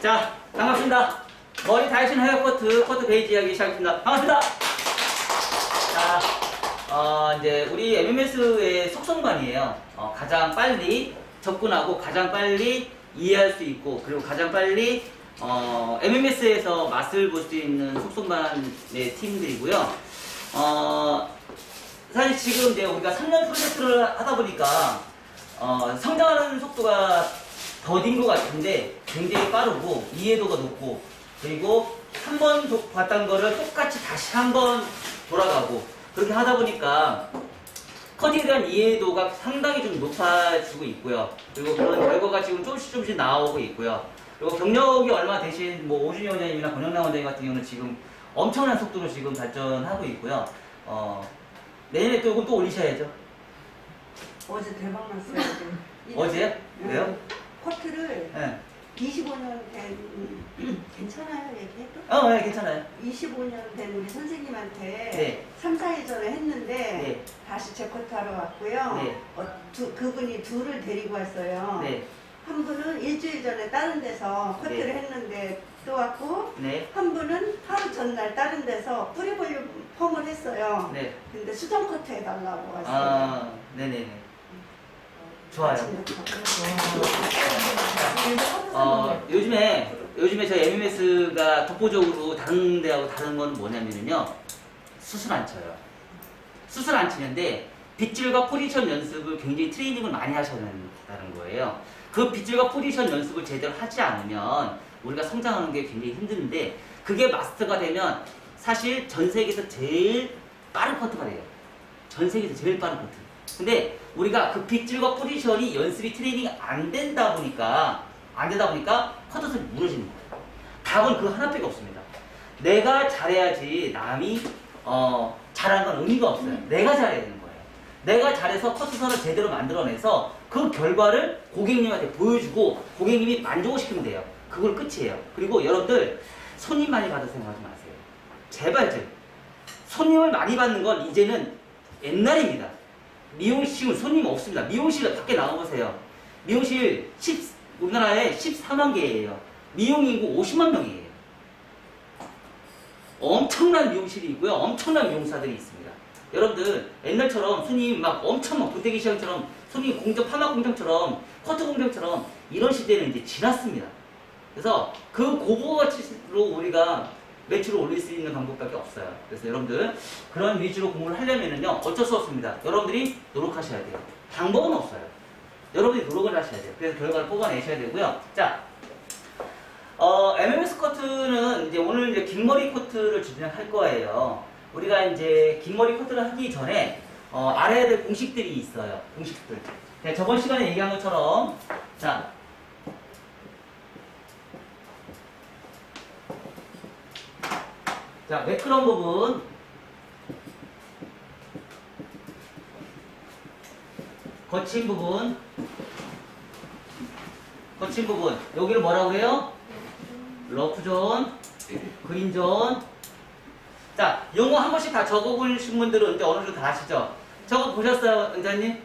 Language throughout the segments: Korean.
자, 반갑습니다. 머리 다이슨 헤어 커트 베이지 이야기 시작했습니다. 반갑습니다. 자, 이제 우리 MMS의 속성관이에요. 가장 빨리 접근하고 가장 빨리 이해할 수 있고 그리고 가장 빨리 MMS에서 맛을 볼 수 있는 속성관의 팀들이고요. 사실 지금 이제 우리가 3년 프로젝트를 하다 보니까 성장하는 속도가 더딘 것 같은데 굉장히 빠르고 이해도가 높고 그리고 한 번 봤던 거를 똑같이 다시 한 번 돌아가고 그렇게 하다 보니까 커팅에 대한 이해도가 상당히 좀 높아지고 있고요. 그리고 그런 결과가 지금 조금씩 나오고 있고요. 그리고 경력이 얼마 되신 뭐 오준희 원장님이나 권영남 원장님 같은 경우는 지금 엄청난 속도로 지금 발전하고 있고요. 내년에 또 올리셔야죠. 어제 대박 났어요. 어제요? 왜요? 커트를 네. 25년 된 괜찮아요 얘기해도? 네, 괜찮아요. 25년 된 우리 선생님한테 네. 3, 4일 전에 했는데 네. 다시 재커트 하러 왔고요. 네. 그분이 둘을 데리고 왔어요. 네. 한 분은 일주일 전에 다른 데서 커트를 네. 했는데 또 왔고 네. 한 분은 하루 전날 다른 데서 뿌리 볼륨 펌을 했어요. 네. 근데 수정 커트 해달라고 왔어요. 네네네. 좋아요. 요즘에 저희 MMS가 독보적으로 다른 데하고 다른 건 뭐냐면요. 수술 안 쳐요. 수술 안 치는데 빗질과 포지션 연습을 굉장히 트레이닝을 많이 하셔야 된다는 거예요. 그 빗질과 포지션 연습을 제대로 하지 않으면 우리가 성장하는 게 굉장히 힘든데 그게 마스터가 되면 사실 전 세계에서 제일 빠른 커트가 돼요. 전 세계에서 제일 빠른 커트. 근데 우리가 그 빗질과 포지션이 연습이 트레이닝이 안 되다 보니까 커트선이 무너지는 거예요. 답은 그 하나밖에 없습니다. 내가 잘해야지 남이 잘하는 건 의미가 없어요. 내가 잘해야 되는 거예요. 내가 잘해서 커트선을 제대로 만들어내서 그 결과를 고객님한테 보여주고 고객님이 만족을 시키면 돼요. 그걸 끝이에요. 그리고 여러분들 손님 많이 받아서 생각하지 마세요. 제발 좀 손님을 많이 받는 건 이제는 옛날입니다. 미용실 손님 없습니다. 미용실 밖에 나와보세요. 미용실 우리나라에 14만 개예요. 미용 인구 50만 명이에요. 엄청난 미용실이 있고요. 엄청난 미용사들이 있습니다. 여러분들 옛날처럼 손님 막 엄청 막 부대기 시장처럼 손님 공장 파마 공장처럼 커트 공장처럼 이런 시대는 이제 지났습니다. 그래서 그 고부가치로 우리가 매출을 올릴 수 있는 방법밖에 없어요. 그래서 여러분들 그런 위주로 공부를 하려면은요 어쩔 수 없습니다. 여러분들이 노력하셔야 돼요. 방법은 없어요. 여러분들이 노력을 하셔야 돼요. 그래서 결과를 뽑아내셔야 되고요. 자, MMS 커트는 이제 오늘 이제 긴 머리 커트를 진행할 거예요. 우리가 이제 긴 머리 커트를 하기 전에 알아야 될 공식들이 있어요. 공식들. 네, 저번 시간에 얘기한 것처럼 자. 자, 매끄러운 부분 거친 부분 여기를 뭐라고 해요? 러프존, 그린존. 자, 용어 한 번씩 다 적어보신 분들은 이제 어느 정도 다 아시죠? 적어보셨어요, 원장님?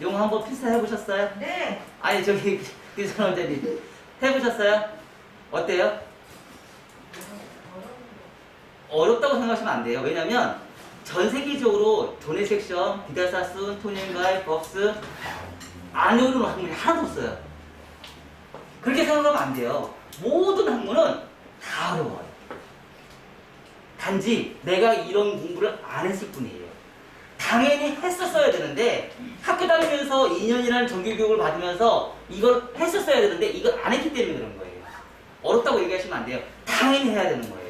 용어 한번 필사해보셨어요? 네. 아니, 저기 기선 원장님 해보셨어요? 어때요? 어렵다고 생각하시면 안 돼요. 왜냐면 전 세계적으로 조네 섹션, 디다사슨, 토니앤가이, 법스 안 어려운 학문이 하나도 없어요. 그렇게 생각하면 안 돼요. 모든 학문은 다 어려워요. 단지 내가 이런 공부를 안 했을 뿐이에요. 당연히 했었어야 되는데 학교 다니면서 2년이라는 정규교육을 받으면서 이걸 했었어야 되는데 이걸 안 했기 때문에 그런 거예요. 어렵다고 얘기하시면 안 돼요. 당연히 해야 되는 거예요.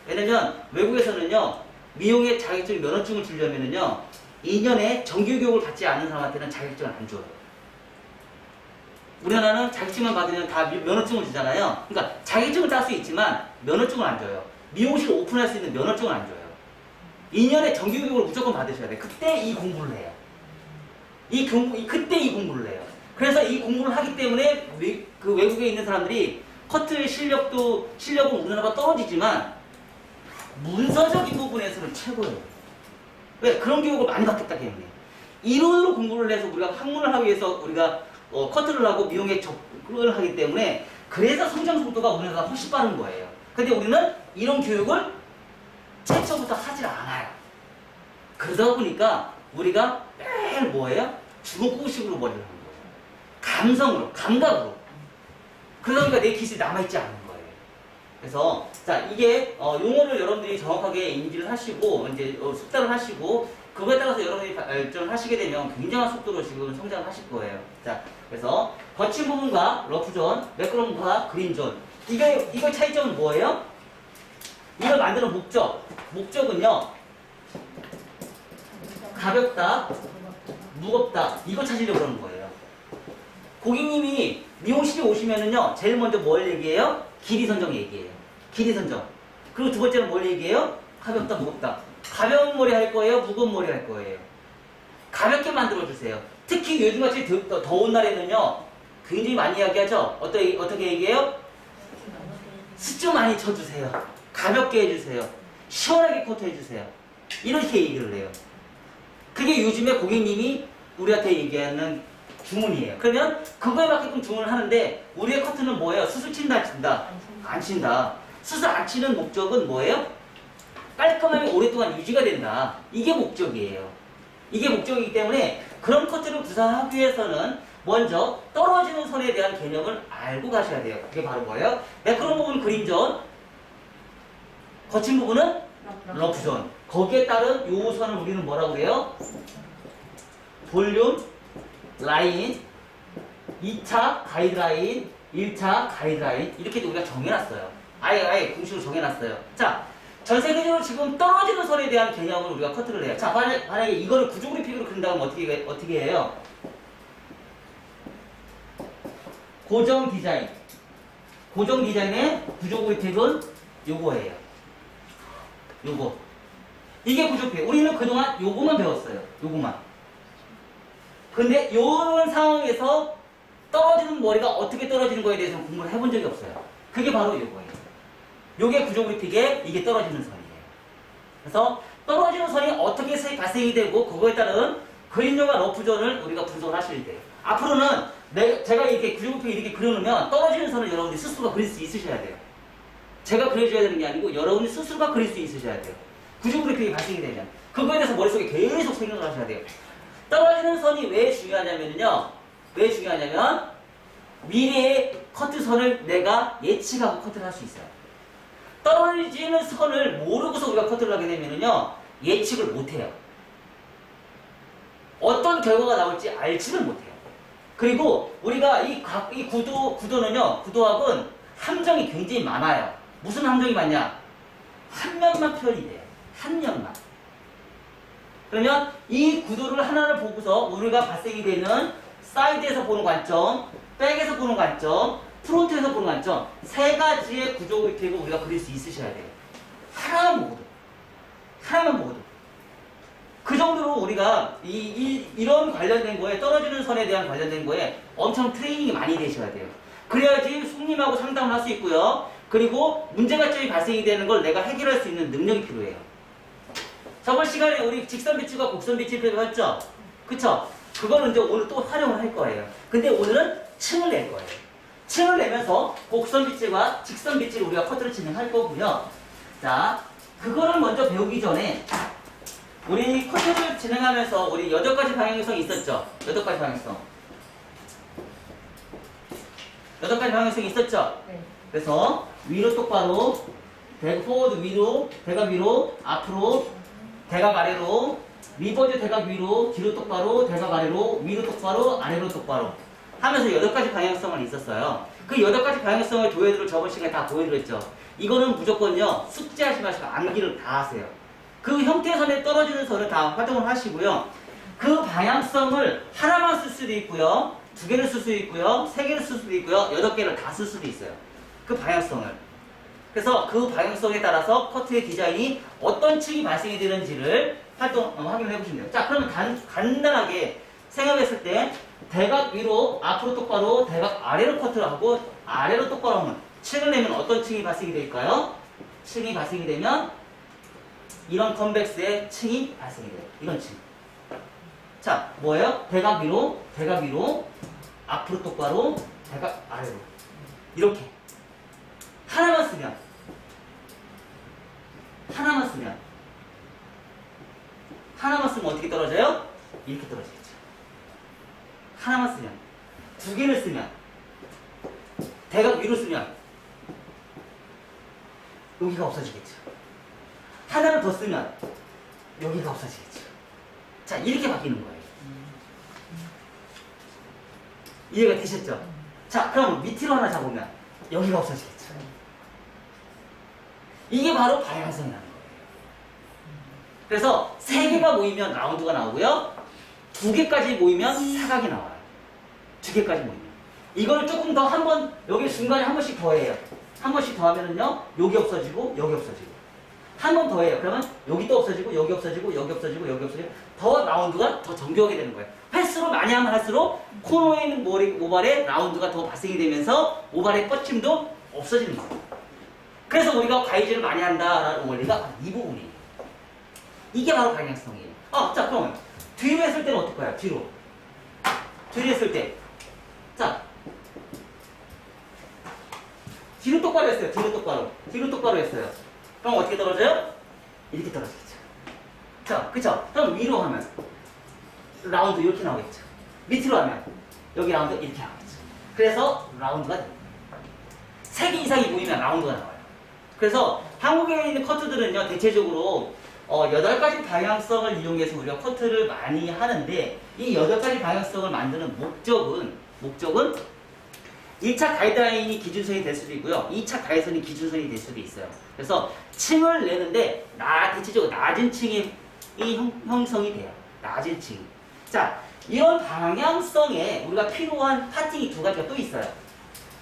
왜냐면 외국에서는요 미용의 자격증 면허증을 주려면은요 2년의 정규교육을 받지 않는 사람한테는 자격증을 안 줘요. 우리나라는 자격증만 받으면 다 면허증을 주잖아요. 그러니까 자격증을 딸 수 있지만 면허증을 안 줘요. 미용실 오픈할 수 있는 면허증을 안 줘요. 2년의 정규교육을 무조건 받으셔야 돼요. 그때 이 공부를 해요. 그때 이 공부를 해요. 그래서 이 공부를 하기 때문에 그 외국에 있는 사람들이 커트의 실력은 우리나라가 떨어지지만 문서적인 부분에서는 최고예요. 왜? 그런 교육을 많이 받겠다 때문에. 이론으로 공부를 해서 우리가 학문을 하기 위해서 우리가 커트를 하고 미용에 접근을 하기 때문에 그래서 성장 속도가 우리나라가 훨씬 빠른 거예요. 근데 우리는 이런 교육을 최초부터 하질 않아요. 그러다 보니까 우리가 매일 뭐예요? 중국식으로 머리를 하는 거예요. 감성으로, 감각으로. 그러다 보니까 내 기술이 남아있지 않은 거예요. 그래서 자 이게 용어를 여러분들이 정확하게 인지를 하시고 이제 숙달을 하시고 그거에 따라서 여러분들이 발전을 하시게 되면 굉장한 속도로 지금 성장을 하실 거예요. 자 그래서 거친 부분과 러프존, 매끄러움과 그린존 이거 차이점은 뭐예요? 이걸 만드는 목적은요 가볍다, 무겁다 이거 찾으려고 그러는 거예요. 고객님이 미용실에 오시면은요 제일 먼저 뭘 얘기해요? 길이 선정 얘기해요. 길이 선정. 그리고 두 번째는 뭘 얘기해요? 가볍다, 무겁다. 가벼운 머리 할 거예요? 무거운 머리 할 거예요? 가볍게 만들어 주세요. 특히 요즘같이 더운 날에는요 굉장히 많이 이야기하죠. 어떻게 얘기해요? 습좀 많이 쳐주세요. 가볍게 해주세요. 시원하게 코트 해주세요. 이렇게 얘기를 해요. 그게 요즘에 고객님이 우리한테 얘기하는 주문이에요. 그러면 그거에 맞게끔 주문을 하는데 우리의 커트는 뭐예요? 수술 친다 안 친다? 안 친다. 수술 안 치는 목적은 뭐예요? 깔끔하게 오랫동안 유지가 된다. 이게 목적이에요. 이게 목적이기 때문에 그런 커트를 구사하기 위해서는 먼저 떨어지는 선에 대한 개념을 알고 가셔야 돼요. 그게 바로 뭐예요? 매끄러운 부분은 그린존, 거친 부분은 러프존. 거기에 따른 요 선을 우리는 뭐라고 그래요? 볼륨, 라인, 2차 가이드라인, 1차 가이드라인 이렇게 우리가 정해놨어요. 아예 공식으로 정해놨어요. 자, 전 세계적으로 지금 떨어지는 선에 대한 개념을 우리가 커트를 해요. 자, 만약에 이거를 구조그래픽으로 그린다면 어떻게 해요? 고정 디자인. 고정 디자인의 구조그래픽은 요거예요. 요거. 이게 구조그래픽. 우리는 그동안 요거만 배웠어요. 요거만. 근데 요런 상황에서 떨어지는 머리가 어떻게 떨어지는 거에 대해서 공부를 해본 적이 없어요. 그게 바로 요거예요. 요게 구조그래픽에 이게 떨어지는 선이에요. 그래서 떨어지는 선이 어떻게 발생이 되고 그거에 따른 그린존과 러프존을 우리가 분석을 하셔야 돼요. 앞으로는 제가 이렇게 구조그래픽 이렇게 그려놓으면 떨어지는 선을 여러분이 스스로가 그릴 수 있으셔야 돼요. 제가 그려줘야 되는 게 아니고 여러분이 스스로가 그릴 수 있으셔야 돼요. 구조그래픽이 발생이 되면 그거에 대해서 머릿속에 계속 생각을 하셔야 돼요. 떨어지는 선이 왜 중요하냐면요. 왜 중요하냐면 미래의 커트선을 내가 예측하고 커트를 할 수 있어요. 떨어지는 선을 모르고서 우리가 커트를 하게 되면요 예측을 못해요. 어떤 결과가 나올지 알지를 못해요. 그리고 우리가 이 구도는요 구도학은 함정이 굉장히 많아요. 무슨 함정이 많냐? 한 면만 표현이 돼요. 한 면만. 그러면 이 구도를 하나를 보고서 우리가 발생이 되는 사이드에서 보는 관점, 백에서 보는 관점, 프론트에서 보는 관점 세 가지의 구조그래픽을 우리가 그릴 수 있으셔야 돼요. 하나만 보고도. 하나만 보고도. 그 정도로 우리가 이런 관련된 거에 떨어지는 선에 대한 관련된 거에 엄청 트레이닝이 많이 되셔야 돼요. 그래야지 손님하고 상담을 할 수 있고요. 그리고 문제가점이 발생이 되는 걸 내가 해결할 수 있는 능력이 필요해요. 저번 시간에 우리 직선 비치과 곡선 비치를 배웠죠? 그쵸? 그거는 이제 오늘 또 활용을 할 거예요. 근데 오늘은 층을 낼 거예요. 층을 내면서 곡선 비치와 직선 비치를 우리가 커트를 진행할 거고요. 자, 그거를 먼저 배우기 전에 우리 커트를 진행하면서 우리 8가지 방향성이 있었죠? 8가지 방향성. 8가지 방향성이 있었죠? 네. 그래서 위로 똑바로, 포워드 위로, 대각 위로, 앞으로, 대각 아래로, 리버즈 대각 위로, 뒤로 똑바로, 대각 아래로, 위로 똑바로, 아래로 똑바로 하면서 8가지 방향성을 있었어요. 그 8가지 방향성의 도해들을 저번 시간에 다 보여드렸죠. 이거는 무조건요 숙제하지 마시고 암기를 다 하세요. 그 형태의 선에 떨어지는 선을 다 활동을 하시고요. 그 방향성을 하나만 쓸 수도 있고요, 2개를 쓸 수도 있고요, 3개를 쓸 수도 있고요, 8개를 다 쓸 수도 있어요. 그 방향성을. 그래서 그 방향성에 따라서 커트의 디자인이 어떤 층이 발생이 되는지를 확인을 해보시면 돼요. 자, 그러면 간단하게 생각했을 때 대각 위로 앞으로 똑바로, 대각 아래로 커트를 하고 아래로 똑바로 하면 층을 내면 어떤 층이 발생이 될까요? 층이 발생이 되면 이런 컨벡스의 층이 발생이 돼요. 이런 층. 자, 뭐예요? 대각 위로, 앞으로 똑바로, 대각 아래로. 이렇게 하나만 쓰면 어떻게 떨어져요? 이렇게 떨어지겠죠. 하나만 쓰면. 두 개를 쓰면, 대각 위로 쓰면 여기가 없어지겠죠. 하나를 더 쓰면 여기가 없어지겠죠. 자, 이렇게 바뀌는 거예요. 이해가 되셨죠? 자, 그럼 밑으로 하나 잡으면 여기가 없어지겠죠. 이게 바로 방향성이라는 거예요. 그래서 3개가 모이면 라운드가 나오고요. 2개까지 모이면 사각이 나와요. 2개까지 모이면. 이걸 조금 더 한 번, 여기 중간에 한 번씩 더 해요. 한 번씩 더 하면은요, 여기 없어지고, 여기 없어지고. 한 번 더 해요. 그러면 여기 또 없어지고, 여기 없어지고, 여기 없어지고, 여기 없어지고. 더 라운드가 더 정교하게 되는 거예요. 횟수로 많이 하면 할수록 코너에 있는 모발에 라운드가 더 발생이 되면서 모발의 뻗침도 없어지는 거예요. 그래서 우리가 가위질을 많이 한다라는 원리가 이 부분이에요. 이게 바로 방향성이에요. 자, 그러면 뒤로 했을 때는 어떨까요? 뒤로 했을 때. 자, 뒤로 똑바로 했어요. 뒤로 똑바로 했어요. 그럼 어떻게 떨어져요? 이렇게 떨어지겠죠. 자, 그쵸? 그럼 위로 하면 라운드 이렇게 나오겠죠. 밑으로 하면 여기 라운드 이렇게 나오겠죠. 그래서 라운드가 됩니다. 3개 이상이 모이면 라운드가 나와요. 그래서 한국에 있는 커트들은요, 대체적으로 8가지 방향성을 이용해서 우리가 커트를 많이 하는데, 이 8가지 방향성을 만드는 목적은 1차 가이드라인이 기준선이 될 수도 있고요. 2차 가이드선이 기준선이 될 수도 있어요. 그래서 층을 내는데 대체적으로 낮은 층이 형성이 돼요. 낮은 층. 자, 이런 방향성에 우리가 필요한 파팅이 2가지가 또 있어요.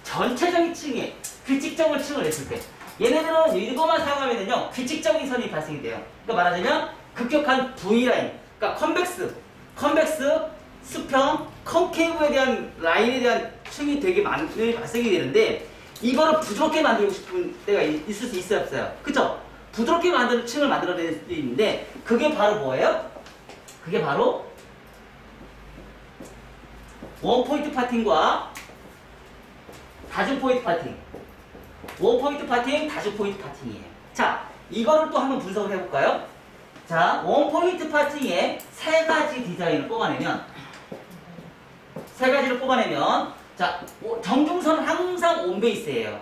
전체적인 층에 규칙적인 층을 냈을 때, 얘네들은 이거만 사용하면은요, 규칙적인 선이 발생이 돼요. 그러니까 말하자면 급격한 V라인, 그러니까 컨벡스, 수평, 컨케이브에 대한 라인에 대한 층이 되게 많이 발생이 되는데, 이거를 부드럽게 만들고 싶은 때가 있을 수 있어요, 없어요? 그쵸? 부드럽게 만드는 층을 만들어낼 수도 있는데, 그게 바로 뭐예요? 그게 바로 원포인트 파팅과 다중 포인트 파팅. 원포인트 파팅, 다중 포인트 파팅이에요. 자, 이거를 또 한번 분석을 해볼까요? 자, 원포인트 파팅에 3가지 디자인을 뽑아내면, 자, 정중선은 항상 온베이스예요.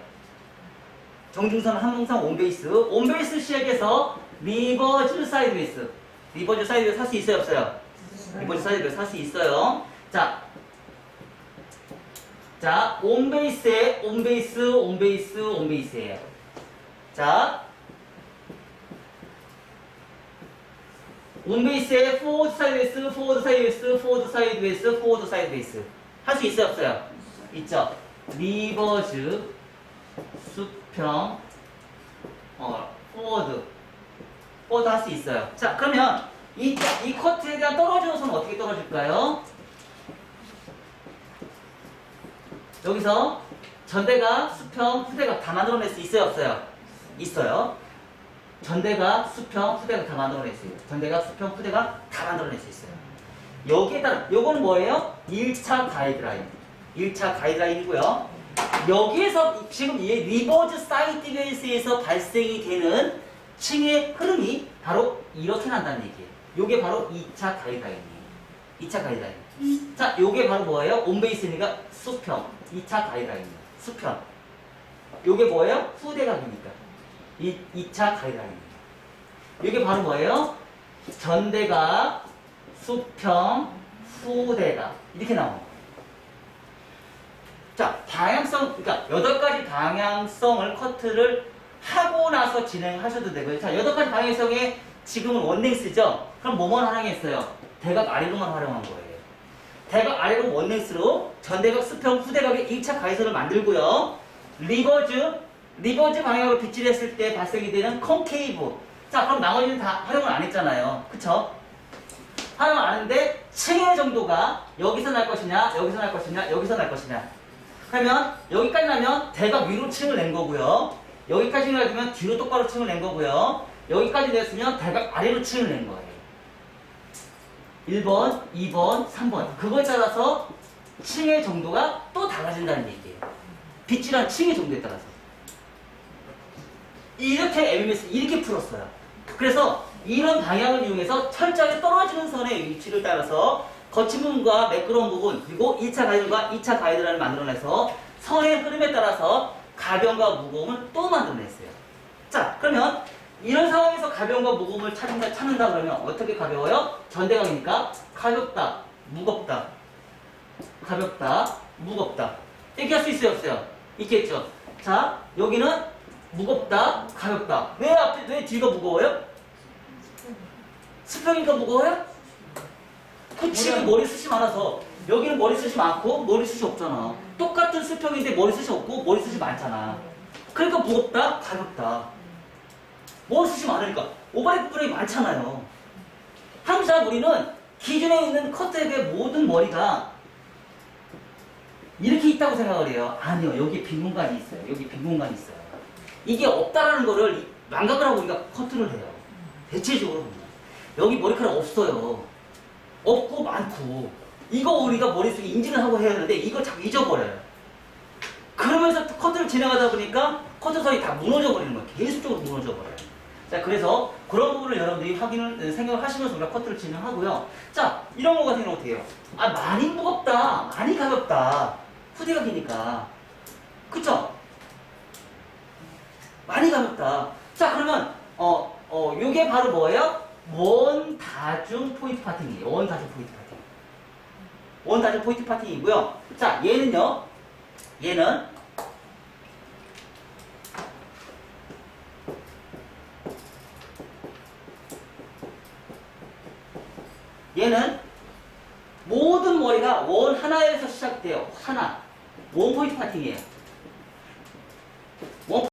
정중선은 항상 온베이스. 온베이스 시작해서 리버즈 사이드웨이스. 리버즈 사이드웨이스 할 수 있어요, 없어요? 리버즈 사이드웨이스 할 수 있어요. 자, 온베이스에 온베이스예요. 자, 온베이스에 포워드 사이드웨이스 할 수 있어요, 없어요? 있죠. 리버즈, 수평, 포워드 할 수 있어요. 자, 그러면 이 커트에 대한 떨어지는 선은 어떻게 떨어질까요? 여기서 전대가, 수평, 후대가 다 만들어낼 수 있어요, 없어요? 있어요. 전대가, 수평, 후대가 다 만들어낼 수 있어요. 전대가, 수평, 후대가 다 만들어낼 수 있어요. 여기에 따라, 요건 뭐예요? 1차 가이드라인. 1차 가이드라인이고요. 여기에서 지금 이 리버즈 사이드웨이스에서 발생이 되는 층의 흐름이 바로 이렇게 난다는 얘기예요. 요게 바로 2차 가이드라인이에요. 2차 가이드라인. 자, 요게 바로 뭐예요? 온베이스니까 수평. 2차 가이드라인이에요. 수평. 요게 뭐예요? 후대각이니까. 2차 가이드라인이에요. 요게 바로 뭐예요? 전대각, 수평, 후대각. 이렇게 나옵니다. 자, 방향성, 그러니까 8가지 방향성을 커트를 하고 나서 진행하셔도 되고요. 자, 8가지 방향성에 지금은 원랭스죠? 그럼 뭐만 활용했어요? 대각 아래로만 활용한 거예요. 대각 아래로 원랭스로 전대각, 수평, 후대각의 1차 가이선을 만들고요. 리버즈 방향으로 빗질 했을 때 발생이 되는 컨케이브. 자, 그럼 나머지는 다 활용을 안 했잖아요. 그쵸? 활용을 안 했는데 층의 정도가 여기서 날 것이냐, 여기서 날 것이냐, 여기서 날 것이냐. 그러면 여기까지 나면 대각 위로 층을 낸 거고요. 여기까지 나면 뒤로 똑바로 층을 낸 거고요. 여기까지 냈으면 대각 아래로 층을 낸 거예요. 1번, 2번, 3번. 그거에 따라서 층의 정도가 또 달라진다는 얘기예요. 빗질한 층의 정도에 따라서. 이렇게 MMS 이렇게 풀었어요. 그래서 이런 방향을 이용해서 철저하게 떨어지는 선의 위치를 따라서 거친 부분과 매끄러운 부분 그리고 1차 가이드과 2차 가이드라인을 만들어내서 선의 흐름에 따라서 가벼움과 무거움을 또 만들어냈어요. 자, 그러면 이런 상황에서 가벼움과 무거움을 찾는다 그러면 어떻게 가벼워요? 전대각이니까 가볍다, 무겁다, 가볍다, 무겁다. 이렇게 할 수 있어요, 없어요? 있겠죠. 자, 여기는 무겁다, 가볍다. 왜 뒤가 무거워요? 수평이니까 무거워요? 그치, 머리숱이 많아서. 여기는 머리숱이 많고 머리숱이 없잖아. 똑같은 수평인데 머리숱이 없고 머리숱이 많잖아. 그러니까 무겁다, 가볍다. 머리숱이 많으니까. 오버랩 부분이 많잖아요. 항상 우리는 기준에 있는 커트액의 모든 머리가 이렇게 있다고 생각을 해요. 아니요. 여기 빈 공간이 있어요. 여기 빈 공간이 있어요. 이게 없다라는 거를 망각을 하고 우리가 커트를 해요. 대체적으로 보면. 여기 머리카락 없어요. 없고 많고. 이거 우리가 머릿속에 인지를 하고 해야 하는데 이걸 자꾸 잊어버려요. 그러면서 커트를 진행하다 보니까 커트선이 다 무너져 버리는 거예요. 계속적으로 무너져 버려요. 자, 그래서 그런 부분을 여러분들이 생각을 하시면서 우리가 커트를 진행하고요. 자, 이런 거 같은 경우 어떻게 해요? 아, 많이 무겁다. 많이 가볍다. 후대각이니까. 그쵸? 많이 가볍다. 자, 그러면, 요게 바로 뭐예요? 원다중 포인트 파팅이에요. 원다중 포인트 파팅. 원다중 포인트 파팅이고요. 자, 얘는요. 얘는 모든 머리가 원 하나에서 시작돼요. 하나. 원 포인트 파팅이에요. 원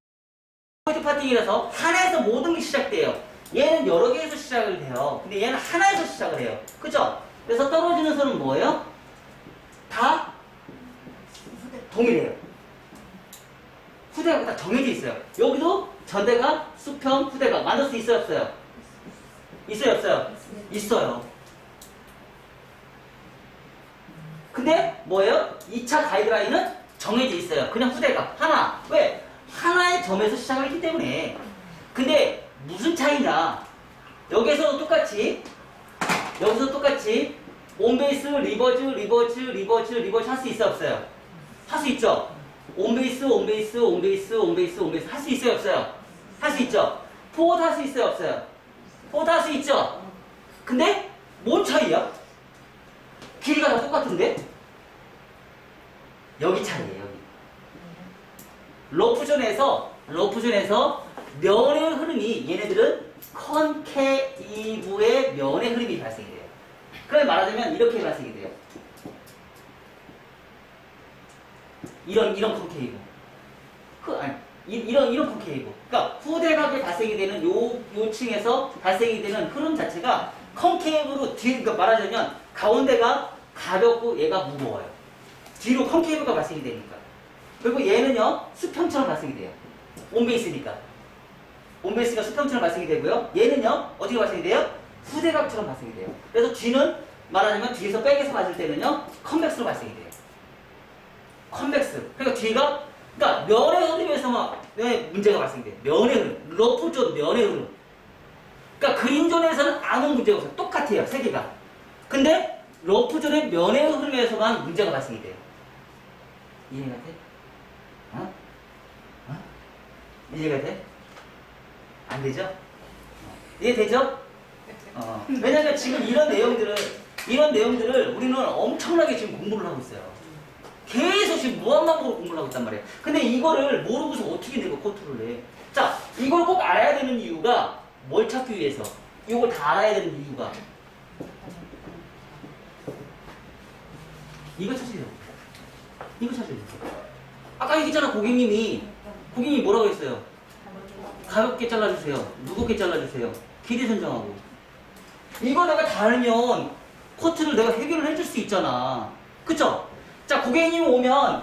포인트 파팅이라서 하나에서 모든 게 시작돼요. 얘는 여러 개에서 시작을 돼요. 근데 얘는 하나에서 시작을 해요. 그죠? 그래서 떨어지는 선은 뭐예요? 다 동일해요. 후대가 다 정해져 있어요. 여기도 전대가, 수평, 후대가 만들 수 있어요, 없어요? 있어요, 없어요? 있어요. 근데 뭐예요? 2차 가이드라인은 정해져 있어요. 그냥 후대가 하나. 왜? 하나의 점에서 시작을 했기 때문에. 근데 무슨 차이냐? 여기서도 똑같이 온베이스, 리버즈 할 수 있어요, 없어요? 할 수 있죠? 온베이스 할 수 있어요, 없어요? 할 수 있죠? 포워드 할 수 있어요, 없어요? 포워드 할 수 있죠? 근데 뭔 차이야? 길이가 다 똑같은데? 여기 차이에요, 여기. 러프존에서 면의 흐름이 얘네들은 컨케이브의 면의 흐름이 발생이 돼요. 그럼 말하자면 이렇게 발생이 돼요. 이런 컨케이브. 이런 컨케이브. 그러니까 후대각에 발생이 되는 요 층에서 발생이 되는 흐름 자체가 컨케이브로 그러니까 말하자면 가운데가 가볍고 얘가 무거워요. 뒤로 컨케이브가 발생이 되니까. 그리고 얘는요 수평처럼 발생이 돼요. 온베이스니까. 온베이스가 수평처럼 발생이 되고요. 얘는요 어떻게 발생이 돼요? 후대각처럼 발생이 돼요. 그래서 뒤는 말하자면 뒤에서 백에서 봤을 때는요 컨벡스로 발생이 돼요. 컨벡스. 그러니까 뒤가 그러니까 면의 흐름에서만 문제가 발생돼요. 면의 흐름, 러프존 면의 흐름. 그러니까 그린존에서는 아무 문제가 없어요. 똑같아요, 세 개가. 근데 러프존의 면의 흐름에서만 문제가 발생이 돼요. 이해가 돼? 이해가 돼? 안 되죠? 이해되죠? 왜냐면 지금 이런 내용들을 우리는 엄청나게 지금 공부를 하고 있어요. 계속 지금 무한반복으로 공부를 하고 있단 말이에요. 근데 이거를 모르고서 어떻게 내가 컨트롤을 해? 자, 이걸 꼭 알아야 되는 이유가 뭘 찾기 위해서? 이걸 다 알아야 되는 이유가 이거 찾으세요. 이거 찾으세요. 아까 얘기했잖아, 고객님이 뭐라고 했어요? 가볍게 잘라주세요. 무겁게 잘라주세요. 길이 선정하고. 이거 내가 다 알면 커트를 내가 해결을 해줄 수 있잖아. 그쵸? 자, 고객님 오면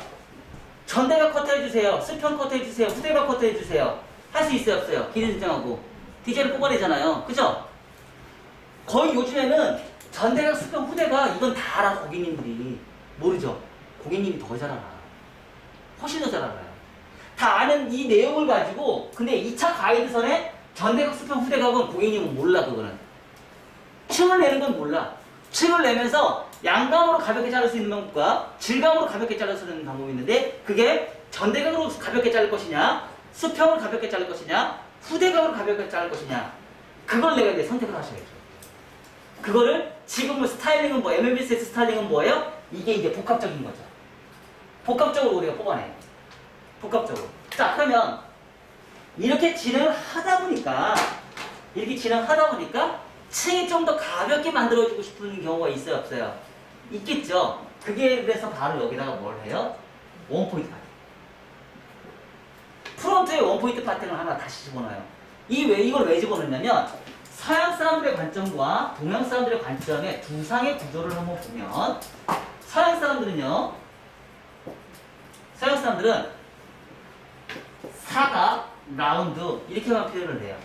전대각 커트 해주세요. 수평 커트 해주세요. 후대각 커트 해주세요. 할 수 있어요, 없어요? 길이 선정하고. 디자인을 뽑아내잖아요. 그죠? 거의 요즘에는 전대각, 수평, 후대각 이건 다 알아, 고객님들이. 모르죠? 고객님이 더 잘 알아. 훨씬 더 잘 알아요. 다 아는 이 내용을 가지고 근데 2차 가이드선에 전대각, 수평, 후대각은 고객님은 몰라. 그거는 층을 내는 건 몰라. 층을 내면서 양감으로 가볍게 자를 수 있는 방법과 질감으로 가볍게 자를 수 있는 방법이 있는데 그게 전대각으로 가볍게 자를 것이냐 수평을 가볍게 자를 것이냐 후대각으로 가볍게 자를 것이냐 그걸 내가 이제 선택을 하셔야죠. 그거를 지금은 스타일링은 뭐 MLBCS 스타일링은 뭐예요? 이게 이제 복합적인 거죠. 복합적으로 우리가 뽑아내요. 복합적으로. 자 그러면 이렇게 진행을 하다 보니까 층이 좀 더 가볍게 만들어주고 싶은 경우가 있어요, 없어요? 있겠죠. 그게 그래서 바로 여기다가 뭘 해요? 원포인트 파팅. 프론트에 원포인트 파팅을 하나 다시 집어넣어요. 이걸 왜 집어넣냐면 서양 사람들의 관점과 동양 사람들의 관점의 두 상의 구조를 한번 보면 서양 사람들은 사각, 라운드 이렇게만 표현을 해요.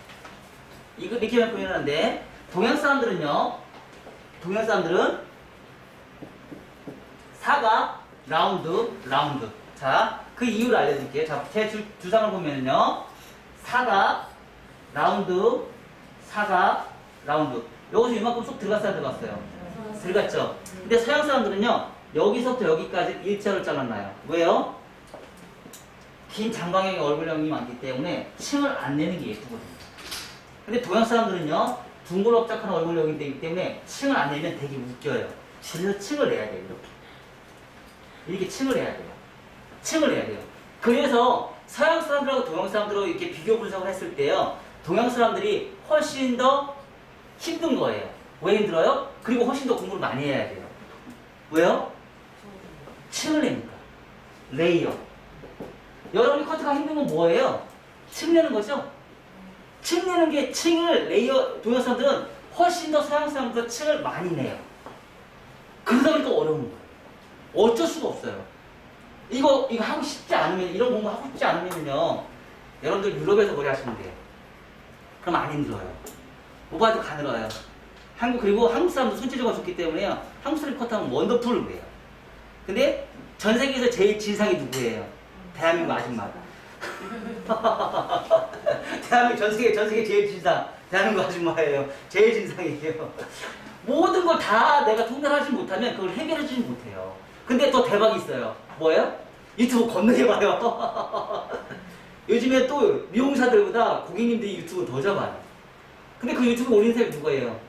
이렇게만 표현하는데 동양 사람들은 사각, 라운드. 자, 그 이유를 알려드릴게요. 자, 제 주장을 보면요. 사각, 라운드. 여기서 이만큼 쏙 들어갔어요, 안 들어갔어요? 들어갔죠? 근데 서양 사람들은요, 여기서부터 여기까지 일자로 잘라놔요. 왜요? 긴 장광형의 얼굴형이 많기 때문에 층을 안 내는 게 예쁘거든요. 근데 동양 사람들은요, 둥글업작한 얼굴형이 되기 때문에 층을 안 내면 되게 웃겨요. 그래서 층을 내야 돼요, 이렇게 층을 내야 돼요. 그래서 서양 사람들하고 동양 사람들하고 이렇게 비교 분석을 했을 때요, 동양 사람들이 훨씬 더 힘든 거예요. 왜 힘들어요? 그리고 훨씬 더 공부를 많이 해야 돼요. 왜요? 층을 내니까. 레이어. 여러분이 커트가 힘든 건 뭐예요? 층 내는 거죠? 층 내는 게 레이어, 동양 사람들은 훨씬 더 서양 사람들보다 층을 많이 내요. 그러다 보니까 어려운 거예요. 어쩔 수가 없어요. 이거 하고 싶지 않으면, 이런 공부 하고 싶지 않으면요, 여러분들 유럽에서 머리 하시면 돼요. 그럼 안 힘들어요. 오바도 가늘어요. 그리고 한국 사람도 손재주가 좋기 때문에요, 한국 사람이 커트하면 원더풀을 해요. 근데 전 세계에서 제일 진상이 누구예요? 대한민국 아줌마다. 대한민국 전 세계 제일 진상. 대한민국 아줌마예요. 제일 진상이에요. 모든 걸 다 내가 통달하지 못하면 그걸 해결해주지 못해요. 근데 또 대박이 있어요. 뭐예요? 유튜브 건너해봐요. 요즘에 또 미용사들보다 고객님들이 유튜브 더 잡아요. 근데 그 유튜브 올리는 사람이 누구예요?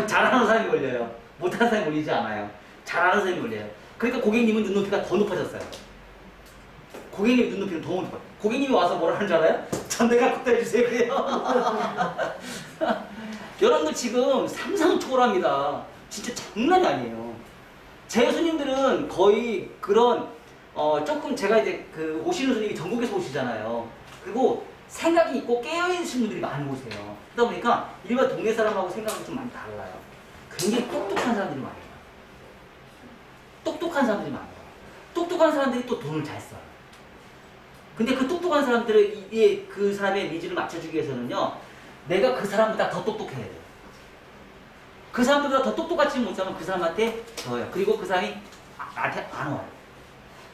잘하는 사람이 올려요. 못하는 사람이 올리지 않아요. 잘하는 사람이 올려요. 그러니까 고객님은 눈높이가 더 높아졌어요. 고객님 눈높이는 더 높아요. 고객님이 와서 뭐라 하는 줄 알아요? 전대가 갖다 해주세요. 그래요. 여러분들 지금 상상을 초월합니다. 진짜 장난이 아니에요. 제 손님들은 거의 그런 조금 제가 이제 그 오시는 손님이 전국에서 오시잖아요. 그리고 생각이 있고 깨어있는 분들이 많이 오세요. 그러다 보니까 일반 동네 사람하고 생각이 좀 많이 달라요. 굉장히 똑똑한 사람들이 많아요. 똑똑한 사람들이 또 돈을 잘 써요. 근데 그 똑똑한 사람들을 그 사람의 니즈를 맞춰주기 위해서는요, 내가 그 사람보다 더 똑똑해야 돼요. 그 사람들보다 더 똑똑하지 못하면 그 사람한테 져요. 그리고 그 사람이 나한테 안 와요.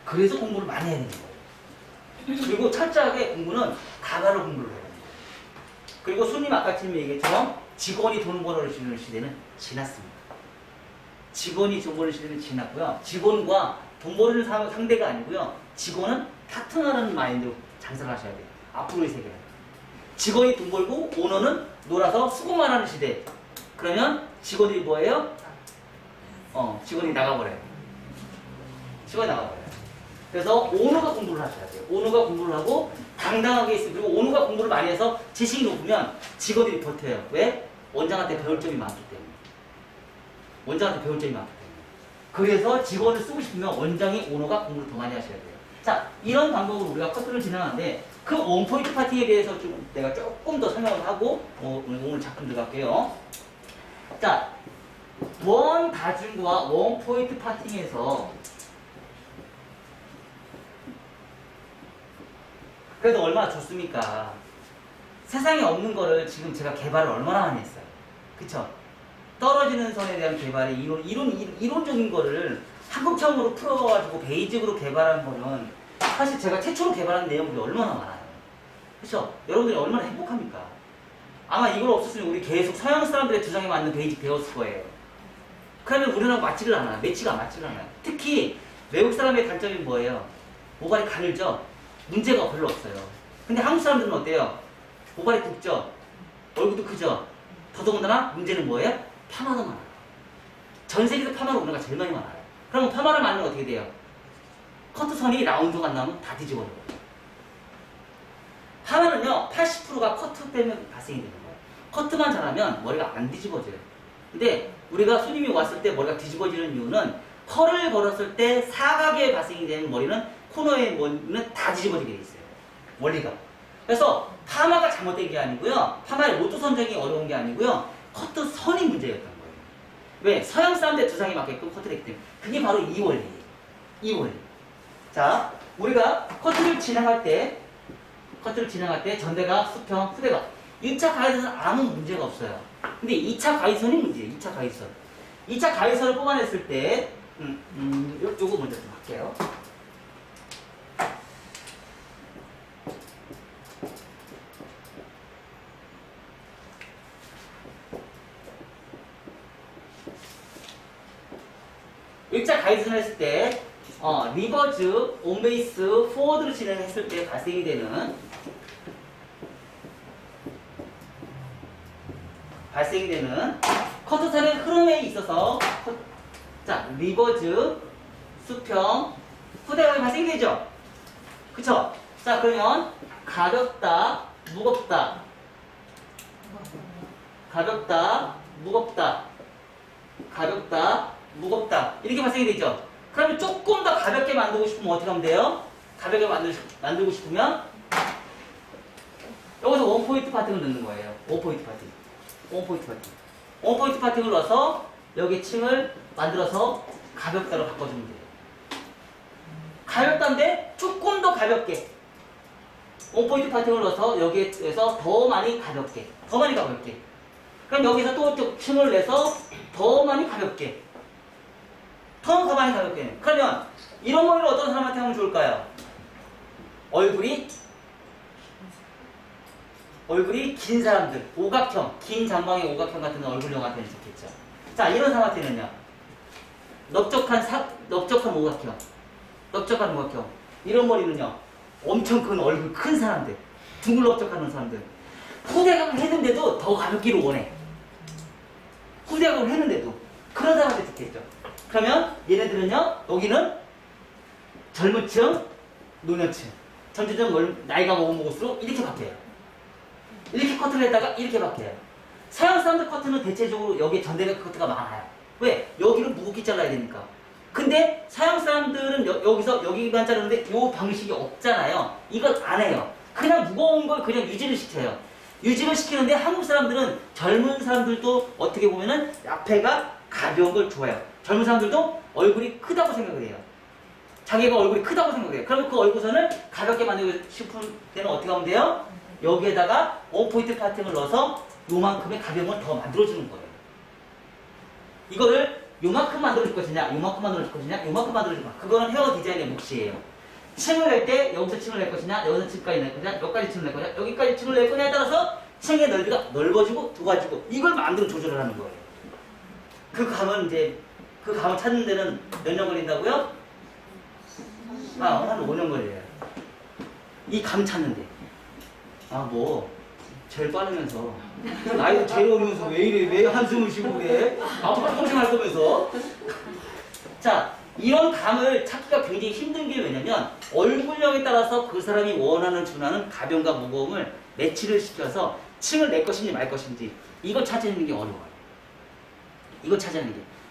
그래서 공부를 많이 해야 되는 거예요. 그리고 철저하게 공부는 가가로 공부를 해야 돼요. 그리고 손님 아까 팀이 얘기했처럼 직원이 돈 벌어주는 시대는 지났습니다. 직원이 돈 버는 시대는 지났고요. 직원과 돈 버는 상대가 아니고요. 직원은 파트너라는 마인드로 장사를 하셔야 돼요. 앞으로의 세계는. 직원이 돈 벌고 오너는 놀아서 수고만 하는 시대. 그러면 직원이 뭐예요? 직원이 나가버려요. 그래서 오너가 공부를 하셔야 돼요. 오너가 공부를 하고 당당하게 있어요. 그리고 오너가 공부를 많이 해서 지식이 높으면 직원들이 버텨요. 왜? 원장한테 배울 점이 많기 때문에. 그래서 직원을 쓰고 싶으면 원장이 오너가 공부를 더 많이 하셔야 돼요. 자, 이런 방법으로 우리가 커트를 진행하는데 그 원포인트 파팅에 대해서 좀 내가 조금 더 설명을 하고 오늘 작품 들어갈게요. 자, 원 다중과 원 포인트 파팅에서 그래도 얼마나 좋습니까? 세상에 없는 거를 지금 제가 개발을 얼마나 많이 했어요. 그쵸? 떨어지는 선에 대한 개발이 이론적인 거를 한국형으로 풀어가지고 베이직으로 개발한 거는 사실 제가 최초로 개발한 내용들이 얼마나 많아요. 그렇죠? 여러분들이 얼마나 행복합니까? 아마 이걸 없었으면 우리 계속 서양 사람들의 주장에 맞는 베이직 배웠을 거예요. 그러면 우리랑 맞지를 않아요. 매치가 맞지를 않아요. 특히 외국 사람의 단점이 뭐예요? 모발이 가늘죠? 문제가 별로 없어요. 근데 한국 사람들은 어때요? 모발이 굵죠? 얼굴도 크죠? 더더군다나 문제는 뭐예요? 파마도 많아요. 전 세계에서 파마를 우리가 제일 많이 많아요. 그러면 파마를 많으면 어떻게 돼요? 커트선이 라운드가 안 나오면 다 뒤집어져요. 파마는요, 80%가 커트 때문에 발생이 되는 거예요. 커트만 잘하면 머리가 안 뒤집어져요. 근데 우리가 손님이 왔을 때 머리가 뒤집어지는 이유는 컬을 걸었을 때 사각에 발생이 되는 머리는 코너의 머리는 다 뒤집어지게 돼 있어요. 원리가. 그래서 파마가 잘못된 게 아니고요. 파마의 로트 선정이 어려운 게 아니고요. 커트 선이 문제였던 거예요. 왜? 서양 사람들 두상에 맞게끔 커트를 했기 때문에. 그게 바로 이 원리예요. 이 원리. 자, 우리가 커트를 진행할 때 전대가, 수평, 후대가 1차 가위선은 아무 문제가 없어요. 근데 2차 가위선이 문제예요. 2차 가위선. 2차 가위선을 뽑아냈을 때 요거 먼저 좀 할게요. 일자 가이드를 했을 때 리버즈, 온베이스, 포워드를 진행했을 때 발생이 되는 커트선의 흐름에 있어서 자, 리버즈, 수평, 후대각이 발생이 되죠? 그쵸? 자, 그러면 가볍다, 무겁다, 가볍다, 무겁다, 가볍다, 무겁다 이렇게 발생이 되죠. 그러면 조금 더 가볍게 만들고 싶으면 어떻게 하면 돼요? 가볍게 만들고 싶으면 여기서 원포인트 파팅을 넣는 거예요. 원포인트 파팅을 넣어서 여기 층을 만들어서 가볍다로 바꿔주면 돼요. 가볍다인데 조금 더 가볍게 원포인트 파팅을 넣어서 여기에서 더 많이 가볍게 그럼 여기서 또 층을 내서 더 많이 가볍게 그러면 이런 머리를 어떤 사람한테 하면 좋을까요? 얼굴이 긴 사람들, 오각형, 긴 장방의 오각형 같은 얼굴형한테는 좋겠죠. 자, 이런 사람한테는요, 넓적한 오각형, 이런 머리는요, 엄청 큰 얼굴 큰 사람들, 둥글넓적한 사람들, 후대각을 했는데도 더 가볍기를 원해. 후대각을 했는데도 그런 사람한테 좋겠죠. 그러면 얘네들은요, 여기는 젊은 층, 노년층, 점점 나이가 먹을수록 이렇게 바뀌어요. 이렇게 커트를 했다가 이렇게 바뀌어요. 서양 사람들 커트는 대체적으로 여기에 전대각 커트가 많아요. 왜? 여기를 무겁게 잘라야 되니까. 근데 서양 사람들은 여기서 여기만 자르는데 이 방식이 없잖아요. 이걸 안 해요. 그냥 무거운 걸 그냥 유지를 시켜요. 유지를 시키는데 한국 사람들은 젊은 사람들도 어떻게 보면은 앞에가 가벼운 걸 좋아해요. 젊은 사람들도 얼굴이 크다고 생각을 해요. 자기가 얼굴이 크다고 생각을 해요. 그러면 그 얼굴선을 가볍게 만들고 싶은 때는 어떻게 하면 돼요? 여기에다가 원포인트 파팅을 넣어서 요만큼의 가벼움을 더 만들어주는 거예요. 이거를 요만큼 만들어줄 것이냐, 요만큼 만들어줄 것이냐, 요만큼 만들어줄 것이냐. 그거는 헤어 디자인의 몫이에요. 층을 낼 때 여기서 층을 낼 것이냐, 여기서 층까지 낼 것이냐, 여기까지 층을 낼 것이냐, 여기까지 층을 낼 거냐에 따라서 층의 넓이가 넓어지고 좁아지고 이걸 만들어 조절을 하는 거예요. 그 감을 찾는 데는 몇 년 걸린다고요? 한 5년 걸려요. 이 감 찾는데. 제일 빠르면서 나이도 제일 어리면서 왜 이래? 왜 한숨을 쉬고 그래? 앞으로 평생 할 거면서. 자, 이런 감을 찾기가 굉장히 힘든 게 왜냐면 얼굴형에 따라서 그 사람이 원하는 준하는 가벼움과 무거움을 매치를 시켜서 층을 낼 것인지 말 것인지 이걸 찾아내는 게 어려워요.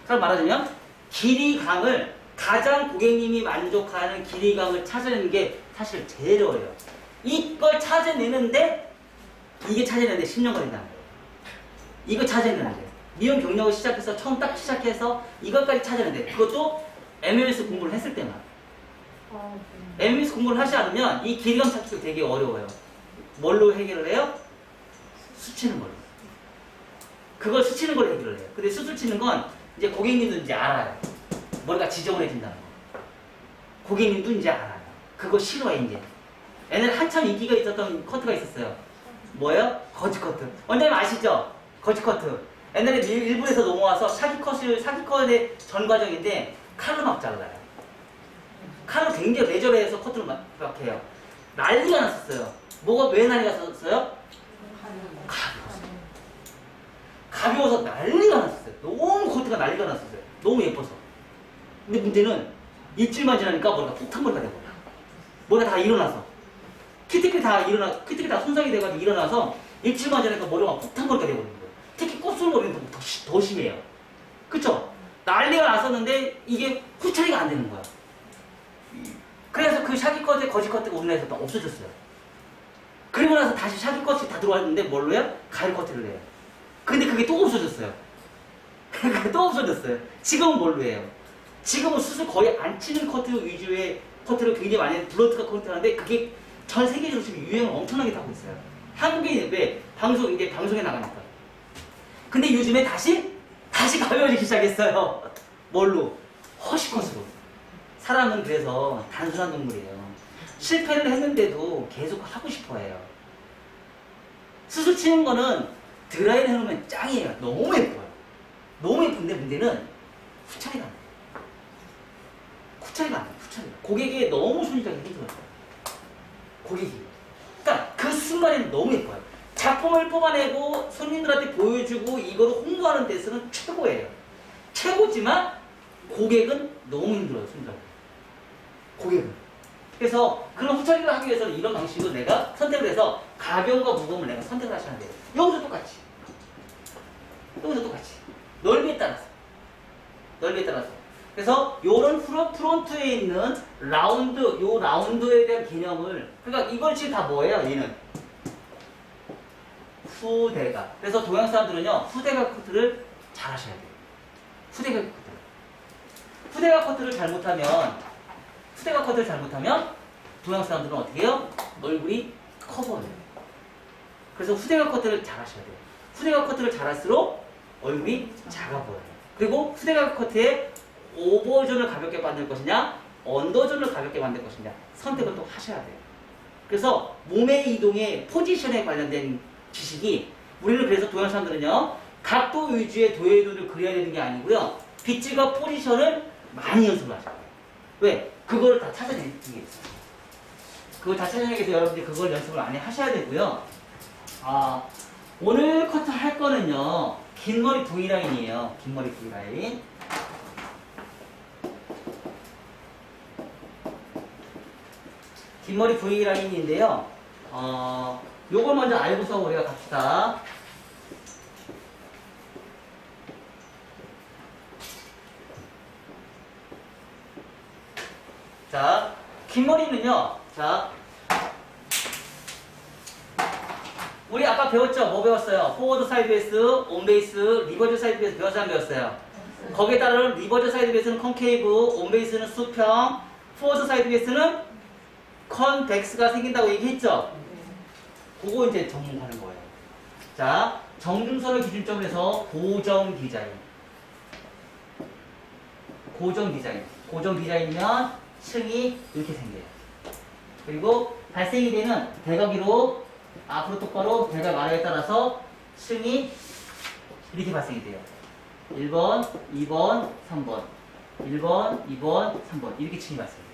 그럼 말하자면 길이감을 가장 고객님이 만족하는 길이감을 찾아내는 게 사실 제일 어려워요. 이걸 찾아내는데 이게 찾아내는데 10년 걸린다는 거예요. 이거 찾아내는데 미용 경력을 시작해서 처음 딱 시작해서 이것까지 찾아내는데 그것도 MMS 공부를 했을 때만. MMS 공부를 하지 않으면 이 길이감 찾기가 되게 어려워요. 뭘로 해결을 해요? 수치는 걸로. 그걸 수치는 걸로 해결을 해요. 근데 수술 치는 건 이제 고객님도 이제 알아요. 머리가 지저분해진다는 거. 고객님도 이제 알아요. 그거 싫어해 이제. 옛날에 한참 인기가 있었던 커트가 있었어요. 뭐예요? 거지 커트. 원장님 아시죠? 거지 커트. 옛날에 일본에서 넘어와서 사기컷의 전 과정인데 칼로 막 잘라요. 칼로 굉장히 레저레해서 커트를 막 해요. 난리가 났었어요. 뭐가 왜 난리가 났었어요? 가벼워서 난리가 났었어요. 너무 커트가 난리가 났었어요. 너무 예뻐서. 근데 문제는 일주일만 지나니까 머리가 폭탄머리가 돼버려. 머리가 다 일어나서. 키티키 다 손상이 돼가지고 일어나서 일주일만 지나니까 머리가 폭탄머리가 돼버리는 거예요. 특히 곱슬머리는 더 심해요. 그쵸? 난리가 났었는데 이게 후처리가 안 되는 거야. 그래서 그 샤기컷의 거지컷이 우리나라에서 또 없어졌어요. 그리고 나서 다시 샤기컷이 다 들어왔는데 뭘로 해요? 가위컷을 해요. 근데 그게 또 없어졌어요. 그게 또 없어졌어요. 지금은 뭘로 해요? 지금은 수술 거의 안 치는 커트 위주의 커트를 굉장히 많이 해요. 블런트 커트 하는데 그게 전 세계적으로 지금 유행을 엄청나게 타고 있어요. 한국에 왜? 이제 방송에 나가니까. 근데 요즘에 다시 가벼워지기 시작했어요. 뭘로? 허쉬컷으로. 사람은 그래서 단순한 동물이에요. 실패를 했는데도 계속 하고 싶어 해요. 수술 치는 거는 드라이를 해놓으면 짱이에요. 너무 예뻐요. 너무 예쁜데 문제는 후처리가 안 돼요. 후처리가 안 돼요. 후처리가. 고객이 너무 손질하기 힘들어요. 고객이. 그러니까 그 순간에는 너무 예뻐요. 작품을 뽑아내고 손님들한테 보여주고 이거를 홍보하는 데서는 최고예요. 최고지만 고객은 너무 힘들어요. 손질하기. 고객은. 그래서 그런 후처리를 하기 위해서는 이런 방식으로 내가 선택을 해서 가벼움과 무거움을 내가 선택을 하셔야 돼요. 여기서 똑같이. 여기서 똑같이. 넓이에 따라서. 넓이에 따라서. 그래서 요런 프론트에 있는 요 라운드에 대한 개념을, 그러니까 이건 지금 다 뭐예요? 얘는 후대각. 그래서 동양 사람들은요, 후대각 커트를 잘 하셔야 돼요. 후대각 커트. 후대각 커트를 잘못하면 동양 사람들은 어떻게 해요? 얼굴이 커 보여요. 그래서 후대각 커트를 잘 하셔야 돼요. 후대각 커트를 잘할수록 얼굴이 작아 보여요. 그리고 후대각 커트에 오버존을 가볍게 만들 것이냐, 언더존을 가볍게 만들 것이냐 선택을 또 하셔야 돼요. 그래서 몸의 이동의 포지션에 관련된 지식이, 우리는 그래서 동양 사람들은요, 각도 위주의 도해도를 그려야 되는 게 아니고요, 빗질과 포지션을 많이 연습을 하셔야 돼요. 왜? 그걸 다 찾아내는 게 있어요. 그걸 다 찾아내기 위해서 여러분들이 그걸 연습을 많이 하셔야 되고요. 오늘 커트 할 거는요, 긴 머리 V라인이에요. 긴 머리 V라인. 긴 머리 V라인인데요. 요걸 먼저 알고서 우리가 갑시다. 자, 긴 머리는요, 자, 우리 아까 배웠죠? 뭐 배웠어요? 포워드 사이드 베이스, 온 베이스, 리버즈 사이드 베이스 배웠어요? 안 배웠어요? 거기에 따른 리버즈 사이드 베이스는 컨케이브, 온 베이스는 수평, 포워드 사이드 베이스는 컨벡스가 생긴다고 얘기했죠? 그거 이제 전문하는 거예요. 자, 정중선을 기준점으로 해서 고정 디자인. 고정 디자인이면 층이 이렇게 생겨요. 그리고 발생이 되는 대각이로 앞으로 똑바로 대각 아래에 따라서 층이 이렇게 발생이 돼요. 1번, 2번, 3번. 1번, 2번, 3번. 이렇게 층이 발생해요.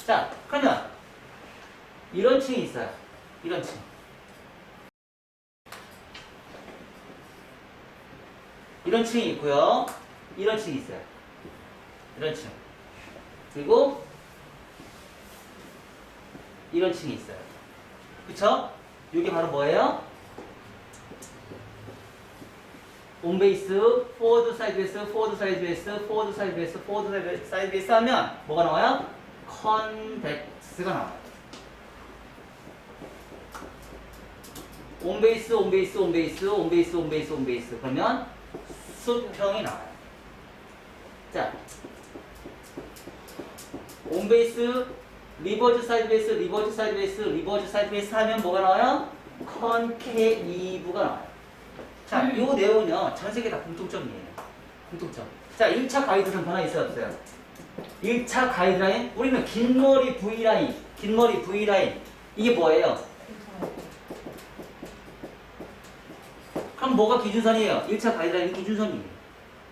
자, 그러면 이런 층이 있어요. 이런 층. 이런 층이 있고요. 이런 층이 있어요. 이런 층. 그리고 이런 층이 있어요. 그쵸? 이게 바로 뭐예요? 온 베이스, 포워드 사이드 베이스, 포워드 사이드 베이스, 포워드 사이드 베이스, 포워드 사이드 베이스 하면 뭐가 나와요? 컨벡스가 나와요. 온 베이스, 온 베이스, 온 베이스, 온 베이스, 온 베이스, 온 베이스. 그러면 수평이 나와요. 자, 온 베이스, 리버즈 사이드 베이스, 리버즈 사이드 베이스, 리버즈 사이드 베이스 하면 뭐가 나와요? 컨케이브가 나와요. 자, 이 내용은요, 전 세계 다 공통점이에요. 공통점. 자, 1차 가이드는 변화 있어요, 없어요? 1차 가이드라인, 우리는 긴 머리 V라인, 긴 머리 V라인. 이게 뭐예요? 그럼 뭐가 기준선이에요? 1차 가이드라인이 기준선이에요.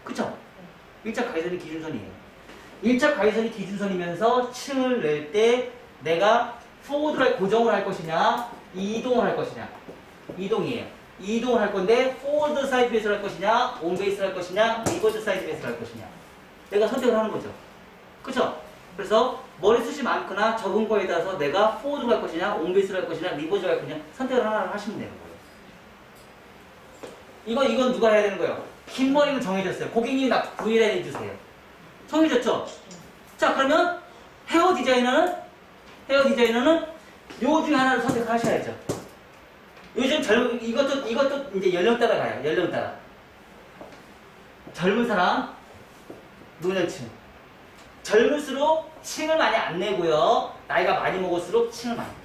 그쵸? 1차 가이드라인이 기준선이에요. 1차 가이드라인이 기준선이면서 층을 낼 때 내가 포워드를 고정을 할 것이냐, 이동을 할 것이냐. 이동이에요. 이동을 할 건데 포워드 사이드 베이스를 할 것이냐, 온 베이스를 할 것이냐, 리버드 사이드 베이스를 할 것이냐. 내가 선택을 하는 거죠. 그쵸? 그래서 머리숱이 많거나 적은 거에 따라서 내가 포워드를 할 것이냐, 온 베이스를 할 것이냐, 리버드를 할 것이냐 선택을 하나를 하시면 되는 거예요. 이건 누가 해야 되는 거예요? 긴 머리는 정해졌어요. 고객님이 V라인 해주세요. 정해졌죠? 자, 그러면 헤어 디자이너는 요 중에 하나를 선택하셔야죠. 요즘 이것도 이제 연령 따라 가요. 연령 따라. 젊은 사람, 노년층. 젊을수록 층을 많이 안 내고요. 나이가 많이 먹을수록 층을 많이 내요.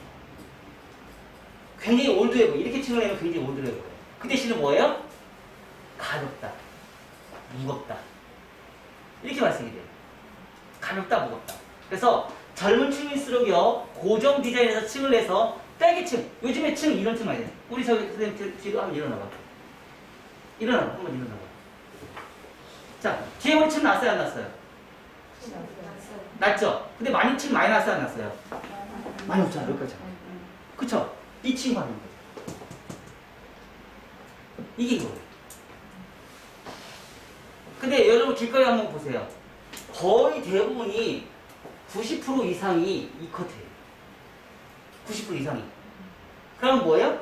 굉장히 올드해 보여요. 이렇게 층을 내면 굉장히 올드해 보여요. 그 대신에 뭐예요? 가볍다, 무겁다. 이렇게 말씀이 돼요. 가볍다, 무겁다. 그래서 젊은 층일수록요, 고정 디자인에서 층을 내서 딸기층, 요즘에 층 이런 층 많이 돼요. 우리 선생님 뒤로 한번 일어나봐. 한번 일어나봐. 자, 뒤에 우리 층 났어요, 안 났어요? 났죠? 근데 많이 층 많이 났어요, 안 났어요? 많이 없잖아, 여기까지. 그쵸? 이 층이 하는 거죠. 이게 이거예요. 근데 여러분 길거리 한번 보세요. 거의 대부분이 90% 이상이 이 커트예요. 90% 이상이. 그럼 뭐예요?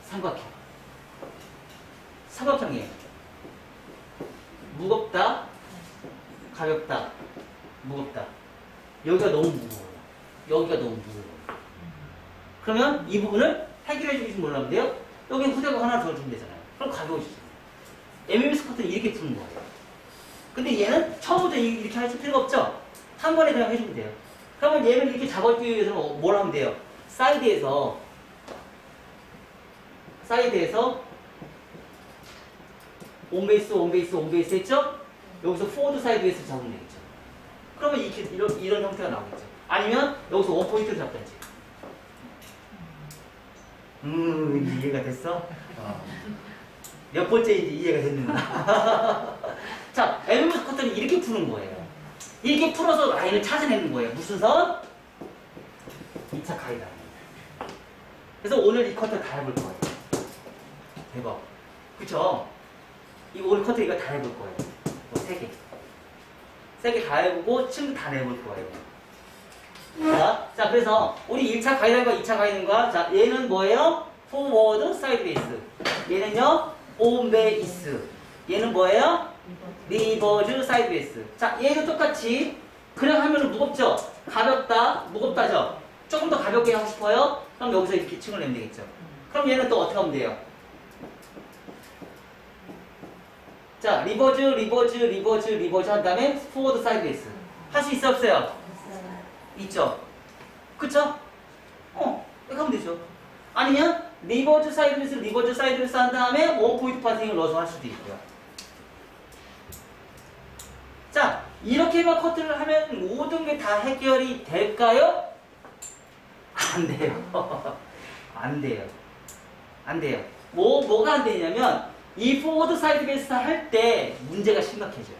삼각형. 삼각형이에요. 무겁다, 가볍다, 무겁다. 여기가 너무 무거워요. 여기가 너무 무거워요. 그러면 이 부분을 해결해 주실지 몰라면 돼요. 여기 후대가 하나 더 주면 되잖아요. 그럼 가벼워지죠. MMS 커트는 이렇게 푸는 거예요. 근데 얘는 처음부터 이렇게 할 필요가 없죠? 한 번에 그냥 해주면 돼요. 그러면 얘를 이렇게 잡아주기 위해서는 뭘 하면 돼요? 사이드에서 온베이스 했죠? 여기서 포워드 사이드 베이스 잡으면 되겠죠. 그러면 이런 형태가 나오겠죠. 아니면 여기서 원 포인트를 잡든지. 이해가 됐어? 몇 번째인지 이해가 됐는가? 자, MMS 커트는 이렇게 푸는 거예요. 이렇게 풀어서 라인을 찾아내는 거예요. 무슨 선? 2차 가이드. 그래서 오늘 이 커트 다 해볼 거예요. 대박. 그쵸? 오늘 커트 이거 다 해볼 거예요. 3개. 3개 다 해보고 층 다 내볼 거예요. 자, 그래서 우리 1차 가이드과 2차 가이드과 자, 얘는 뭐예요? 포워드 사이드 베이스. 얘는요? 온 베이스. 얘는 뭐예요? 리버즈 사이드 베이스. 자, 얘도 똑같이 그냥 하면 무겁죠? 가볍다, 무겁다죠? 조금 더 가볍게 하고 싶어요? 그럼 여기서 이렇게 층을 내면 되겠죠? 그럼 얘는 또 어떻게 하면 돼요? 자, 리버즈 한 다음에 포워드 사이드 베이스. 할 수 있어 없어요? 있죠? 그쵸? 이렇게 하면 되죠. 아니면 리버즈 사이드 베이스 한 다음에 원 포인트 파팅을 넣어서 할 수도 있고요. 자, 이렇게만 커트를 하면 모든 게 다 해결이 될까요? 안 돼요. 안 돼요. 안 돼요. 뭐가 안 되냐면 이 포워드 사이드 베이스 할 때 문제가 심각해져요.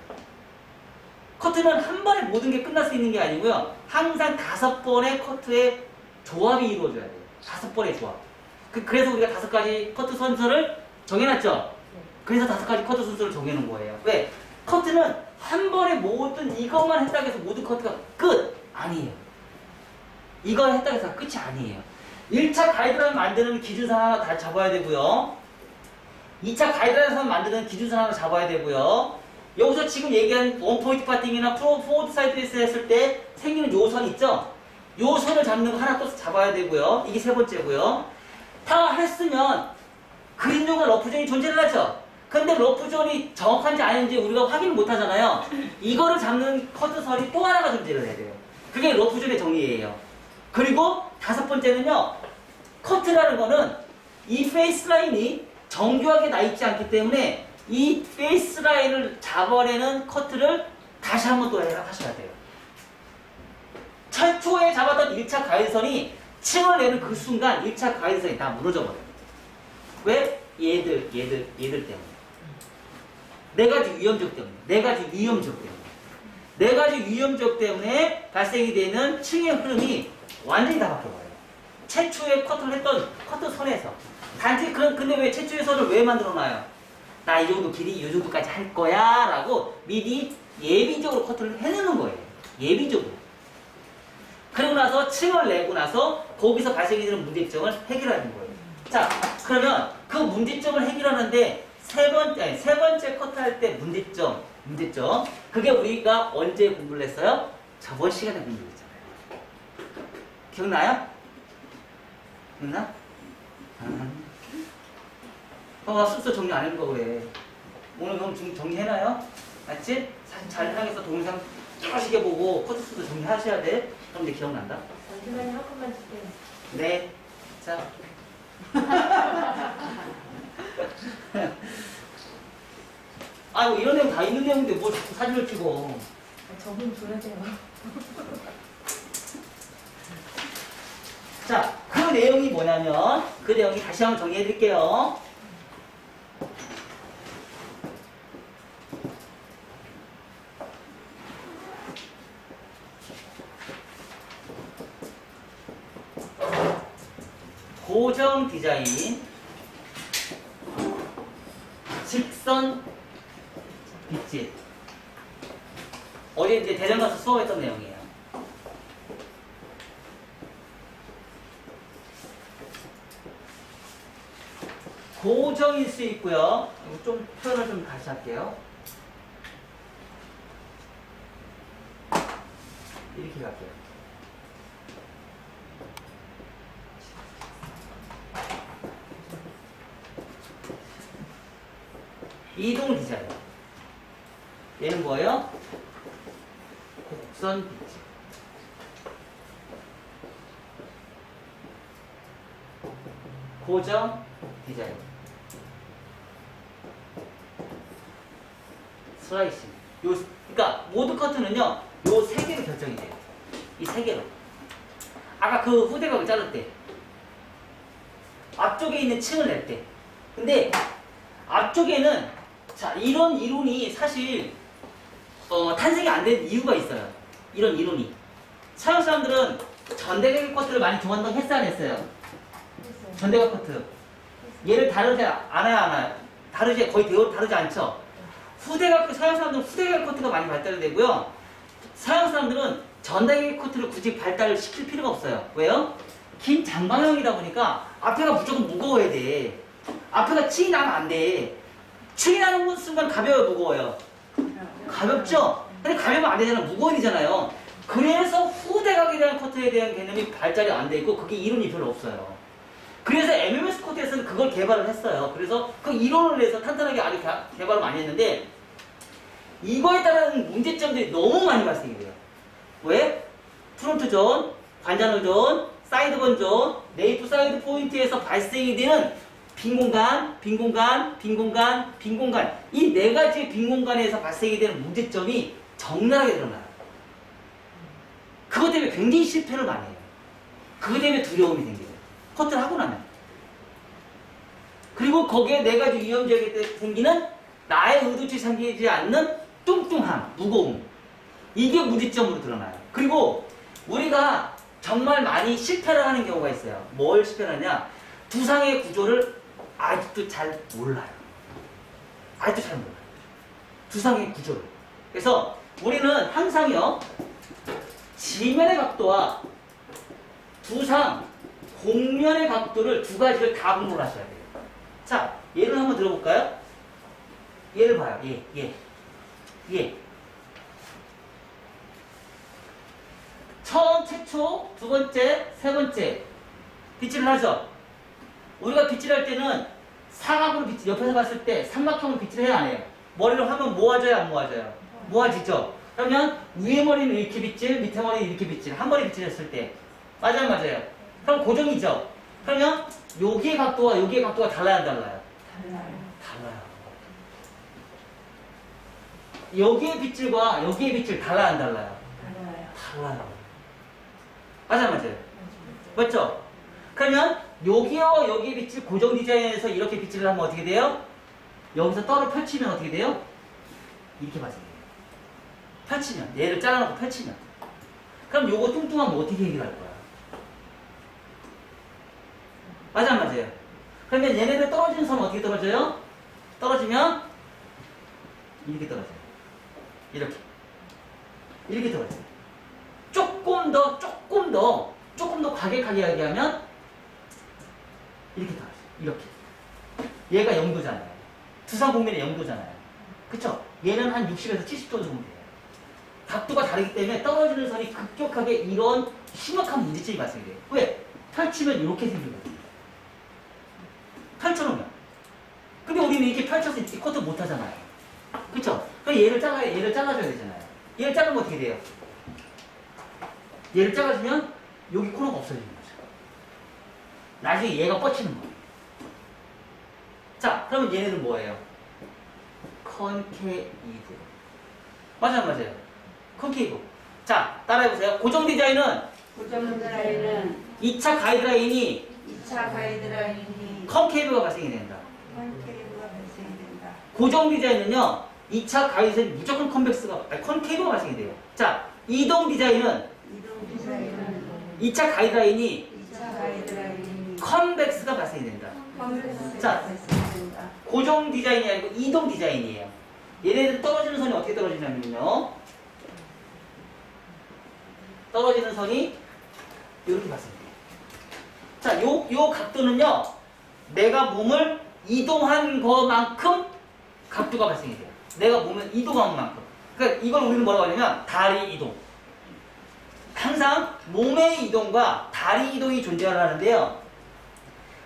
커트는 한 번에 모든 게 끝날 수 있는 게 아니고요. 항상 5번의 커트의 조합이 이루어져야 돼요. 5번의 조합. 그래서 우리가 5가지 커트 순서를 정해놨죠? 그래서 5가지 커트 순서를 정해놓은 거예요. 왜? 커트는 한 번에 모든 이것만 했다고 해서 모든 커트가 끝! 아니에요. 이거 했다고 해서 끝이 아니에요. 1차 가이드라인 만드는 기준선 하나 다 잡아야 되고요. 2차 가이드라인 만드는 기준선 하나 잡아야 되고요. 여기서 지금 얘기한 원포인트 파팅이나 포워드 사이드 베이스 했을 때 생기는 요선 있죠? 요 선을 잡는 거 하나 또 잡아야 되고요. 이게 3번째고요. 다 했으면 그린존과 러프존이 존재를 하죠? 근데 러프존이 정확한지 아닌지 우리가 확인을 못 하잖아요. 이거를 잡는 커트선이 또 하나가 존재를 해야 돼요. 그게 러프존의 정의예요. 그리고 5번째는요. 커트라는 거는 이 페이스 라인이 정교하게 나 있지 않기 때문에 이 페이스 라인을 잡아내는 커트를 다시 한번 또 하셔야 돼요. 최초에 잡았던 1차 가위선이 층을 내는 그 순간 1차 가위선이 다 무너져 버려요. 왜? 얘들 때문에. 네 가지 위험적 때문에. 네 가지 위험적 때문에 발생이 되는 층의 흐름이 완전히 다 바뀌어버려요. 최초에 커트를 했던 커트 선에서. 단지 근데 왜 최초의 선을 왜 만들어놔요? 나 이 정도 길이 이 정도까지 할 거야 라고 미리 예비적으로 커트를 해놓는 거예요. 예비적으로. 그리고 나서 층을 내고 나서 거기서 발생이 되는 문제점을 해결하는 거예요. 자, 그러면 그 문제점을 해결하는데 세 번째 커트할 때 문제점. 그게 우리가 언제 공부를 했어요? 저번 시간에 공부를 했잖아요. 기억나요? 기억나? 숙소 정리 안 해놓은 거 그래. 오늘 그럼 정리해놔요? 맞지? 사진 잘 해놔서 동영상 뚜렷하게 보고 코드 수도 정리하셔야 돼. 그럼 이제 기억난다. 잠시만요, 한 번만 주세요. 네. 자. 아이고 이런 내용 다 있는 내용인데 뭘 자꾸 사진을 찍어. 적응 줘야 돼요. 자, 그 내용이 뭐냐면 그 내용이 다시 한번 정리해 드릴게요. 고정 디자인, 직선 빗질. 어제 이제 대전 가서 수업했던 내용이에요. 고정일 수 있고요. 좀 표현을 좀 다시 할게요. 이렇게 갈게요. 이동 디자인. 얘는 뭐예요? 곡선 빗질. 고정 디자인. 슬라이싱. 그러니까 모드 커트는요, 요 세 개로 결정이 돼요. 이 세 개로. 아까 그 후대각을 자를 때, 앞쪽에 있는 층을 낼 때. 근데 앞쪽에는 자 이런 이론이 사실 탄생이 안 된 이유가 있어요. 이런 이론이. 서양 사람들은 전대각 커트를 많이 좋아한다고 했어요, 안 했어요? 전대각 커트. 얘를 다르지 않아요? 다르지 거의 다르지 않죠? 서양 사람들은 후대각 커트가 많이 발달되고요. 서양 사람들은 전대각 커트를 굳이 발달을 시킬 필요가 없어요. 왜요? 긴 장방형이다 보니까 앞에가 무조건 무거워야 돼. 앞에가 층이 나면 안 돼. 층이 나는 순간 가벼워요, 무거워요? 가볍죠? 근데 가벼우면 안 되잖아. 무거워야 되잖아요. 그래서 후대각에 대한 커트에 대한 개념이 발달이 안 돼 있고 그게 이론이 별로 없어요. 그래서 MMS 코트에서는 그걸 개발을 했어요. 그래서 그 이론을 내서 탄탄하게 아주 개발을 많이 했는데 이거에 따른 문제점들이 너무 많이 발생이 돼요. 왜? 프론트 존, 관자놀 존, 사이드번 존, 네이프 사이드 포인트에서 발생이 되는 빈 공간. 이 네 가지 빈 공간에서 발생이 되는 문제점이 적나라하게 드러나요. 그것 때문에 굉장히 실패를 많이 해요. 그것 때문에 두려움이 생겨요. 커트를 하고 나면. 그리고 거기에 네 가지 위험지역에 생기는 나의 의도치 생기지 않는 뚱뚱함, 무거움. 이게 문제점으로 드러나요. 그리고 우리가 정말 많이 실패를 하는 경우가 있어요. 뭘 실패하냐? 두상의 구조를 아직도 잘 몰라요. 두상의 구조를. 그래서 우리는 항상요, 지면의 각도와 두상, 곡면의 각도를 두 가지를 다 분석을 하셔야 돼요. 자, 예를 한번 들어볼까요? 얘를 봐요. 얘. 처음, 최초, 두 번째, 세 번째 빗질을 하죠. 우리가 빗질할 때는 사각으로 옆에서 봤을 때 삼각형으로 빗질을 해야 안 해요. 머리를 하면 모아져요, 안 모아져요? 모아지죠. 그러면 위에 머리는 이렇게 빗질, 밑에 머리는 이렇게 빗질. 한 번에 빗질했을 때 맞아요. 그럼 고정이죠. 그러면 여기의 각도와 여기의 각도가 달라요, 안 달라요? 달라요. 여기의 빗질과 여기의 빗질 달라요, 안 달라요? 달라요. 달라요. 맞아요? 맞죠? 그러면 여기와 여기의 빗질 고정 디자인에서 이렇게 빗질을 하면 어떻게 돼요? 여기서 떨어 펼치면 어떻게 돼요? 이렇게 맞아요. 펼치면, 얘를 잘라놓고 펼치면. 그럼 요거 뚱뚱하면 어떻게 해결할 거야? 맞아, 안 맞아요? 그러면 얘네들 떨어지는 선은 어떻게 떨어져요? 떨어지면 이렇게 떨어져요. 이렇게. 이렇게 떨어져요. 조금 더 과격하게 하면 이렇게 떨어져요. 이렇게. 얘가 0도잖아요. 두상공면이 0도잖아요. 그쵸? 얘는 한 60에서 70도 정도 돼요. 각도가 다르기 때문에 떨어지는 선이 급격하게 이런 심각한 문제점이 발생이 돼요. 왜? 펼치면 이렇게 생기거든요. 펼쳐놓으면. 근데 우리는 이렇게 펼쳐서 이렇게 커트 못 하잖아요. 그쵸? 그럼 얘를 잘라줘야 되잖아요. 얘를 자르면 어떻게 돼요? 얘를 잘라주면 여기 코너가 없어지는 거죠. 나중에 얘가 뻗치는 거예요. 자, 그러면 얘네는 뭐예요? 컨케이브. 맞아요? 컨케이브. 자, 따라해보세요. 고정 디자인은 고정 디자인은 2차 가이드라인이 2차 가이드라인이 컨케이브가 발생이 된다. 컨케이브가 발생된다. 고정 디자인은요, 2차 가이드라인 무조건 컨케이브가 발생이 돼요. 자, 이동 디자인은 이동 디자인은 2차 가이드라인이 2차 가이드라인이 컨벡스가 발생이 된다. 컨벡스가 자. 발생된다. 고정 디자인이 아니고 이동 디자인이에요. 얘네들 떨어지는 선이 어떻게 떨어지냐면요. 떨어지는 선이 이렇게 발생돼요. 자, 요 각도는요. 내가 몸을 이동한 것만큼 각도가 발생이 돼요. 내가 몸을 이동한 만큼. 그러니까 이걸 우리는 뭐라고 하냐면 다리 이동. 항상 몸의 이동과 다리 이동이 존재하는데요.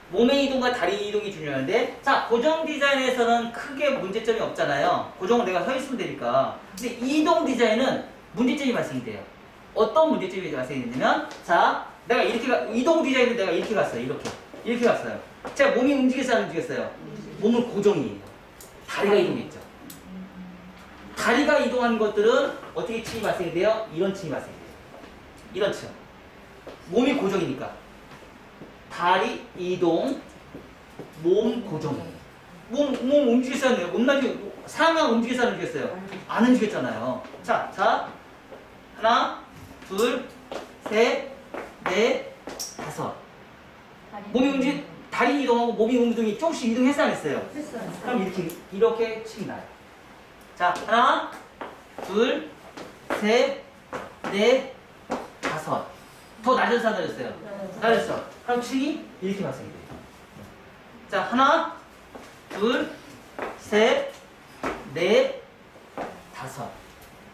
몸의 이동과 다리 이동이 중요한데, 자, 고정 디자인에서는 크게 문제점이 없잖아요. 고정은 내가 서 있으면 되니까. 근데 이동 디자인은 문제점이 발생이 돼요. 어떤 문제점이 발생이 되냐면, 자, 내가 이동 디자인을 내가 이렇게 갔어요. 이렇게 갔어요. 제가 몸이 움직였어요, 안 움직였어요? 몸은 고정이에요. 다리가 이동했죠. 다리가 이동한 것들은 어떻게 층이 발생이 돼요? 이런 층이 발생이 돼요. 이런 층. 몸이 고정이니까. 다리 이동, 몸 고정이에요. 몸 움직였어야 해요. 상하 움직였어요, 안 움직였어요? 안 움직였잖아요. 자, 하나, 둘, 셋, 넷, 다섯. 다리 이동하고 몸이 운동이 조금씩 이동했어요, 안 했어요? 했어요. 그럼 이렇게 층이 나요. 자, 하나, 둘, 셋, 넷, 다섯. 더 낮은 낮았어요? 낮았어. 그럼 층이 이렇게 발생이 돼요. 자, 하나, 둘, 셋, 넷, 다섯.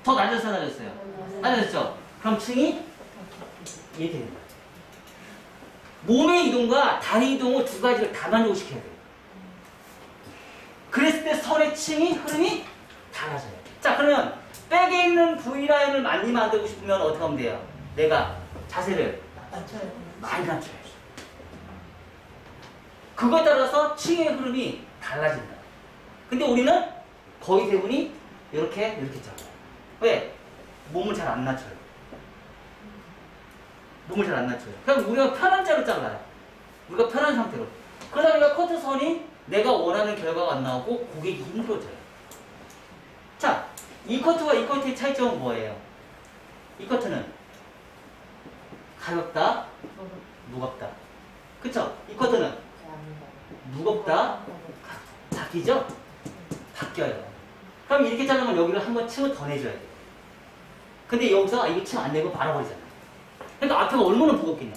더 낮았어요? 낮았죠? 그럼 층이 이렇게 됩니다. 몸의 이동과 다리 이동을 두 가지를 다 만족시켜야 돼요. 그랬을 때 선의 층이 흐름이 달라져요. 자, 그러면 백에 있는 V라인을 많이 만들고 싶으면 어떻게 하면 돼요? 내가 자세를 맞춰요. 많이 낮춰야죠. 그거에 따라서 층의 흐름이 달라진다. 근데 우리는 거의 대부분이 이렇게 잘라요. 왜? 몸을 잘 안 낮춰요. 그럼 우리가 편한 자로 잘라요. 우리가 편한 상태로. 그러다 보니까 커트선이 내가 원하는 결과가 안 나오고 고객이 힘들어져요. 자, 이 커트와 이 커트의 차이점은 뭐예요? 이 커트는 가볍다, 무겁다. 그쵸? 이 커트는 무겁다, 바뀌죠? 바뀌어요. 그럼 이렇게 자르면 여기를 한 번 층을 더 내줘야 돼요. 근데 여기서 이거 층 안 내고 말아버리잖아요. 그러니까 앞에가 얼마나 무겁겠냐.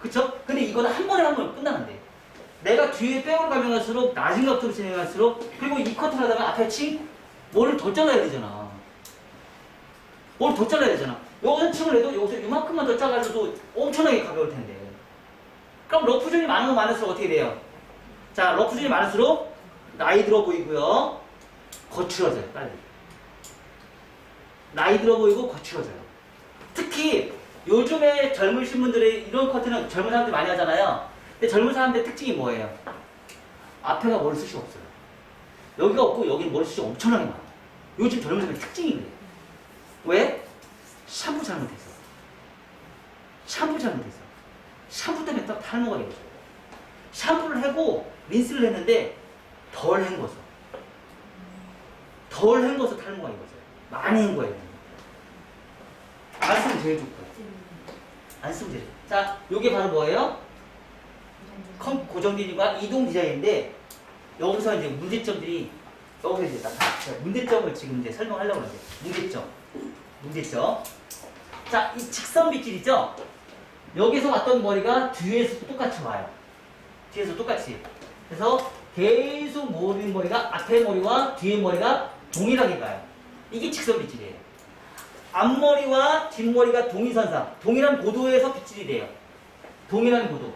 그쵸? 근데 이거는 한 번에 끝나는데. 내가 뒤에 백으로 가면 갈수록 낮은 각도로 진행할수록 그리고 이 커트를 하다가 앞에 층 뭐를 더 잘라야 되잖아. 여기서 층을 내도 여기서 이만큼만 더 짜가지고 엄청나게 가벼울 텐데. 그럼 러프존이 많으면 많을수록 어떻게 돼요? 자, 러프존이 많을수록 나이 들어 보이고요. 거칠어져요, 빨리. 나이 들어 보이고 거칠어져요. 특히 요즘에 젊으신 분들의 이런 커트는 젊은 사람들이 많이 하잖아요. 근데 젊은 사람들의 특징이 뭐예요? 앞에가 머리 숱이 없어요. 여기가 없고 여기는 머리숱이 엄청나게 많아. 요즘 젊은이들 특징이 그래. 왜? 샴푸 잘못했어. 샴푸 잘못했어. 샴푸 때문에 딱 탈모가 되거든. 샴푸를 하고 린스를 했는데 덜 헹궈서. 덜 헹궈서 탈모가 이거죠. 많이 헹궈야 돼. 안 쓰면 제일 좋고요. 안 쓰면 제일 좋고. 자, 요게 바로 뭐예요? 고정비니까 이동 디자인인데 여기서 이제 문제점들이 여기서 이제 나타났어요. 문제점을 지금 이제 설명하려고 하는데 문제점. 자, 이 직선 빗질 있죠? 여기서 왔던 머리가 뒤에서 똑같이 와요. 뒤에서 똑같이. 그래서 계속 모든 머리가 앞에 머리와 뒤에 머리가 동일하게 가요. 이게 직선 빗질이에요. 앞머리와 뒷머리가 동일선상, 동일한 고도에서 빗질이 돼요. 동일한 고도.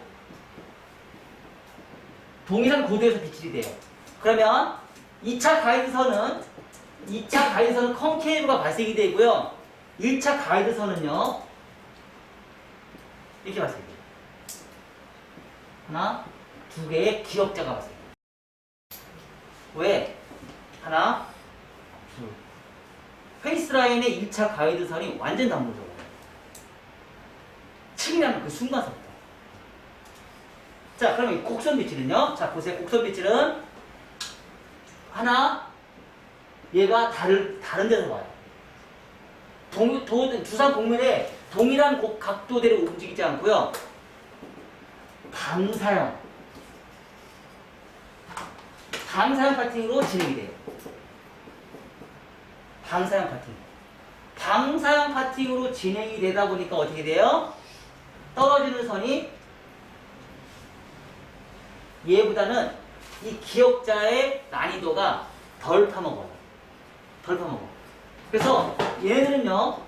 동일한 고도에서 빗질이 돼요. 그러면 2차 가이드선은 컨케이브가 발생이 되고요. 1차 가이드선은요. 이렇게 발생이 돼요. 하나, 두 개의 기역자가 발생해요. 왜? 하나, 둘. 페이스라인의 1차 가이드선이 완전 단무적이에요. 층이라는 그 순간선부터. 자, 그러면 이 곡선 빗질은요? 자, 보세요. 곡선 빗질은 하나, 얘가 다른 데서 와요. 두상 곡면에 동일한 각도대로 움직이지 않고요. 방사형 파팅으로 진행이 돼요. 방사형 파팅으로 진행이 되다 보니까 어떻게 돼요? 떨어지는 선이 얘보다는 이 기역자의 난이도가 덜 파먹어요. 그래서 얘네들은요,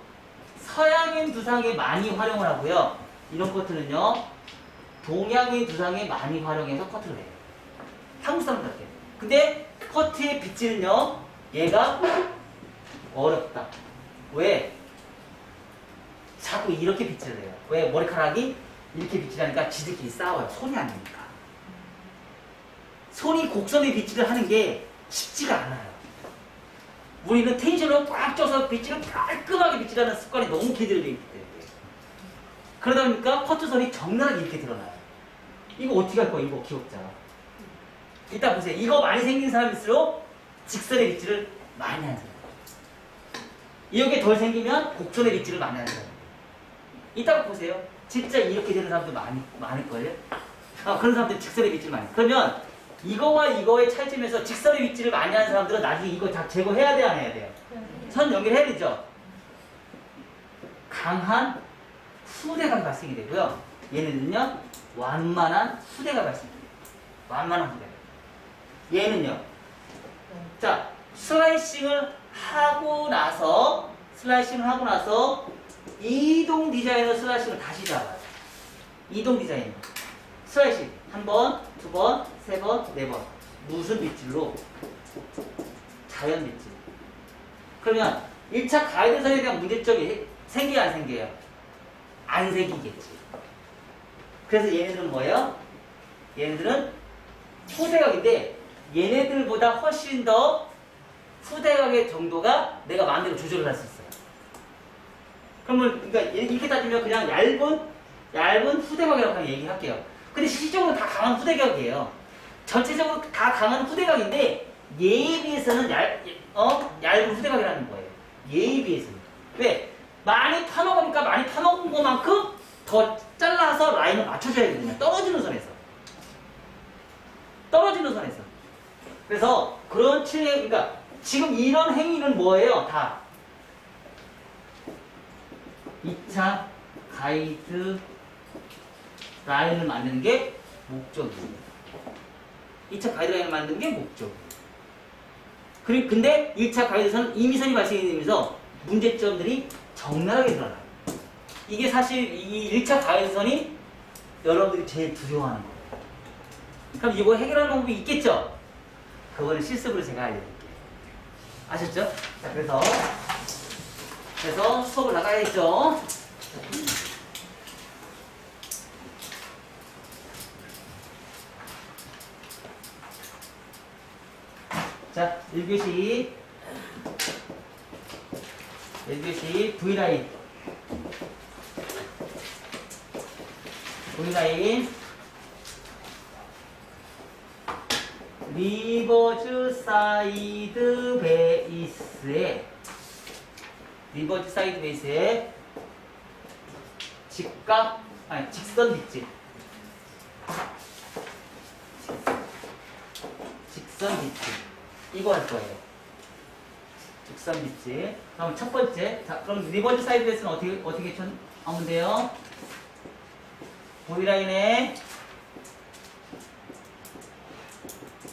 서양인 두상에 많이 활용을 하고요. 이런 커트는요, 동양인 두상에 많이 활용해서 커트를 해요. 한국 사람 같아요. 근데 커트의 빗질은요, 얘가 어렵다. 왜? 자꾸 이렇게 빗질을 해요. 왜? 머리카락이 이렇게 빗질하니까 지들끼리 싸워요. 손이 안 되니까. 손이 곡선에 빗질을 하는 게 쉽지가 않아요. 우리는 텐션을 꽉 쪄서 빗질을 깔끔하게 빗질하는 습관이 너무 기들어져 있기 때문에. 그러다 보니까 커트선이 적나라하게 이렇게 드러나요. 이거 어떻게 할 거야, 이거 기억자. 이따 보세요. 이거 많이 생긴 사람일수록 직선의 빗질을 많이 하는 사람. 이렇게 덜 생기면 곡선의 빗질을 많이 하는 사람. 이따가 보세요. 진짜 이렇게 되는 사람들 많을걸요? 그런 사람들 직선의 빗질 많이. 그러면 이거와 이거의 차이점에서 직선의 빗질을 많이 하는 사람들은 나중에 이거 다 제거해야 돼, 안 해야 돼요? 선 연결해야 되죠? 강한 후대가 발생이 되고요. 얘네는요, 완만한 후대가 발생돼요. 완만한 후대. 얘는요, 자, 슬라이싱을 하고 나서 이동 디자인으로 슬라이싱을 다시 잡아요. 이동 디자인. 슬라이싱. 한 번, 두 번, 세 번, 네 번. 무슨 빗질로? 자연 빗질. 그러면 1차 가이드선에 대한 문제점이 생겨요, 안 생겨요? 안 생기겠지. 그래서 얘네들은 뭐예요? 얘네들은 후대각인데 얘네들보다 훨씬 더 후대각의 정도가 내가 마음대로 조절을 할 수 있어요. 그러면 그러니까 이렇게 따지면 그냥 얇은 후대각이라고 그냥 얘기할게요. 근데 실질적으로 다 강한 후대각이에요. 전체적으로 다 강한 후대각인데 얘에 비해서는 얇은 후대각이라는 거예요. 얘에 비해서는. 왜? 많이 파먹으니까 많이 파먹은 것만큼 더 잘라서 라인을 맞춰줘야 되거든요. 떨어지는 선에서. 그래서 그런 그러니까 지금 이런 행위는 뭐예요? 다 2차 가이드 라인을 만드는 게 목적이에요. 2차 가이드라인을 만드는 게 목적이에요. 근데 1차 가이드선은 임의선이 발생이 되면서 문제점들이 적나라하게 드러나요. 이게 사실 이 1차 가이드선이 여러분들이 제일 두려워하는 거예요. 그럼 이거 해결하는 방법이 있겠죠? 그거는 실습으로 제가 알려드릴게요. 아셨죠? 자, 그래서 수업을 나가야겠죠? 자, 1교시 V라인 리버즈 사이드 베이스에 직선 빗질 이거 할 거예요. 직선 빗질. 그럼 첫 번째, 자, 그럼 리버즈 사이드 베이스는 어떻게 하면 돼요? V라인에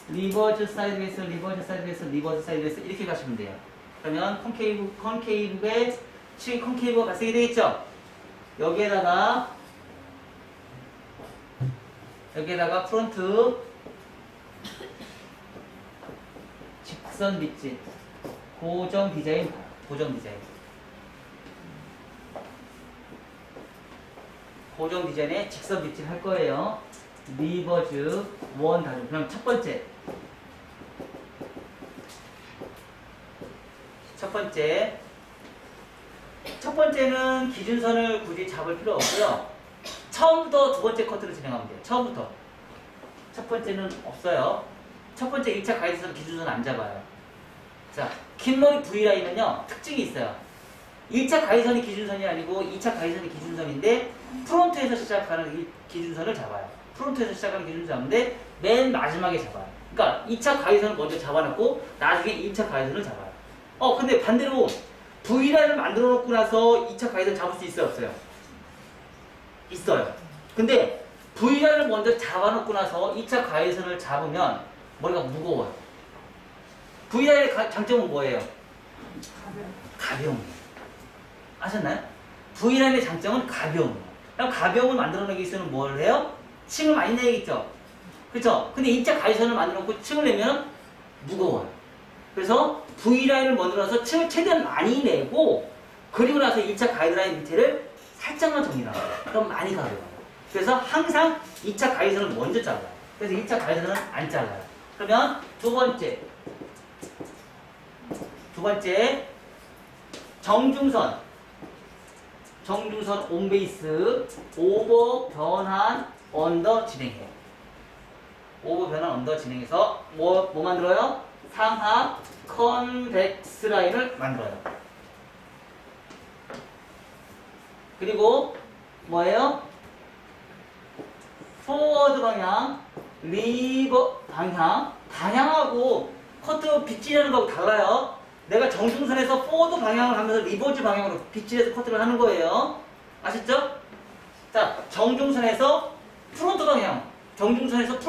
리버즈 사이드 베이스 이렇게 가시면 돼요. 그러면 컨케이브에 컨케이브가 발생이 되겠죠? 여기에다가 프론트 직선 빗질 고정 디자인에 직선 빗질 할 거예요. 리버즈 원 다중. 그럼 첫 번째는 기준선을 굳이 잡을 필요 없고요. 처음부터 두 번째 커트를 진행하면 돼요. 처음부터. 첫 번째는 없어요. 첫 번째 1차 가이드선 기준선 안 잡아요. 자, 킴머리 V라인은요, 특징이 있어요. 1차 가이드선이 기준선이 아니고 2차 가이드선이 기준선인데 프론트에서 시작하는 이 기준선을 잡아요. 프론트에서 시작하는 기준선을 잡는데 맨 마지막에 잡아요. 그러니까 2차 가이드선을 먼저 잡아놓고 나중에 1차 가이드선을 잡아요. 근데 반대로 V라인을 만들어 놓고 나서 2차 가이드선 잡을 수 있어요, 없어요? 있어요. 근데 V라인을 먼저 잡아놓고 나서 2차 가이드선을 잡으면 머리가 무거워요. V라인의 장점은 뭐예요? 가벼운 거예요. 아셨나요? V라인의 장점은 가벼운 거예요. 그럼 가벼움을 만들어내기 위해서는 뭘 해요? 층을 많이 내야겠죠? 그렇죠? 근데 2차 가이드선을 만들어 놓고 층을 내면 무거워요. 그래서 V라인을 만들어서 층을 최대한 많이 내고 그리고 나서 2차 가이드라인 밑에를 살짝만 정리해요. 그럼 많이 가벼워요. 그래서 항상 2차 가이드선을 먼저 잘라요. 그래서 1차 가이드선은 안 잘라요. 그러면 두 번째 정중선 온베이스 오버 변환 언더 진행해요. 진행해서 뭐 만들어요? 상하 컨벡스 라인을 만들어요. 그리고 뭐예요? 포워드 방향, 리버 방향하고 커트 빗질하는 거하고 달라요. 내가 정중선에서 포워드 방향을 하면서 리버즈 방향으로 빗질해서 커트를 하는 거예요. 아셨죠? 자, 정중선에서 프론트 방향. 정중선에서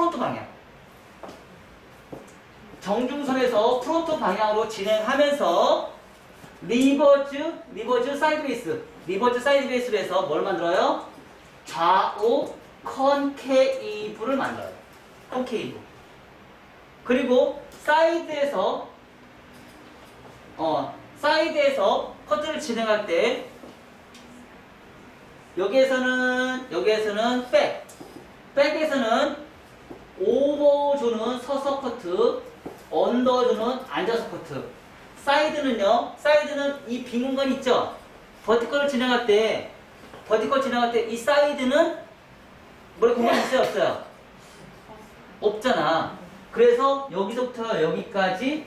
프론트 방향으로 진행하면서 리버즈 사이드 베이스로 해서 뭘 만들어요? 좌우 컨케이브를 만들어요. 컨케이브. 그리고 사이드에서 커트를 진행할 때 여기에서는 백에서는 오버주는 서서 커트, 언더주는 앉아서 커트. 사이드는 이 빈 공간 있죠? 버티컬 진행할 때 이 사이드는 뭘 공간 있어요, 없어요? 없잖아. 그래서 여기서부터 여기까지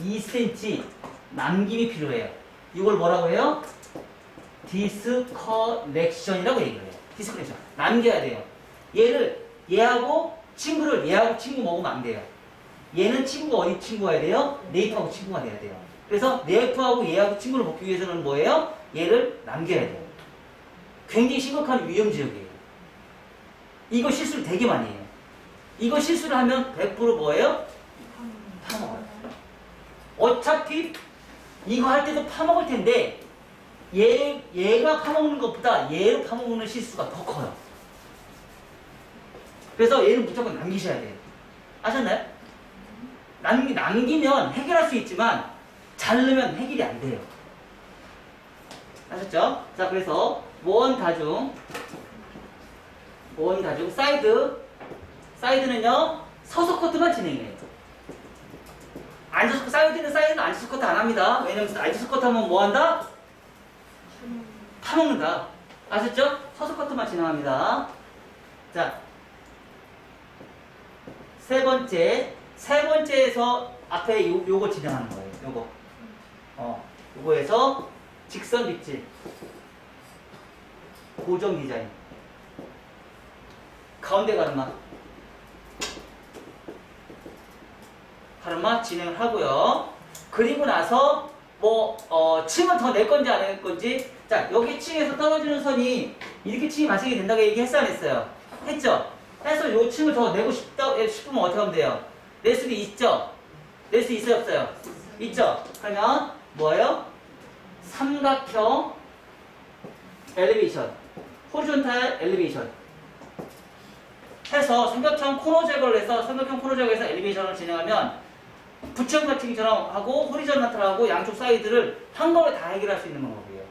2cm 남김이 필요해요. 이걸 뭐라고 해요? 디스커넥션이라고 얘기를 해요. 디스커넥션. 남겨야 돼요. 얘하고 친구 먹으면 안 돼요. 얘는 친구가 어디 친구가 해야 돼요? 네이프하고 친구가 돼야 돼요. 그래서 네이프하고 얘하고 친구를 먹기 위해서는 뭐예요? 얘를 남겨야 돼요. 굉장히 심각한 위험 지역이에요. 이거 실수를 되게 많이 해요. 이거 실수를 하면 100% 뭐예요? 파먹어요. 어차피 이거 할 때도 파먹을 텐데 얘가 파먹는 것보다 얘를 파먹는 실수가 더 커요. 그래서 얘는 무조건 남기셔야 돼요. 아셨나요? 남기면 해결할 수 있지만 자르면 해결이 안 돼요. 아셨죠? 자, 그래서 원 다중 사이드는요 서서 커트만 진행해요. 안수스커 사이드는 안수스커트 안 합니다. 왜냐면 안수스커트 하면 뭐 한다? 파먹는다. 아셨죠? 서스커트만 진행합니다. 자, 세 번째에서 앞에 요거 진행하는 거예요. 요거에서 직선 빗질, 고정 디자인, 가운데 가르마 진행을 하고요. 그리고 나서 층을 더 낼 건지 안 낼 건지. 자, 여기 층에서 떨어지는 선이 이렇게 층이 발생이 된다고 얘기했어 안 했어요? 했죠? 해서 요 층을 더 내고 싶으면 어떻게 하면 돼요? 낼 수도 있죠? 낼 수 있어요 없어요? 있죠? 그러면 뭐예요? 삼각형 엘리베이션, 호리존탈 엘리베이션 해서 삼각형 코너 제거를 해서 삼각형 코너 제거해서 엘리베이션을 진행하면 부천 마칭처럼 하고 호리존탈하고 양쪽 사이드를 한 번에 다 해결할 수 있는 방법이에요.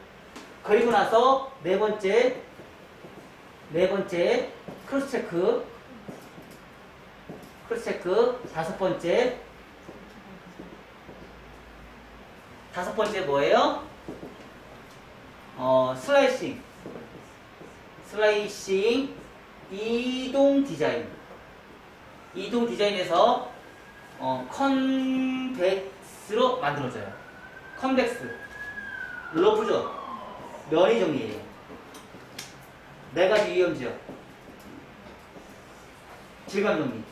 그리고 나서 네 번째 크로스 체크, 다섯 번째 뭐예요? 슬라이싱 이동 디자인에서 컨벡스로 만들어져요. 컨벡스 러프죠. 면의 정리예요. 네 가지 위험지역, 질감 정리.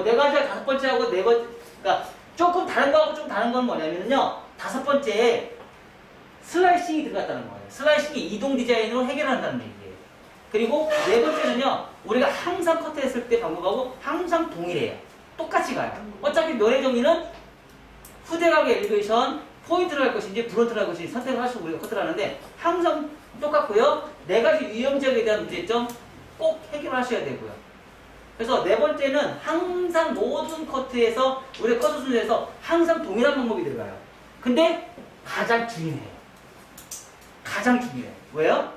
네 가지가 다섯 번째하고 네 번째, 그러니까 조금 다른 거하고 좀 다른 건 뭐냐면요. 다섯 번째에 슬라이싱이 들어갔다는 거예요. 슬라이싱이 이동 디자인으로 해결한다는 얘기예요. 그리고 네 번째는요, 우리가 항상 커트했을 때 방법하고 항상 동일해요. 똑같이 가요. 어차피 면의 정리는 후대각의 엘리베이션, 포인트를 할 것인지 브론트를 할 것인지 선택을 하시고 우리가 커트를 하는데 항상 똑같고요. 네 가지 위험지역에 대한 문제점 꼭 해결하셔야 되고요. 그래서 네 번째는 항상 모든 커트에서 우리 커트 순서에서 항상 동일한 방법이 들어가요. 근데 가장 중요해요. 왜요?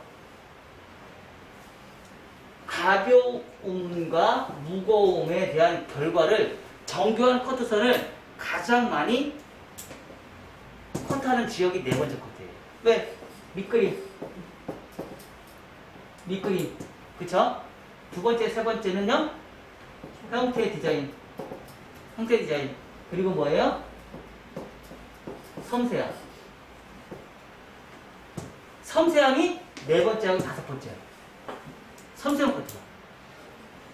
가벼움과 무거움에 대한 결과를 정교한 커트선을 가장 많이 커트하는 지역이 네 번째 커트예요. 왜? 밑그림. 그쵸? 두 번째, 세 번째는요? 형태 디자인. 그리고 뭐예요? 섬세함이 네 번째하고 다섯 번째예요. 섬세한 커트가.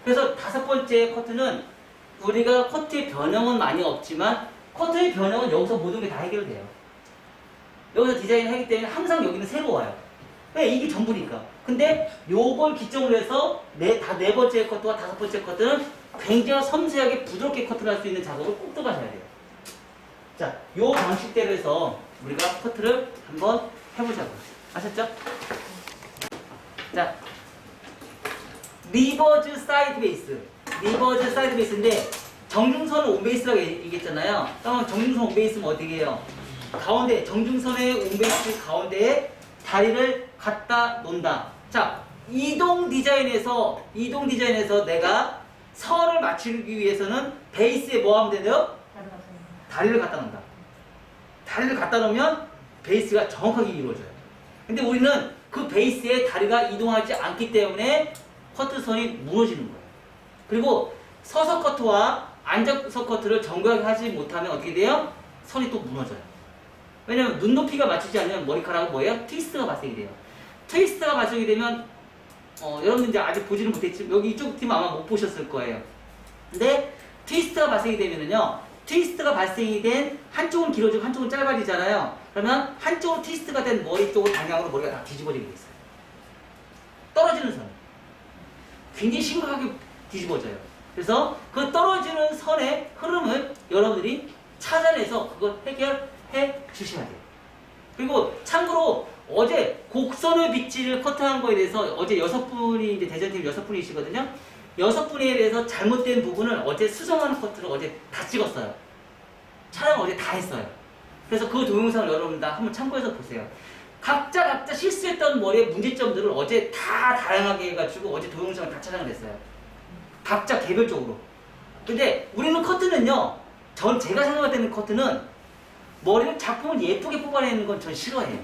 그래서 다섯 번째 커트는 우리가 커트의 변형은 많이 없지만 커트의 변형은 여기서 모든 게 다 해결돼요. 여기서 디자인을 하기 때문에 항상 여기는 새로워요. 왜? 이게 전부니까. 근데 요걸 기점으로 해서 네 번째 커트와 다섯 번째 커트는 굉장히 섬세하게 부드럽게 커트를 할 수 있는 작업을 꼭 들어가셔야 돼요. 자, 요 방식대로 해서 우리가 커트를 한번 해보자고요. 아셨죠? 자, 리버즈 사이드 베이스인데 정중선은 온베이스라고 얘기했잖아요. 그러면 정중선 온베이스면 어떻게 해요? 가운데 정중선의 온베이스 가운데에 다리를 갖다 놓는다. 자, 이동 디자인에서 내가 선을 맞추기 위해서는 베이스에 뭐 하면 되나요? 다리를 갖다 놓는다. 다리를 갖다 놓으면 베이스가 정확하게 이루어져요. 근데 우리는 그 베이스에 다리가 이동하지 않기 때문에 커트선이 무너지는 거예요. 그리고 서서 커트와 앉아서 커트를 정교하게 하지 못하면 어떻게 돼요? 선이 또 무너져요. 왜냐면 눈높이가 맞추지 않으면 머리카락은 뭐예요? 트위스트가 발생이 돼요. 트위스트가 발생이 되면 여러분들 이제 아직 보지는 못했지만 여기 이쪽 팀 아마 못 보셨을 거예요. 근데 트위스트가 발생이 되면은요, 트위스트가 발생이 된 한쪽은 길어지고 한쪽은 짧아지잖아요. 그러면 한쪽으로 트위스트가 된 머리 쪽을 방향으로 머리가 다 뒤집어지게 돼 있어요. 떨어지는 선. 굉장히 심각하게 뒤집어져요. 그래서 그 떨어지는 선의 흐름을 여러분들이 찾아내서 그걸 해결해 주셔야 돼요. 그리고 참고로 어제 곡선의 빗질을 커트한 거에 대해서 어제 6분이 이제 대전팀 6분이시거든요. 6분에 대해서 잘못된 부분을 어제 수정하는 커트를 어제 다 찍었어요. 촬영 어제 다 했어요. 그래서 그 동영상을 여러분 다 한번 참고해서 보세요. 각자 실수했던 머리의 문제점들을 어제 다 다양하게 해가지고 어제 동영상을 다 촬영을 했어요. 각자 개별적으로. 근데 우리는 커트는요, 제가 생각할 때는 커트는 머리를 작품을 예쁘게 뽑아내는 건 전 싫어해요.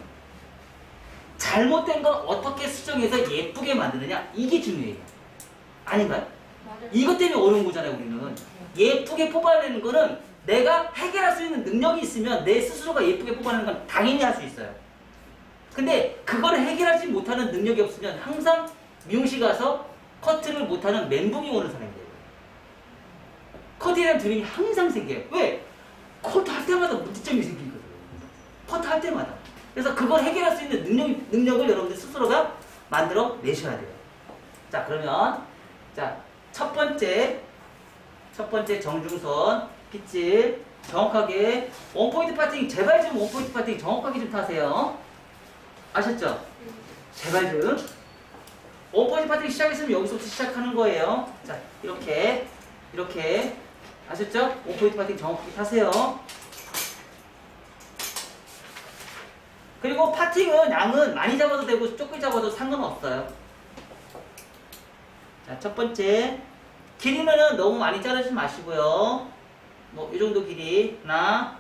잘못된 걸 어떻게 수정해서 예쁘게 만드느냐, 이게 중요해요. 아닌가요? 맞아요. 이것 때문에 어려운 거잖아요, 우리는. 예쁘게 뽑아내는 거는 내가 해결할 수 있는 능력이 있으면 내 스스로가 예쁘게 뽑아내는 건 당연히 할 수 있어요. 근데 그거를 해결하지 못하는 능력이 없으면 항상 미용실 가서 커트를 못하는 멘붕이 오는 사람이 돼요. 커트에 대한 두려움이 항상 생겨요. 왜? 커트 할 때마다 문제점이 생기거든요. 커트 할 때마다. 그래서 그걸 해결할 수 있는 능력을 여러분들 스스로가 만들어 내셔야 돼요. 자, 그러면 자, 첫 번째 정중선 빗질 정확하게 원포인트 파팅, 제발 좀 원포인트 파팅 정확하게 좀 타세요. 아셨죠? 제발 좀. 원포인트 파팅 시작했으면 여기서부터 시작하는 거예요. 자, 이렇게 아셨죠? 원포인트 파팅 정확하게 타세요. 그리고 파팅은 양은 많이 잡아도 되고 조금 잡아도 상관없어요. 자, 첫 번째 길이는 너무 많이 자르지 마시고요. 뭐 이 정도 길이 하나,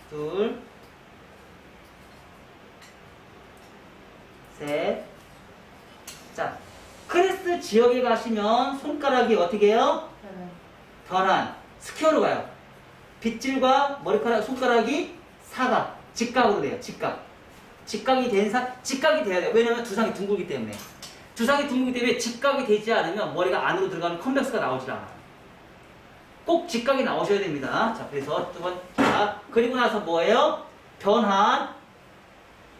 둘, 셋. 자, 크레스트 지역에 가시면 손가락이 어떻게 해요? 변환, 스퀘어로 가요. 빗질과 머리카락, 손가락이 사각, 직각으로 돼요. 직각이 돼야 돼요. 왜냐면 두상이 둥글기 때문에. 두상이 둥글기 때문에 직각이 되지 않으면 머리가 안으로 들어가는 컨벡스가 나오질 않아요. 꼭 직각이 나오셔야 됩니다. 자, 그래서 두 번, 자, 그리고 나서 뭐예요? 변환.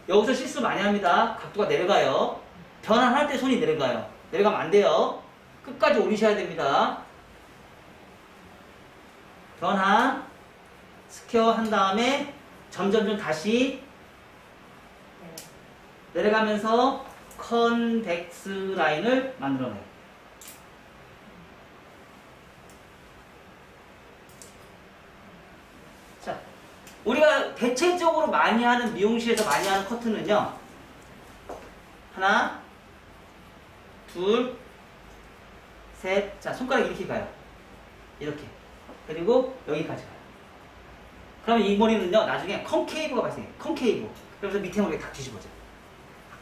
여기서 실수 많이 합니다. 각도가 내려가요. 변환할 때 손이 내려가요. 내려가면 안 돼요. 끝까지 올리셔야 됩니다. 변환, 스퀘어 한 다음에 점점 다시 내려가면서 컨벡스 라인을 만들어내요. 자, 우리가 대체적으로 많이 하는 미용실에서 많이 하는 커트는요. 하나, 둘, 셋. 자, 손가락 이렇게 가요. 이렇게. 그리고 여기까지 가요. 그러면 이 머리는요, 나중에 컨케이브가 발생해요. 컨케이브. 그래서 밑에 머리가 다 뒤집어져요.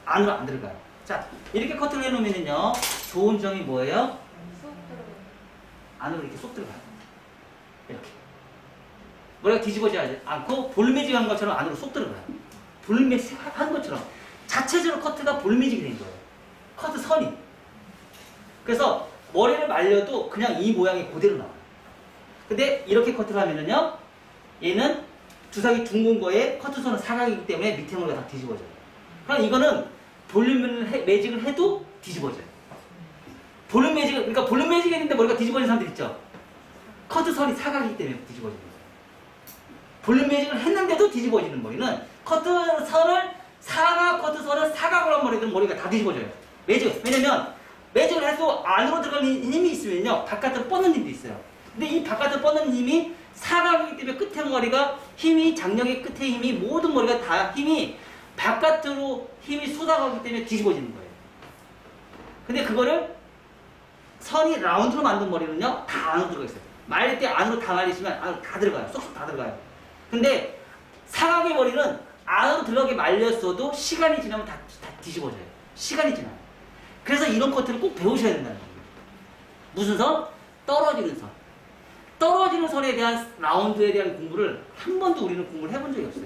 안으로 안 들어가요. 자, 이렇게 커트를 해놓으면요, 좋은 점이 뭐예요? 안으로 이렇게 쏙 들어가요. 이렇게. 머리가 뒤집어지지 않고 볼매직한 것처럼 안으로 쏙 들어가요. 볼매직한 것처럼. 자체적으로 커트가 볼매직이 된 거예요. 커트 선이. 그래서 머리를 말려도 그냥 이 모양이 그대로 나와요. 근데 이렇게 커트를 하면은요, 얘는 두상이 둥근 거에 커트선은 사각이기 때문에 밑에 머리가 다 뒤집어져요. 그럼 이거는 볼륨 매직을 해도 뒤집어져요. 그러니까 볼륨 매직이 했는데 머리가 뒤집어진 사람들 있죠? 커트선이 사각이기 때문에 뒤집어지는 거예요. 볼륨 매직을 했는데도 뒤집어지는 머리는 커트선을 사각으로 한 머리들은 머리가 다 뒤집어져요. 왜냐면 매직을 해도 안으로 들어가는 힘이 있으면요, 바깥으로 뻗는 힘도 있어요. 근데 이 바깥으로 뻗는 힘이 사각이기 때문에 끝에 머리가 장력의 끝에 힘이 모든 머리가 다 힘이 바깥으로 힘이 쏟아가기 때문에 뒤집어지는 거예요. 근데 그거를 선이 라운드로 만든 머리는요, 다 안으로 들어가 있어요. 말릴 때 안으로 다 말리시면 안으로 다 들어가요. 쏙쏙 다 들어가요. 근데 사각의 머리는 안으로 들어가게 말렸어도 시간이 지나면 다 뒤집어져요. 시간이 지나요. 그래서 이런 커트를 꼭 배우셔야 된다는 겁니다. 무슨 선? 떨어지는 선. 떨어지는 선에 대한 라운드에 대한 공부를 한 번도 우리는 공부를 해본 적이 없어요.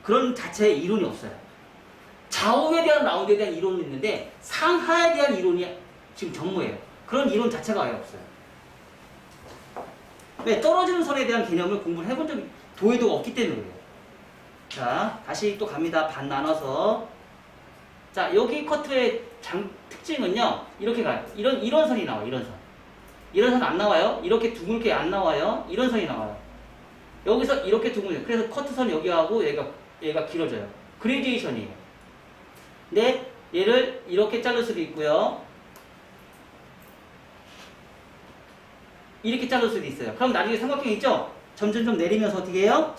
그런 자체의 이론이 없어요. 좌우에 대한 라운드에 대한 이론은 있는데 상하에 대한 이론이 지금 전무예요. 그런 이론 자체가 아예 없어요. 왜? 떨어지는 선에 대한 개념을 공부를 해본 적이 도에도 없기 때문에 그래요. 자, 다시 또 갑니다. 반 나눠서. 자, 여기 커트의 특징은요, 이렇게 가요. 이런 선이 나와요. 이런 선. 이런 선 안 나와요. 이렇게 둥글게 안 나와요. 이런 선이 나와요. 여기서 이렇게 둥글게. 그래서 커트선 여기하고 얘가 길어져요. 그레디에이션이에요. 근데 얘를 이렇게 자를 수도 있고요. 이렇게 자를 수도 있어요. 그럼 나중에 삼각형 있죠? 점점 좀 내리면서 어떻게 해요?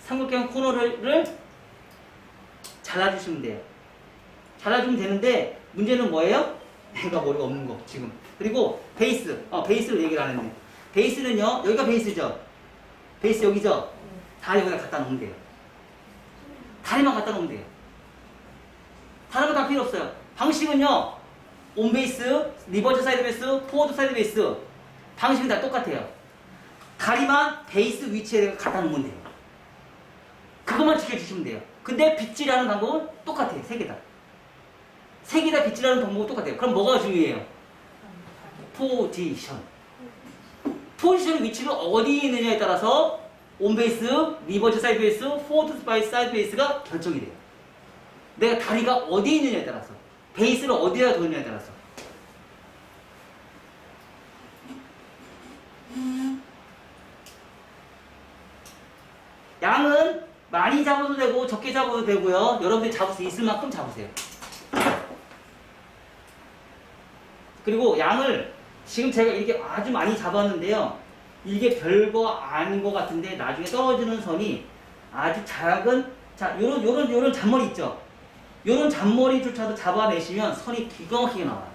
삼각형 코너를 잘라주시면 돼요. 잘라주면 되는데 문제는 뭐예요? 내가 머리가 없는 거 지금. 그리고 베이스. 베이스를 얘기를 안 했네. 베이스는요, 여기가 베이스죠? 베이스 여기죠? 다 여기다 갖다 놓으면 돼요. 다리만 갖다 놓으면 돼요. 다른 거 다 필요 없어요. 방식은요, 온 베이스, 리버스 사이드 베이스, 포워드 사이드 베이스. 방식은 다 똑같아요. 다리만 베이스 위치에 갖다 놓으면 돼요. 그것만 지켜주시면 돼요. 근데 빗질하는 방법은 똑같아요. 세 개 다. 세 개 다 빗질하는 방법은 똑같아요. 그럼 뭐가 중요해요? 포지션. 포지션의 위치가 어디에 있느냐에 따라서 온 베이스, 리버스 사이드 베이스, 포워드 사이드 베이스가 결정이 돼요. 내가 다리가 어디에 있느냐에 따라서, 베이스를 어디에다 두느냐에 따라서. 양은 많이 잡아도 되고 적게 잡아도 되고요. 여러분들이 잡을 수 있을 만큼 잡으세요. 그리고 양을 지금 제가 이렇게 아주 많이 잡았는데요. 이게 별거 아닌 것 같은데 나중에 떨어지는 선이 아주 작은, 자, 요런 잔머리 있죠? 요런 잔머리조차도 잡아내시면 선이 기가 막히게 나와요.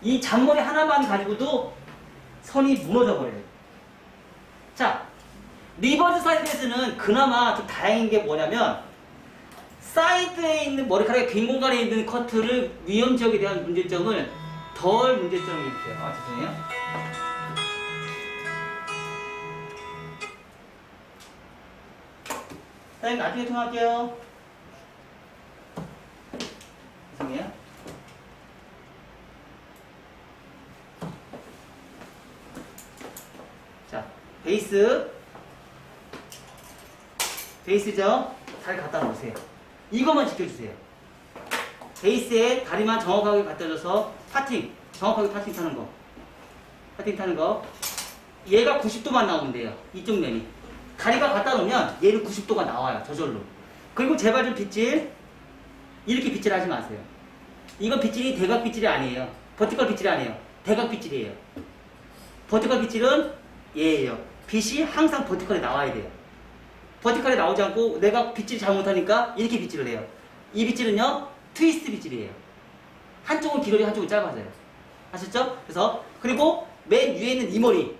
이 잔머리 하나만 가지고도 선이 무너져 버려요. 자, 리버스 사이드 베이스는 그나마 좀 다행인 게 뭐냐면 사이드에 있는 머리카락의 빈 공간에 있는 커트를 위험 지역에 대한 문제점을 덜 문제점을 일으켜요. 아, 죄송해요. 사장님 나중에 통화할게요. 죄송해요. 자, 베이스죠? 다리 갖다 놓으세요. 이것만 지켜주세요. 베이스에 다리만 정확하게 갖다 줘서 정확하게 파팅 타는 거. 얘가 90도만 나오면 돼요. 이쪽 면이. 다리가 갖다 놓으면 얘는 90도가 나와요. 저절로. 그리고 제발 좀 빗질. 이렇게 빗질하지 마세요. 이건 빗질이 대각 빗질이 아니에요. 버티컬 빗질이 아니에요. 대각 빗질이에요. 버티컬 빗질은 얘예요. 빗이 항상 버티컬에 나와야 돼요. 버티컬에 나오지 않고 내가 빗질 잘못하니까 이렇게 빗질을 해요. 이 빗질은요, 트위스트 빗질이에요. 한쪽은 길어지고 한쪽은 짧아져요. 아셨죠? 그래서, 그리고 맨 위에 있는 이 머리.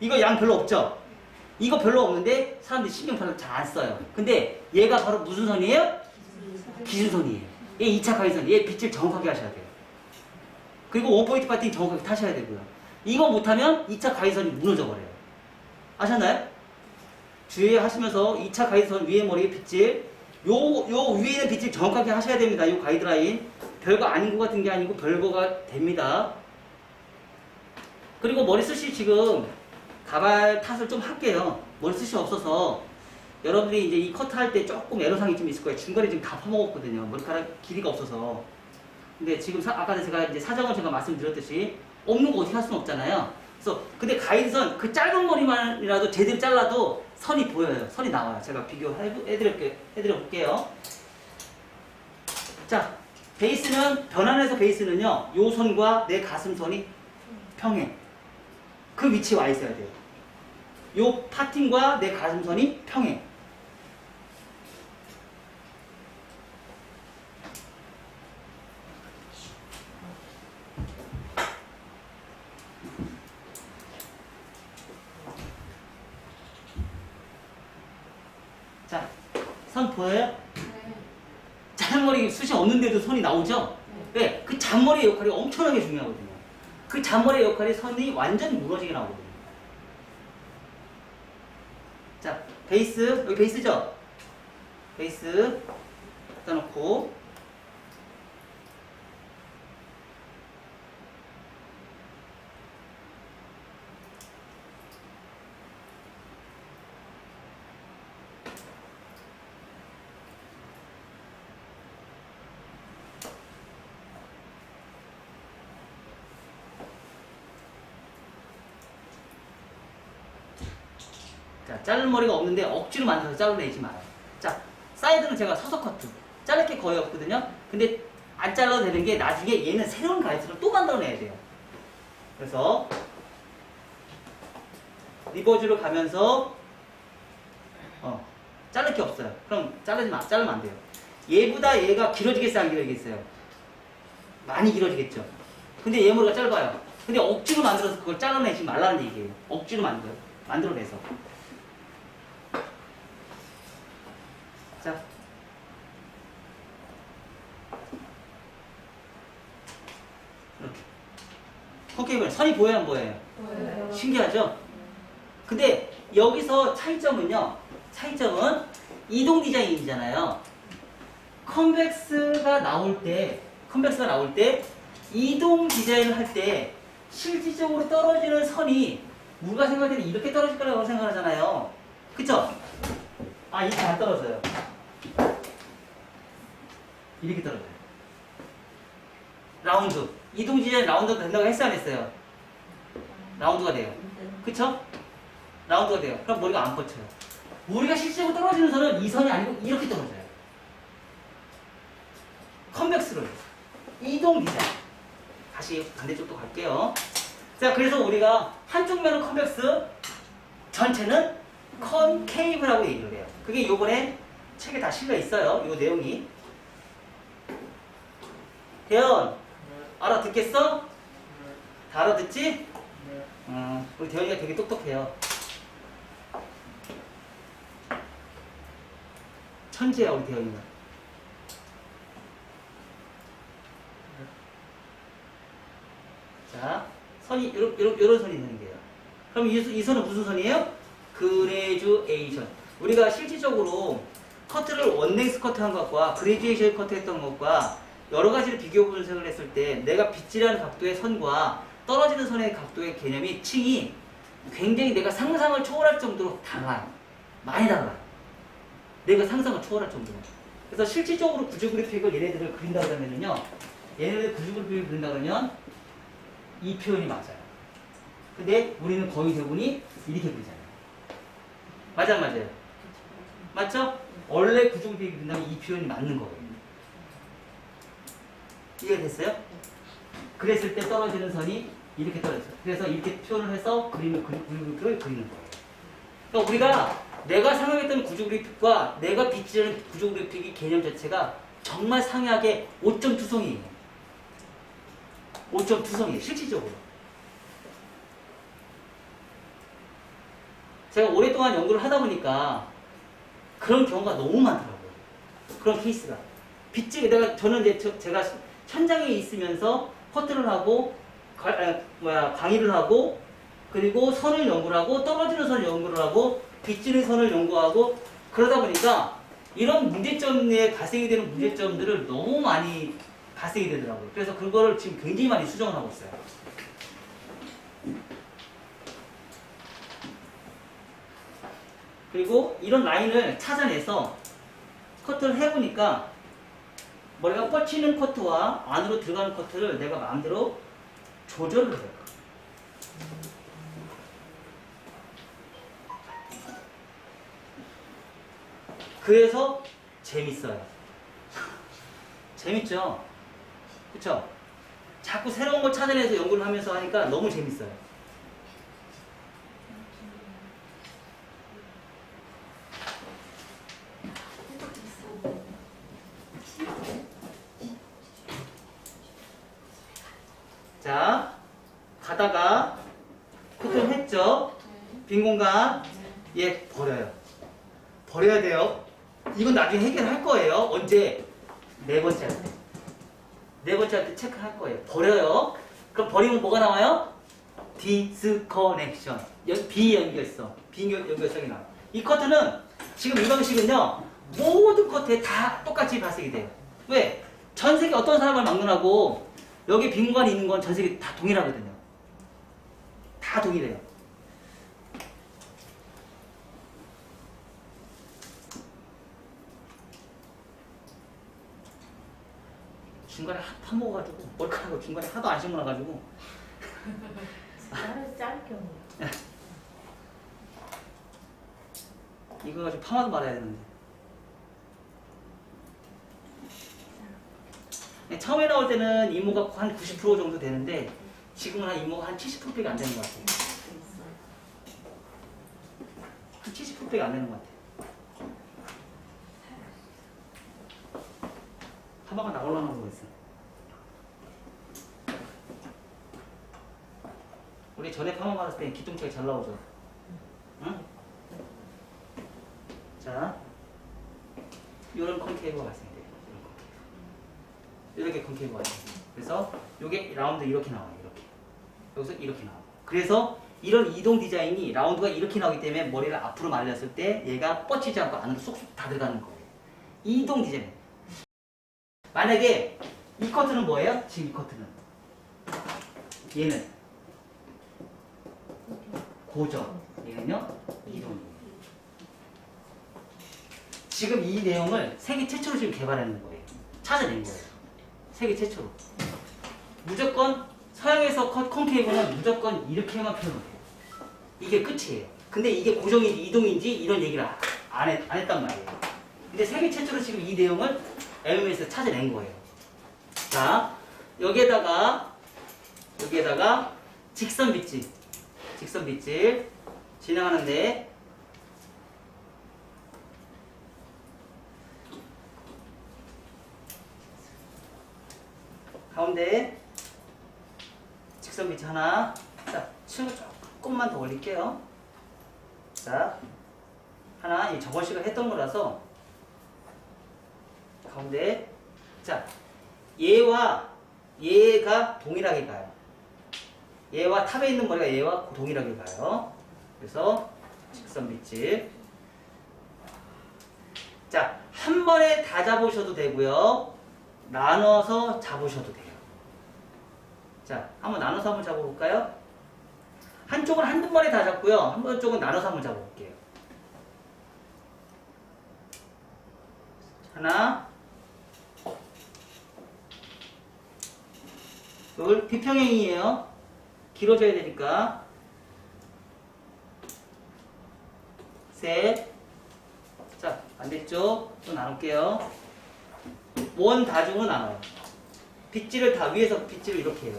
이거 양 별로 없죠? 이거 별로 없는데 사람들이 신경 별로 잘 안 써요. 근데 얘가 바로 무슨 선이에요? 기준선이에요. 얘 2차 가위선. 얘 빗질 정확하게 하셔야 돼요. 그리고 원포인트 파팅 정확하게 타셔야 되고요. 이거 못하면 2차 가위선이 무너져 버려요. 아셨나요? 주의하시면서 2차 가이드선 위에 머리 빗질 요 위에 있는 빗질 정확하게 하셔야 됩니다. 요 가이드라인 별거 아닌 것 같은 게 아니고 별거가 됩니다. 그리고 머리숱이 지금 가발 탓을 좀 할게요. 머리숱이 없어서 여러분들이 이제 이 커트 할 때 조금 애로사항이 좀 있을 거예요. 중간에 지금 다 퍼먹었거든요. 머리카락 길이가 없어서. 근데 지금 아까 제가 이제 사정을 제가 말씀드렸듯이 없는 거 어떻게 할 수는 없잖아요. 그래서 근데 가이드선 그 짧은 머리만이라도 제대로 잘라도 선이 보여요. 선이 나와요. 제가 비교해드려볼게요. 자, 베이스는 변환해서 베이스는요. 요 선과 내 가슴선이 평행. 그 위치에 와 있어야 돼요. 요 파팅과 내 가슴선이 평행. 자, 선 보여요? 네. 잔머리 숱이 없는데도 선이 나오죠? 네. 그 잔머리의 역할이 엄청나게 중요하거든요. 그 잔머리의 역할이 선이 완전 무너지게 나오거든요. 자, 베이스, 여기 베이스죠? 베이스 갖다 놓고 자, 자를 머리가 없는데 억지로 만들어서 잘라내지 마요. 자, 사이드는 제가 서서 커트. 자를 게 거의 없거든요. 근데 안 잘라도 되는 게 나중에 얘는 새로운 가이드를 또 만들어내야 돼요. 그래서 리버즈로 가면서 자를 게 없어요. 그럼 자르면 안 돼요. 얘보다 얘가 길어지겠어요, 안 길어지겠어요? 많이 길어지겠죠. 근데 얘 머리가 짧아요. 근데 억지로 만들어서 그걸 잘라내지 말라는 얘기예요. 억지로 만들어내서. 자. 이렇게. 콘케이브는 선이 보여요, 안 보여요? 보여요. 신기하죠? 근데 여기서 차이점은 이동 디자인이잖아요. 컨벡스가 나올 때 이동 디자인을 할 때 실질적으로 떨어지는 선이 우리가 생각할 때는 이렇게 떨어질 거라고 생각하잖아요. 그쵸? 아, 이렇게 안 떨어져요. 이렇게 떨어져요. 라운드. 이동 디자인 라운드가 된다고 했어요, 안 했어요? 라운드가 돼요. 그쵸? 라운드가 돼요. 그럼 머리가 안 뻗쳐요. 우리가 실제로 떨어지는 선은 이 선이 아니고 이렇게 떨어져요. 컨벡스로 해서. 이동 디자인. 다시 반대쪽도 갈게요. 자, 그래서 우리가 한쪽 면은 컨벡스, 전체는 컨케이브라고 얘기를 해요. 그게 요번에 책에 다 실려 있어요. 요 내용이. 대현, 알아듣겠어? 다 알아듣지? 우리 대현이가 되게 똑똑해요. 천재야, 우리 대현이가. 자, 선이 요런 선이 있는 게요. 그럼 이 선은 무슨 선이에요? 그레듀에이션. 우리가 실질적으로 커트를 원넥스 커트 한 것과 그레듀에이션 커트 했던 것과 여러 가지를 비교 분석을 했을 때 내가 빗질하는 각도의 선과 떨어지는 선의 각도의 개념이 층이 굉장히 내가 상상을 초월할 정도로 달라요. 많이 달라요. 내가 상상을 초월할 정도로. 그래서 실질적으로 구조 그래픽을 얘네들을 그린다 그러면은요. 얘네들 구조 그래픽을 그린다 그러면 이 표현이 맞아요. 근데 우리는 거의 대부분이 이렇게 그리잖아요. 맞아, 안 맞아요? 맞죠? 원래 구조 그래픽이 그린다면 이 표현이 맞는 거예요. 이해됐어요? 그랬을 때 떨어지는 선이 이렇게 떨어져요. 그래서 이렇게 표현을 해서 그림을 그리는 거예요. 그러니까 우리가 내가 생각했던 구조 그래픽과 내가 빗질하는 구조 그래픽의 개념 자체가 정말 상이하게 5.2성이에요. 5.2성이에요. 실질적으로. 제가 오랫동안 연구를 하다 보니까 그런 경우가 너무 많더라고요. 그런 케이스가. 저는 이제 제가 현장에 있으면서 커트를 하고, 강의를 하고, 그리고 선을 연구를 하고, 떨어지는 선을 연구를 하고, 빗지는 선을 연구하고, 그러다 보니까 이런 문제점에 발생이 되는 문제점들을 너무 많이 발생이 되더라고요. 그래서 그거를 지금 굉장히 많이 수정을 하고 있어요. 그리고 이런 라인을 찾아내서 커트를 해보니까 머리가 뻗치는 커트와 안으로 들어가는 커트를 내가 마음대로 조절을 해요. 그래서 재밌어요. 재밌죠? 그쵸? 자꾸 새로운 걸 찾아내서 연구를 하면서 하니까 너무 재밌어요. 자, 가다가 커트를 했죠? 빈 공간, 얘 버려요. 버려야 돼요. 이건 나중에 해결할 거예요. 언제? 네 번째 할 때. 네 번째 할 때 체크할 거예요. 버려요. 그럼 버리면 뭐가 나와요? 디스커넥션. 비연결성. 비연결성이 나와요. 이 커트는 지금 이 방식은요. 모든 커트에 다 똑같이 발생이 돼요. 왜? 전 세계 어떤 사람을 막론하고 여기 빈 공간이 있는 건 전 세계 다 동일하거든요. 다 동일해요. 중간에 파먹어가지고 머리카락을 중간에 하도 안 심어놔가지고 나는 짧게 오네. 이거 가지고 파마도 말아야 되는데 처음에 나올 때는 이모가 한 90% 정도 되는데 지금은 한 이모가 한 70%밖에 안 되는 것 같아요. 한 70%밖에 안 되는 것 같아요. 파마가 나올라나 모르겠어요. 우리 전에 파마 받았을 때 기둥차이 잘 나오죠? 응? 자, 이런 컨케이브가 발생돼요. 이렇게 컨케이브가 발생돼요. 그래서 이게 라운드 이렇게 나와요. 이렇게. 여기서 이렇게 나와요. 그래서 이런 이동 디자인이 라운드가 이렇게 나오기 때문에 머리를 앞으로 말렸을 때 얘가 뻗치지 않고 안으로 쏙쏙 다 들어가는 거예요. 이동 디자인. 만약에 이 커트는 뭐예요? 지금 이 커트는 얘는 고정, 얘는요 이동. 지금 이 내용을 세계 최초로 지금 개발하는 거예요. 찾아낸 거예요. 세계 최초로. 무조건 서양에서 컨케이브는 무조건 이렇게만 표현을 해요. 이게 끝이에요. 근데 이게 고정인지 이동인지 이런 얘기를 안 했단 말이에요. 근데 세계 최초로 지금 이 내용을 LMS에서 찾아낸 거예요. 자, 여기에다가 직선 빗질 진행하는데 가운데 직선 빗질 하나. 자, 층을 조금만 더 올릴게요. 자, 하나. 이 저번 시간 했던 거라서 가운데. 자, 얘와 얘가 동일하게 가요. 얘와 탑에 있는 머리가 얘와 동일하게 가요. 그래서 직선 빗질. 자, 한 번에 다 잡으셔도 되고요. 나눠서 잡으셔도 돼요. 자, 한번 나눠서 한번 잡아볼까요? 한쪽은 한 번에 다 잡고요. 한쪽은 나눠서 한번 잡아볼게요. 하나, 둘, 비평행이에요. 길어져야 되니까. 셋. 자, 안 됐죠? 또 나눌게요. 원 다중으로 나눠요. 빗질을 다 위에서 빗질을 이렇게 해요.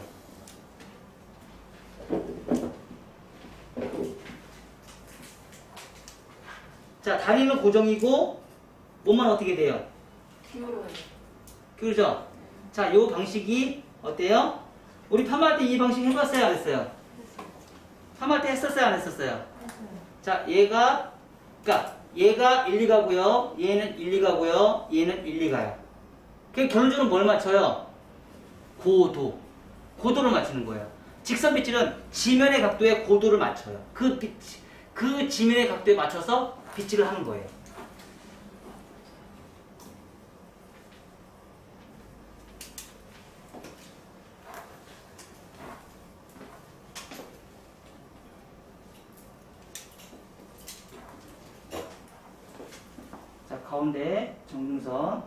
자, 다리는 고정이고 몸만 어떻게 돼요? 기울어요. 그렇죠? 자, 요 방식이 어때요? 우리 파마할 때 이 방식 해봤어요? 안 했어요? 파마할 때 했었어요? 안 했었어요? 했어요. 자, 얘가 1, 2가고요. 얘는 1, 2가고요. 얘는 1, 2가요. 그 결론적으로 뭘 맞춰요? 고도를 맞추는 거예요. 직선 빗질은 지면의 각도에 고도를 맞춰요. 그 지면의 각도에 맞춰서 빗질을 하는 거예요. 자, 가운데 정중선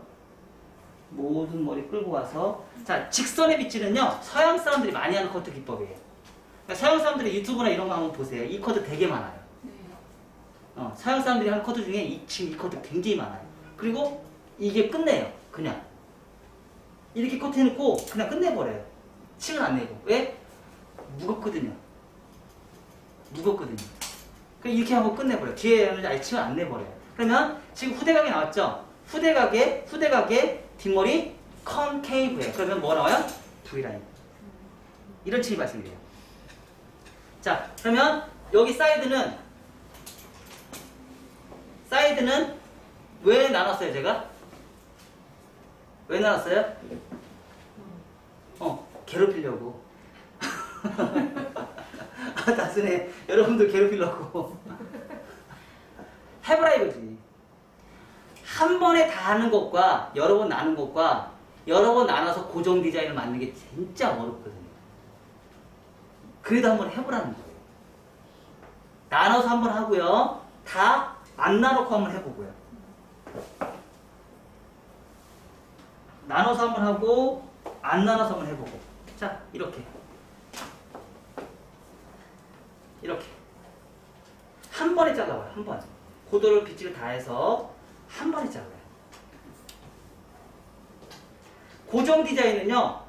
모든 머리 끌고 와서. 자, 직선의 빗질은요 서양 사람들이 많이 하는 커트 기법이에요. 그러니까 서양 사람들이 유튜브나 이런 거 한번 보세요. 이 커트 되게 많아요. 서양 사람들이 하는 커트 중에 지금 이 커트 굉장히 많아요. 그리고 이게 끝내요. 그냥 이렇게 커트 해놓고 그냥 끝내버려요. 층을 안 내고. 왜? 무겁거든요. 그러니까 이렇게 하고 끝내버려요. 뒤에는 아예 층을 안 내버려요. 그러면 지금 후대각이 나왔죠? 후대각의 뒷머리 컨케이브예요. 그러면 뭐 나와요? V라인. 이런 층이 발생돼요. 자, 그러면 여기 사이드는 왜 나눴어요, 제가? 왜 나눴어요? 괴롭히려고. 단순해. 여러분들 괴롭히려고. 해보라 이거지. 한 번에 다 하는 것과 여러 번 나눈 것과 여러 번 나눠서 고정 디자인을 만드는 게 진짜 어렵거든요. 그래도 한번 해보라는 거예요. 나눠서 한번 하고요. 다 안 나놓고 한번 해보고요. 나눠서 한번 하고 안 나눠서 한번 해보고. 자, 이렇게 한 번에 잘라봐요. 한 번. 고도를 빗질을 다 해서 한 번에 잘라요. 고정 디자인은요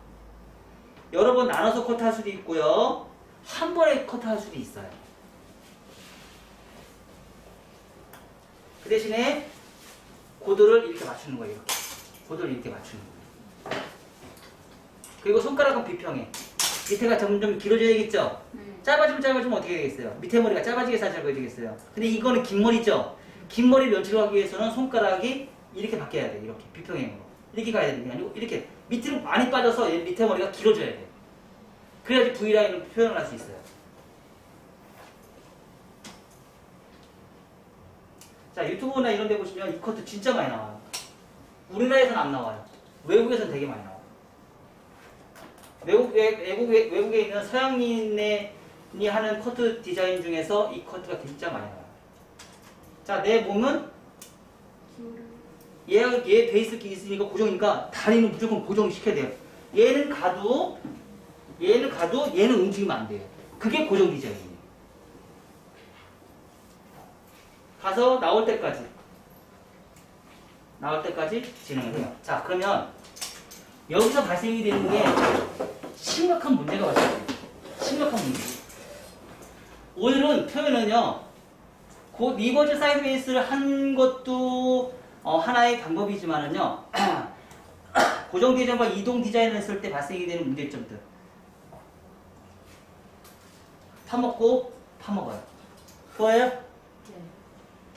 여러 번 나눠서 커트할 수도 있고요 한 번에 커트할 수도 있어요. 그 대신에 고도를 이렇게 맞추는 거예요. 이렇게. 고도를 이렇게 맞추는 거예요. 그리고 손가락은 비평해. 밑에가 점점 길어져야겠죠? 네. 짧아지면 어떻게 되겠어요? 밑에 머리가 짧아지게 살짝 되겠어요. 근데 이거는 긴 머리죠? 긴 머리를 연출하기 위해서는 손가락이 이렇게 바뀌어야 돼. 이렇게 비평행으로. 이렇게 가야 되는 게 아니고 이렇게 밑으로 많이 빠져서 얘 밑에 머리가 길어져야 돼. 그래야지 V라인을 표현을 할 수 있어요. 자, 유튜브나 이런 데 보시면 이 커트 진짜 많이 나와요. 우리나라에서는 안 나와요. 외국에서는 되게 많이 나와요. 외국에 있는 서양인이 하는 커트 디자인 중에서 이 커트가 진짜 많이 나와요. 자, 내 몸은 얘 베이스 있으니까 고정이니까 다리는 무조건 고정시켜야 돼요. 얘는 가도 얘는 움직이면 안 돼요. 그게 고정 디자인이에요. 가서 나올 때까지 진행을 해요. 자, 그러면 여기서 발생이 되는 게 심각한 문제가 발생해요. 심각한 문제. 오늘은 표현은요, 리버즈 사이드 베이스를 한 것도 하나의 방법이지만은요, 고정 디자인과 이동 디자인을 했을 때 발생이 되는 문제점들. 파먹고 파먹어요. 뭐예요? 네.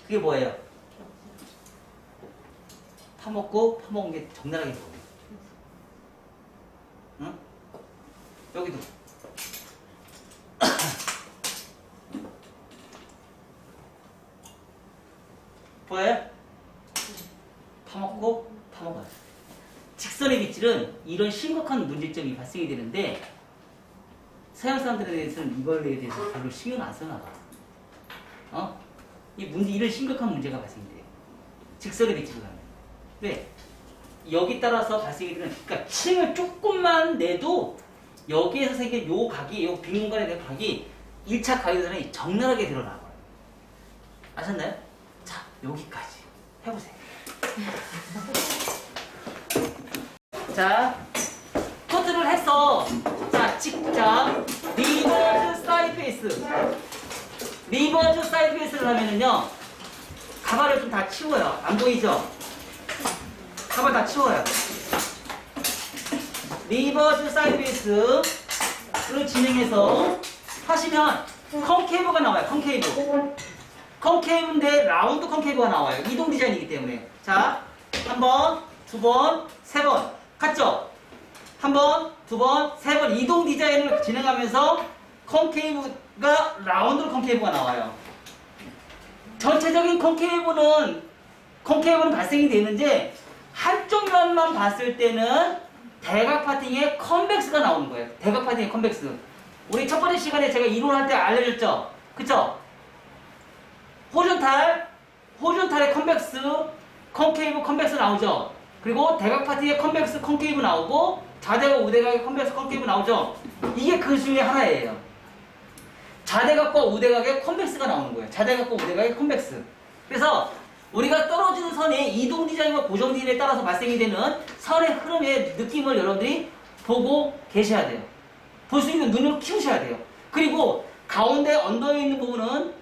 그게 뭐예요? 파먹고 파먹은 게 적나라하게 보여요. 응? 여기도. 보여요? 파먹고 파먹어요. 직선의 빗질은 이런 심각한 문제점이 발생이 되는데 서양 사람들에 대해서는 이거에 대해서 별로 신경 안 쓰나 봐. 이런 심각한 문제가 발생이 돼요. 직선의 빗질을 하면. 왜? 여기 따라서 발생이 되는, 그러니까 층을 조금만 내도 여기에서 생긴 요 각이, 요 빈 공간에 대한 각이 1차 가이드선이 적나라하게 드러나고요. 아셨나요? 자, 여기까지 해보세요. 자, 커트를 했어. 자, 리버즈 사이드 페이스. 리버즈 사이드 페이스를 하면은요, 가발을 좀 다 치워요. 안 보이죠? 가발 다 치워요. 리버즈 사이드 페이스를 진행해서 하시면 컨케이브가 나와요. 컨케이브인데 라운드 컨케이브가 나와요. 이동 디자인이기 때문에. 자, 한 번, 두 번, 세 번. 갔죠? 한 번, 두 번, 세 번 이동 디자인을 진행하면서 컨케이브가 라운드 컨케이브가 나와요. 전체적인 컨케이브는 발생이 되는데 한쪽 면만 봤을 때는 대각 파팅의 컨벡스가 나오는 거예요. 대각 파팅의 컨벡스. 우리 첫 번째 시간에 제가 이론할 때 알려줬죠? 그쵸? 호리존탈의 컨벡스, 컨케이브, 컨벡스 나오죠? 그리고 대각 파팅의 컨벡스, 컨케이브 나오고 좌대각, 우대각의 컨벡스, 컨케이브 나오죠? 이게 그 중에 하나예요. 좌대각과 우대각의 컨벡스가 나오는 거예요. 좌대각과 우대각의 컨벡스. 그래서 우리가 떨어지는 선의 이동 디자인과 고정 디자인에 따라서 발생이 되는 선의 흐름의 느낌을 여러분들이 보고 계셔야 돼요. 볼 수 있는 눈을 키우셔야 돼요. 그리고 가운데 언더에 있는 부분은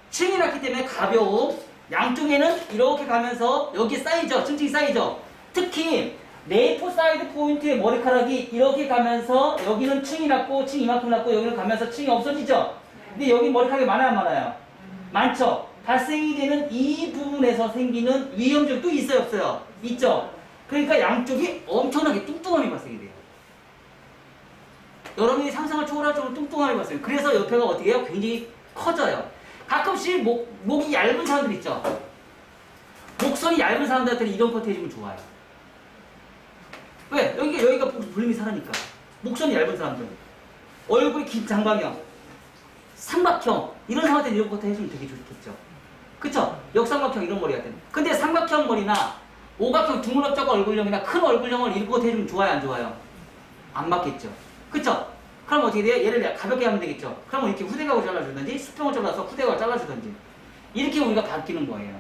층이 났기 때문에 가벼움, 양쪽에는 이렇게 가면서 여기 쌓이죠. 층층이 쌓이죠. 특히 네이프 사이드 포인트의 머리카락이 이렇게 가면서 여기는 층이 났고 층이 이만큼 났고 여기는 가면서 층이 없어지죠. 근데 여기 머리카락이 많아요, 안 많아요? 많죠. 발생이 되는 이 부분에서 생기는 위험점이 또 있어요, 없어요? 있죠. 그러니까 양쪽이 엄청나게 뚱뚱함이 발생이 돼요. 여러분이 상상을 초월할 정도로 뚱뚱함이 발생해요. 그래서 옆에가 어떻게 해요? 굉장히 커져요. 가끔씩 목이 얇은 사람들 있죠. 목선이 얇은 사람들한테는 이런 커트 해주면 좋아요. 왜? 여기가 볼륨이 살아니까. 목선이 얇은 사람들. 얼굴이 긴 장방형, 삼각형 이런 사람한테 이런 커트 해주면 되게 좋겠죠. 그쵸? 역삼각형 이런 머리 같은. 근데 삼각형 머리나 오각형 둥그럽적 얼굴형이나 큰 얼굴형을 이런 커트 해주면 좋아요, 안 좋아요? 안 맞겠죠. 그쵸? 그럼 어떻게 돼요? 얘를 가볍게 하면 되겠죠. 그러면 이렇게 후대각으로 잘라주든지 수평을 잘라서 후대각으로 잘라주든지 이렇게 우리가 바뀌는 거예요.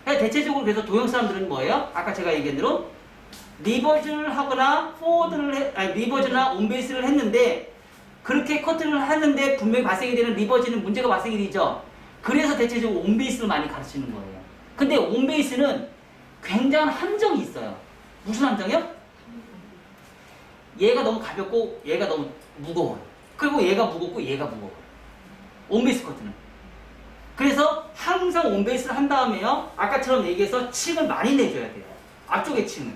대체적으로 그래서 도형 사람들은 뭐예요? 아까 제가 얘기한 대로 리버즈를 하거나 리버즈나 온베이스를 했는데 그렇게 커트를 하는데 분명히 발생이 되는 리버즈는 문제가 발생이 되죠. 그래서 대체적으로 온베이스를 많이 가르치는 거예요. 근데 온베이스는 굉장한 함정이 있어요. 무슨 함정이요? 얘가 너무 가볍고 얘가 너무 무거워요. 그리고 얘가 무겁고 얘가 무거워요. 온베이스 커트는. 그래서 항상 온베이스를 한 다음에요. 아까처럼 얘기해서 층을 많이 내줘야 돼요. 앞쪽의 층을.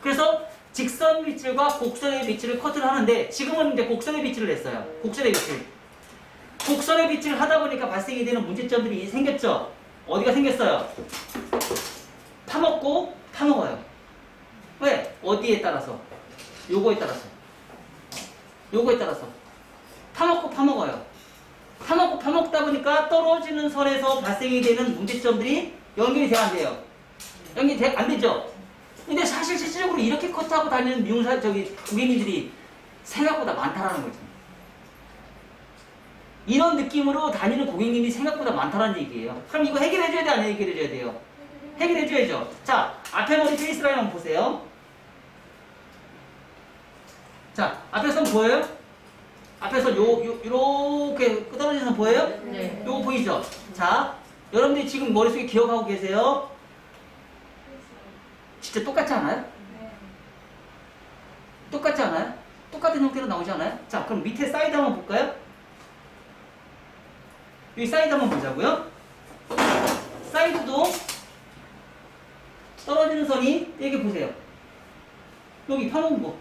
그래서 직선 밑줄과 곡선의 밑줄을 커트를 하는데 지금은 이제 곡선의 밑줄을 냈어요. 곡선의 밑줄. 곡선의 밑줄을 하다 보니까 발생이 되는 문제점들이 생겼죠. 어디가 생겼어요? 파먹고 파먹어요. 왜? 어디에 따라서? 요거에 따라서. 요거에 따라서. 파먹고 파먹어요. 파먹고 파먹다 보니까 떨어지는 선에서 발생이 되는 문제점들이 연결이 돼야 안 돼요. 연결이 안 되죠? 근데 사실 실질적으로 이렇게 커트하고 다니는 미용사, 고객님들이 생각보다 많다라는 거죠. 이런 느낌으로 다니는 고객님이 생각보다 많다는 얘기예요. 그럼 이거 해결해줘야 돼, 안 해결해줘야 돼요? 해결해줘야죠. 자, 앞에 머리 페이스 라인 한번 보세요. 자, 앞에서 보여요? 앞에서 요렇게 끄덕여지는 선 보여요? 네. 요거 보이죠? 자, 여러분들이 지금 머릿속에 기억하고 계세요? 진짜 똑같지 않아요? 똑같지 않아요? 똑같은 형태로 나오지 않아요? 자, 그럼 밑에 사이드 한번 볼까요? 여기 사이드 한번 보자고요. 사이드도 떨어지는 선이 여기 보세요. 여기 파놓은 거.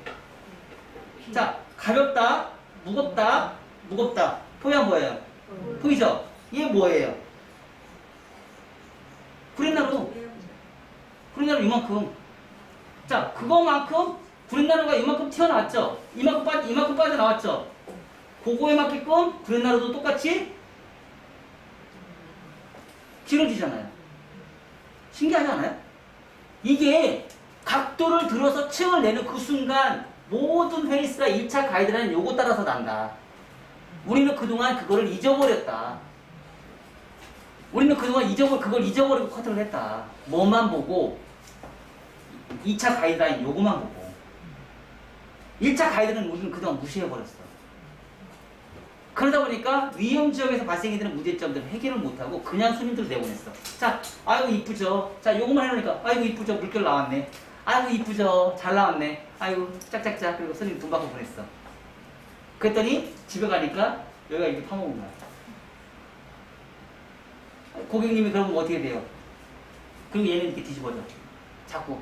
자, 가볍다, 무겁다, 무겁다. 보여 뭐예요? 보이죠? 이게 뭐예요? 구렛나루. 구렛나루 이만큼. 자, 그거만큼 구렛나루가 이만큼 튀어나왔죠? 이만큼 빠져나왔죠? 그거에 맞게끔 구렛나루도 똑같이 길어지잖아요. 신기하지 않아요? 이게 각도를 들어서 층을 내는 그 순간 모든 페이스가 1차 가이드라인 요거 따라서 난다. 우리는 그동안 그거를 잊어버렸다. 우리는 그동안 그걸 잊어버리고 커트를 했다. 뭐만 보고 2차 가이드라인 요거만 보고 1차 가이드는 우리는 그동안 무시해버렸어. 그러다 보니까 위험 지역에서 발생이 되는 문제점들을 해결을 못하고 그냥 손님들 내보냈어. 자, 아이고 이쁘죠. 자, 요것만 해놓으니까 아이고 이쁘죠. 물결 나왔네. 아이고 이쁘죠. 잘 나왔네. 아이고 짝짝짝. 그리고 손님 돈 받고 보냈어. 그랬더니 집에 가니까 여기가 이렇게 파먹은 거야. 고객님이 그러면 어떻게 돼요? 그리고 얘는 이렇게 뒤집어져. 자꾸.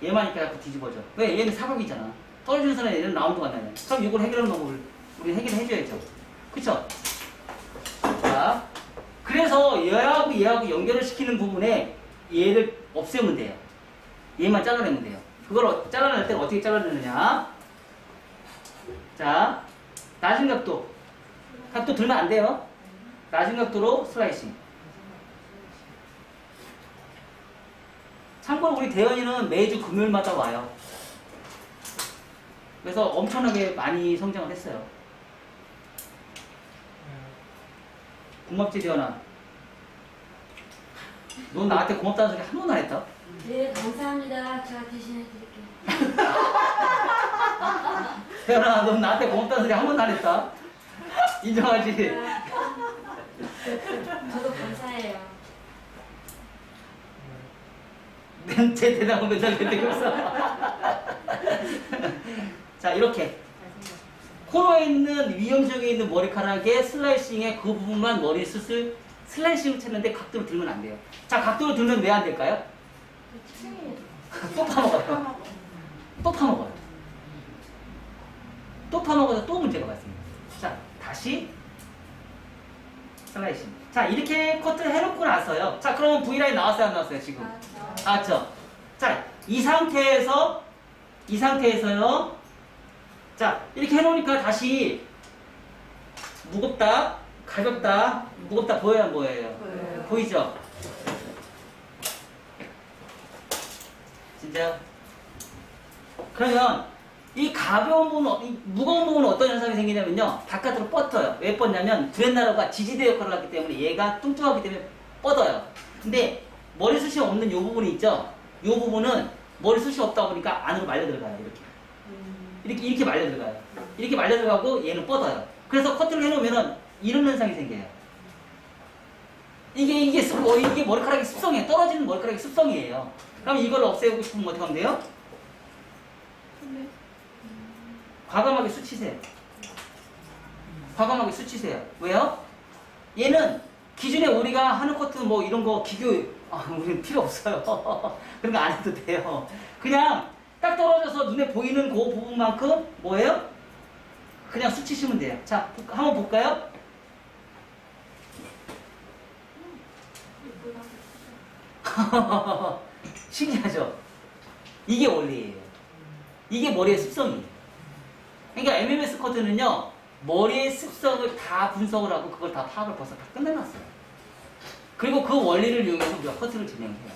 얘만 이렇게 자꾸 뒤집어져. 왜? 얘는 사각이잖아. 떨어지는 선에 얘는 라운드가 안 나냐. 그럼 이걸 해결하는 방법을 우리 해결해줘야죠. 그쵸? 자, 그래서 얘하고 연결을 시키는 부분에 얘를 없애면 돼요. 얘만 잘라내면 돼요. 그걸 잘라낼 때는 어떻게 잘라내느냐? 자, 낮은 각도 들면 안 돼요. 낮은 각도로 슬라이싱. 참고로 우리 대현이는 매주 금요일마다 와요. 그래서 엄청나게 많이 성장을 했어요. 고맙지 대현아. 넌 나한테 고맙다는 소리 한 번도 안 했다. 네, 감사합니다. 제가 대신해 드릴게요. 대현아, 넌 나한테 고맙다는 소리 한 번도 안 했다. 인정하지? 저도 감사해요. 제 대답은 맨날 내리고 있어. 자, 이렇게 코너에 있는 위험지역에 있는 머리카락의 슬라이싱의 그 부분만 머리 숱을 슬라이싱을 쳤는데 각도를 들면 안 돼요. 자, 각도를 들면 왜 안 될까요? 또 파먹어요. 또 파먹어요. 또 파먹어서 또 문제가 발생해요. 자, 다시 슬라이싱. 자, 이렇게 커트를 해놓고 나서요. 자, 그러면 V라인 나왔어요, 안 나왔어요, 지금? 나왔죠? 자, 이 상태에서요. 자, 이렇게 해놓으니까 다시 무겁다, 가볍다, 무겁다 보여요, 안 보여요? 보여요. 보이죠? 진짜? 그러면 이 가벼운 부분, 이 무거운 부분은 어떤 현상이 생기냐면요. 바깥으로 뻗어요. 왜 뻗냐면 구렛나루가 지지대 역할을 하기 때문에 얘가 뚱뚱하기 때문에 뻗어요. 근데 머리숱이 없는 이 부분이 있죠? 이 부분은 머리숱이 없다 보니까 안으로 말려 들어가요. 이렇게 말려 들어가요. 이렇게 말려 들어가고 얘는 뻗어요. 그래서 커트를 해놓으면은 이런 현상이 생겨요. 이게 머리카락의 습성이에요. 떨어지는 머리카락의 습성이에요. 그럼 이걸 없애고 싶으면 어떻게 하면 돼요? 과감하게 수치세요. 과감하게 수치세요. 왜요? 얘는 기존에 우리가 하는 커트 뭐 이런 거 기교 우리는 필요 없어요. 그런 거 안 해도 돼요. 그냥 딱 떨어져서 눈에 보이는 그 부분만큼 뭐예요? 그냥 수치시면 돼요. 자, 한번 볼까요? 신기하죠? 이게 원리예요. 이게 머리의 습성이에요. 그러니까 MMS 커트는요, 머리의 습성을 다 분석을 하고 그걸 다 파악을 벌써 다 끝내놨어요. 그리고 그 원리를 이용해서 우리가 커트를 진행해요.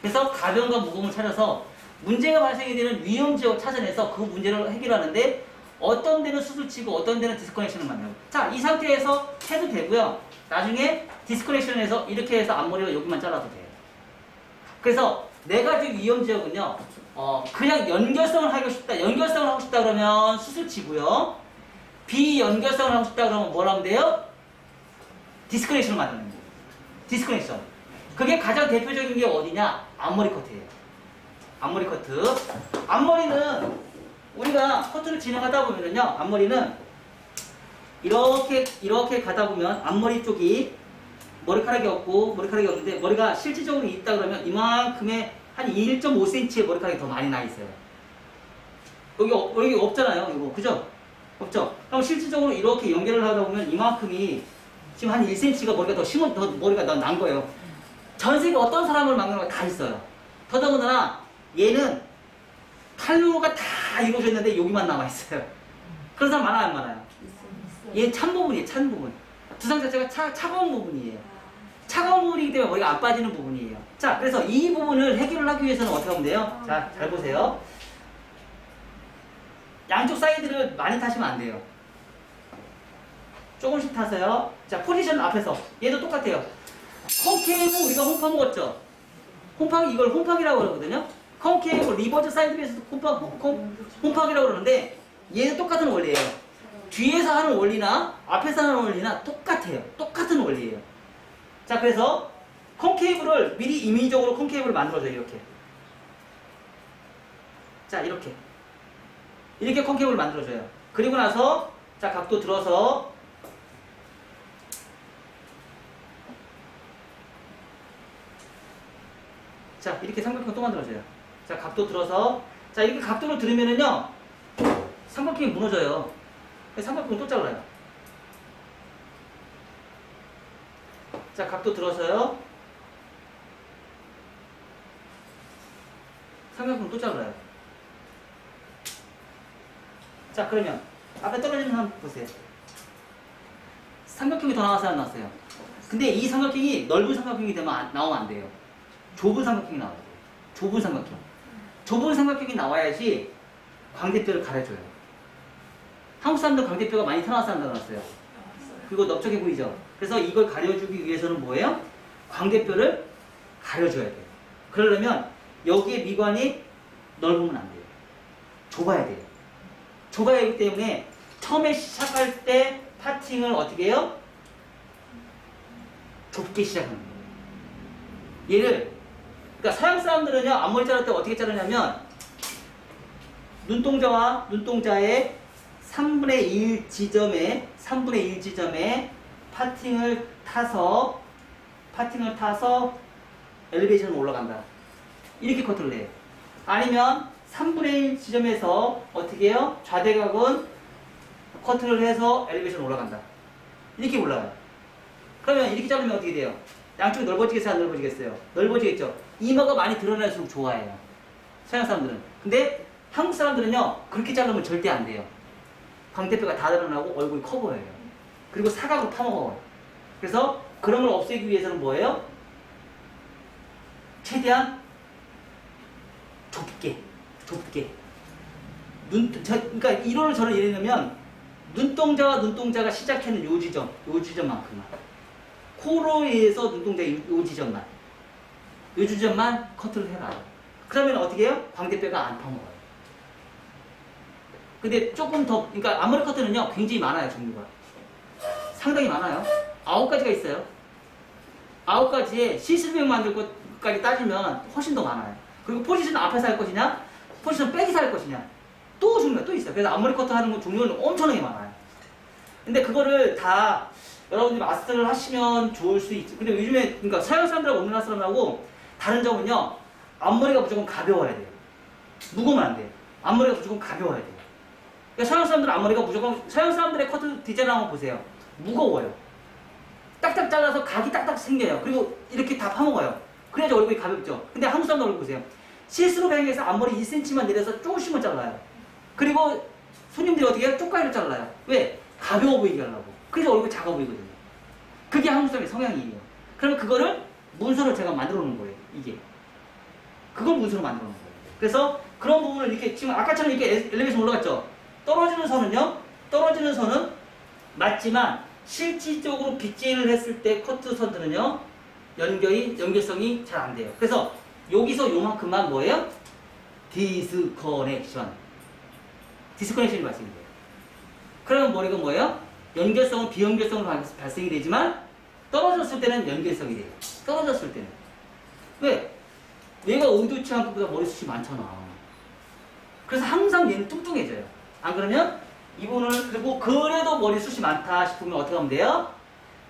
그래서 가변과 무거움을 찾아서 문제가 발생이 되는 위험 지역을 찾아내서 그 문제를 해결하는데 어떤 데는 수술치고 어떤 데는 디스커넥션을 만들고. 자, 이 상태에서 해도 되고요. 나중에 디스커넥션에서 이렇게 해서 앞머리가 여기만 잘라도 돼요. 그래서 네 가지 위험 지역은요, 그냥 연결성을 하고 싶다. 연결성을 하고 싶다 그러면 수술치고요. 비연결성을 하고 싶다 그러면 뭘 하면 돼요? 디스커넥션을 만드는 거예요. 디스커넥션. 그게 가장 대표적인 게 어디냐? 앞머리 커트예요. 앞머리 커트. 앞머리는 우리가 커트를 진행하다 보면은요, 앞머리는 이렇게 가다 보면 앞머리 쪽이 머리카락이 없고 머리카락이 없는데 머리가 실질적으로 있다 그러면 이만큼의 한 1.5cm의 머리카락이 더 많이 나 있어요. 여기 없잖아요. 이거 그죠? 없죠? 그럼 실질적으로 이렇게 연결을 하다 보면 이만큼이 지금 한 1cm가 머리가 더 난 거예요. 전 세계 어떤 사람을 만나는 거 다 있어요. 더더군다나 얘는 탈모가 다 이루어져 있는데 여기만 남아 있어요. 그런 사람 많아요, 안 많아요? 얘 찬 부분이에요, 찬 부분. 두상 자체가 차가운 부분이에요. 차가운 부분이기 때문에 머리가 안 빠지는 부분이에요. 자, 그래서 이 부분을 해결을 하기 위해서는 어떻게 하면 돼요? 자, 잘 보세요. 양쪽 사이드를 많이 타시면 안 돼요. 조금씩 타세요. 자, 포지션 앞에서. 얘도 똑같아요. 콘케이브 우리가 홈파 먹었죠? 이걸 홈팍이라고 그러거든요? 콘케이브 리버즈 사이드 베이스도 홈팍이라고 그러는데 얘는 똑같은 원리예요. 뒤에서 하는 원리나 앞에서 하는 원리나 똑같아요. 똑같은 원리예요. 자, 그래서 콘케이브를 미리 임의적으로 콘케이브를 만들어줘요. 이렇게. 자, 이렇게 콘케이브를 만들어줘요. 그리고 나서 자, 각도 들어서 자, 이렇게 삼각형 또 만들어줘요. 자, 각도 들어서 자, 이렇게 각도를 들으면은요 삼각형이 무너져요. 삼각형 또 잘라요. 자, 각도 들어서요. 삼각형 또 잘라요. 자, 그러면 앞에 떨어지는 사람 보세요. 삼각형이 더 나와서 안 나왔어요. 근데 이 삼각형이 넓은 삼각형이 나오면 안 돼요. 좁은 삼각형이 나와야 돼요. 좁은 삼각형. 좁은 삼각형이 나와야지 광대뼈를 가려줘요. 한국 사람들 광대뼈가 많이 튀어나와서 한다고 나왔어요. 그리고 넓적해 보이죠? 그래서 이걸 가려주기 위해서는 뭐예요? 광대뼈를 가려줘야 돼요. 그러려면 여기에 미관이 넓으면 안 돼요. 좁아야 돼요. 좁아야 하기 때문에 처음에 시작할 때 파팅을 어떻게 해요? 좁게 시작하는 거예요. 얘를 그러니까 서양 사람들은요, 앞머리 자를 때 어떻게 자르냐면 눈동자와 눈동자의 3분의 1 지점에 파팅을 타서 엘리베이션으로 올라간다. 이렇게 커트를 해요. 아니면 3분의 1 지점에서 어떻게 해요? 좌대각은 커트를 해서 엘리베이션 올라간다. 이렇게 올라가요. 그러면 이렇게 자르면 어떻게 돼요? 양쪽이 넓어지겠어요? 안 넓어지겠어요? 넓어지겠죠? 이마가 많이 드러날수록 좋아해요. 서양 사람들은. 근데 한국 사람들은요, 그렇게 자르면 절대 안 돼요. 광대뼈가 다 드러나고 얼굴이 커 보여요. 그리고 사각으로 파먹어요. 그래서 그런 걸 없애기 위해서는 뭐예요? 최대한 좁게. 그러니까 이론을 저는 예를 들면 눈동자와 눈동자가 시작하는 요 지점만큼만. 코로 의해서 눈동자의 요 지점만 커트를 해라. 그러면 어떻게 해요? 광대뼈가 안 파먹어요. 근데 조금 더, 그러니까 앞머리 커트는요, 굉장히 많아요, 종류가. 상당히 많아요. 9가지가 있어요. 9가지에 시스템 만들 것까지 따지면 훨씬 더 많아요. 그리고 포지션 앞에서 할 것이냐, 포지션 백에서 할 것이냐. 또 종류가 또 있어요. 그래서 앞머리 커트 하는 거 종류는 엄청나게 많아요. 근데 그거를 다 여러분들이 마스터를 하시면 좋을 수 있죠. 근데 요즘에 그러니까 서양 사람들하고 우리나라 사람하고 다른 점은요. 앞머리가 무조건 가벼워야 돼요. 무거우면 안 돼요. 앞머리가 무조건 가벼워야 돼요. 그러니까 서양 사람들 앞머리가 무조건 서양 사람들의 커트 디자인 한번 보세요. 무거워요. 딱딱 잘라서 각이 딱딱 생겨요. 그리고 이렇게 다 파먹어요. 그래야지 얼굴이 가볍죠. 근데 한국 사람들 얼굴 보세요. 실수로 배경에서 앞머리 1cm만 내려서 조금씩만 잘라요. 그리고 손님들이 어떻게 해요? 쪽가위로 잘라요. 왜? 가벼워 보이게 하려고. 그래서 얼굴이 작아 보이거든요. 그게 한국 사람의 성향이에요. 그러면 그거를 문서로 제가 만들어 놓은 거예요. 이게. 그걸 문서로 만들어 놓은 거예요. 그래서 그런 부분을 이렇게 지금 아까처럼 이렇게 엘리베이션 올라갔죠. 떨어지는 선은요. 떨어지는 선은 맞지만 실질적으로 빗질을 했을 때 커트 선들은요. 연결성이 잘 안 돼요. 그래서 여기서 요만큼만 뭐예요? 디스커넥션이 발생이 돼요. 그러면 머리가 뭐예요? 연결성은 비연결성으로 발생이 되지만 떨어졌을 때는 연결성이 돼요. 떨어졌을 때는. 왜? 얘가 의도치 않은 것보다 머리숱이 많잖아. 그래서 항상 얘는 뚱뚱해져요. 안 그러면 이분을 그리고 그래도 머리숱이 많다 싶으면 어떻게 하면 돼요?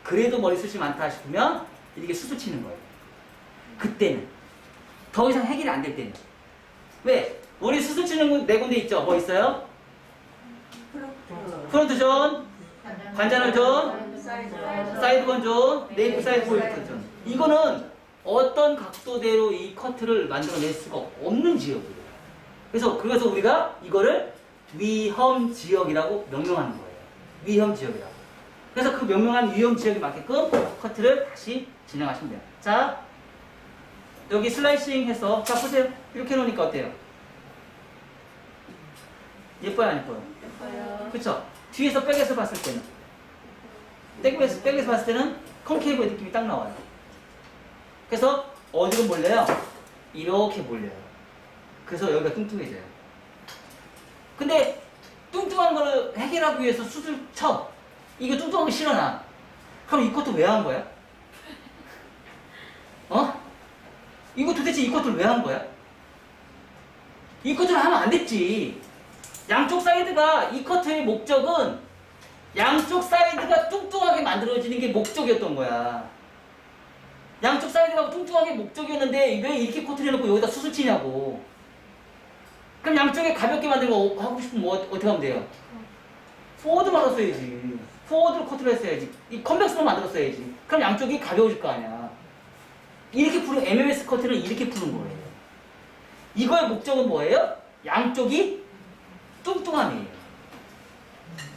그래도 머리숱이 많다 싶으면 이렇게 수술 치는 거예요. 그때는. 더 이상 해결이 안 될 때는. 왜? 머리 수술 치는 네 군데 있죠? 뭐 있어요? 프론트 존, 관자놀 존, 사이드건 존, 네이프 사이드 포인트 존. 이거는 어떤 각도대로 이 커트를 만들어낼 수가 없는 지역이에요. 그래서 우리가 이거를 위험 지역이라고 명명하는 거예요. 위험 지역이라고. 그래서 그 명명한 위험 지역에 맞게끔 커트를 다시 진행하시면 돼요. 자, 여기 슬라이싱 해서 자 보세요. 이렇게 해놓으니까 어때요? 예뻐요, 안 예뻐요? 예뻐요. 그쵸? 뒤에서 백에서 봤을 때는 백에서 봤을 때는 콘케이브의 느낌이 딱 나와요. 그래서 어디로 몰려요? 이렇게 몰려요. 그래서 여기가 뚱뚱해져요. 근데 뚱뚱한 거를 해결하기 위해서 수술 쳐. 이거 뚱뚱한 거 싫어 나. 그럼 이 것도 왜 한 거야? 어? 이거 도대체 이 것들 왜 한 거야? 이 커트를 하면 안 됐지. 양쪽 사이드가 이 커트의 목적은 양쪽 사이드가 뚱뚱하게 만들어지는 게 목적이었던 거야. 양쪽 사이드가 뚱뚱하게 목적이었는데 왜 이렇게 커트를 해놓고 여기다 수술 치냐고. 그럼 양쪽에 가볍게 만드는 거 하고 싶으면 뭐 어떻게 하면 돼요? 포워드 만들었어야지. 포워드로 커트를 했어야지. 이 컨벡스로 만들었어야지. 그럼 양쪽이 가벼워질 거 아니야. 이렇게 푸는 MMS 커트를 이렇게 푸는 거예요. 이거의 목적은 뭐예요? 양쪽이 뚱뚱함이에요.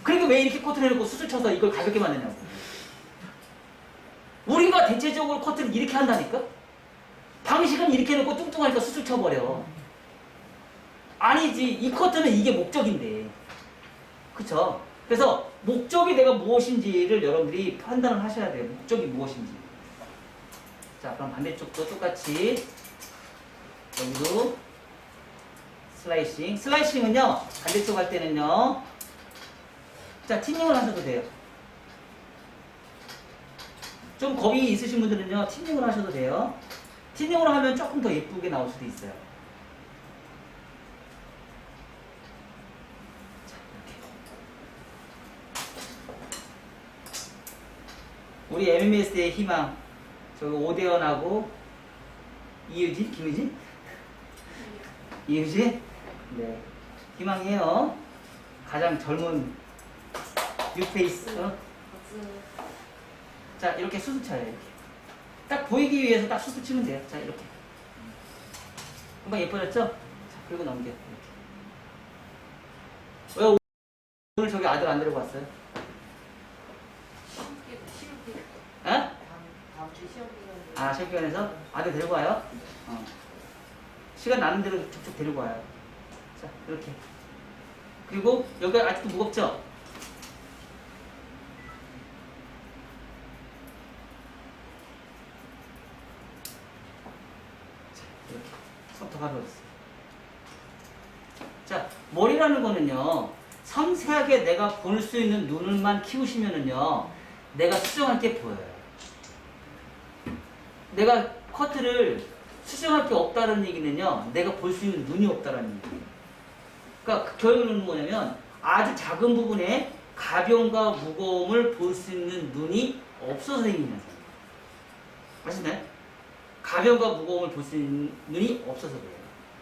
그러니까 왜 이렇게 커트를 해놓고 수술 쳐서 이걸 가볍게 만드냐고. 우리가 대체적으로 커트를 이렇게 한다니까? 방식은 이렇게 해놓고 뚱뚱하니까 수술 쳐버려. 아니지. 이 커트는 이게 목적인데. 그쵸? 그래서 목적이 내가 무엇인지를 여러분들이 판단을 하셔야 돼요. 목적이 무엇인지. 자, 그럼 반대쪽도 똑같이 여기도 슬라이싱. 슬라이싱은요, 반대쪽 할 때는요, 자, 티닝을 하셔도 돼요. 좀 겁이 있으신 분들은요, 티닝을 하셔도 돼요. 티닝으로 하면 조금 더 예쁘게 나올 수도 있어요. 자, 이렇게. 우리 MMS의 희망, 저기 오대현하고 이유진? 김유진? 이유진? 네. 희망이에요. 가장 젊은 뉴페이스. 자, 이렇게 수술 쳐요. 이렇게. 딱 보이기 위해서 딱 수술 치면 돼요. 자, 이렇게. 금방 예뻐졌죠? 자, 그리고 넘겨. 이렇게. 왜 오늘 저기 아들 안 데리고 왔어요? 에? 아, 시험 기간에서 아들 데리고 와요? 시간 나는 대로 툭툭 데리고 와요. 자, 이렇게. 그리고 여기가 아직도 무겁죠? 자, 이렇게. 손톱 가벼워졌어요. 자, 머리라는 거는요, 섬세하게 내가 볼 수 있는 눈을만 키우시면은요, 내가 수정할 게 보여요. 내가 커트를 수정할 게 없다는 얘기는요, 내가 볼 수 있는 눈이 없다는 얘기예요. 그러니까 그 결론은 뭐냐면 아주 작은 부분에 가벼움과 무거움을 볼 수 있는 눈이 없어서 생긴 현상이에요. 아시나요? 가벼움과 무거움을 볼 수 있는 눈이 없어서 그래요.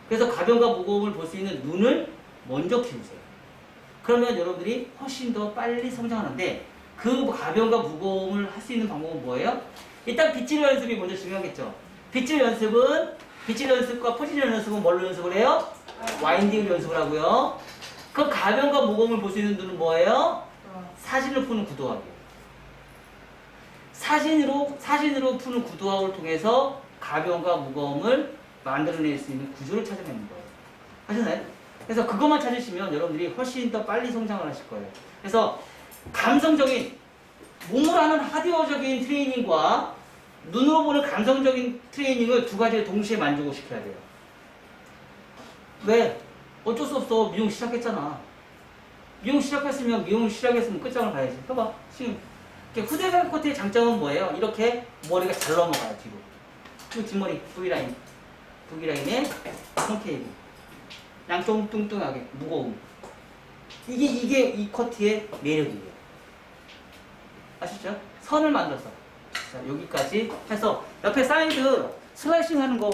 그래서 가벼움과 무거움을 볼 수 있는 눈을 먼저 키우세요. 그러면 여러분들이 훨씬 더 빨리 성장하는데 그 가벼움과 무거움을 할 수 있는 방법은 뭐예요? 일단 빗질 연습이 먼저 중요하겠죠. 빗질 연습과 포지션 연습은 뭘로 연습을 해요? 와인딩을 연습을 하고요. 그 가벼움과 무거움을 볼 수 있는 눈은 뭐예요? 사진을 푸는 구도학이에요. 사진으로 푸는 구도학을 통해서 가벼움과 무거움을 만들어낼 수 있는 구조를 찾아내는 거예요. 아시나요? 그래서 그것만 찾으시면 여러분들이 훨씬 더 빨리 성장을 하실 거예요. 그래서 감성적인, 몸으로 하는 하드웨어적인 트레이닝과 눈으로 보는 감성적인 트레이닝을 두 가지를 동시에 만족을 시켜야 돼요. 왜? 어쩔 수 없어. 미용 시작했잖아. 미용 시작했으면 끝장을 봐야지. 봐봐. 지금 후대각 코트의 장점은 뭐예요? 이렇게 머리가 잘 넘어가요, 뒤로. 그리고 뒷머리, V라인에 콘케이브. 양쪽 뚱뚱하게, 무거움. 이게 이 커트의 매력이에요. 아시죠? 선을 만들어서. 자, 여기까지 해서 옆에 사이드 슬라이싱 하는 거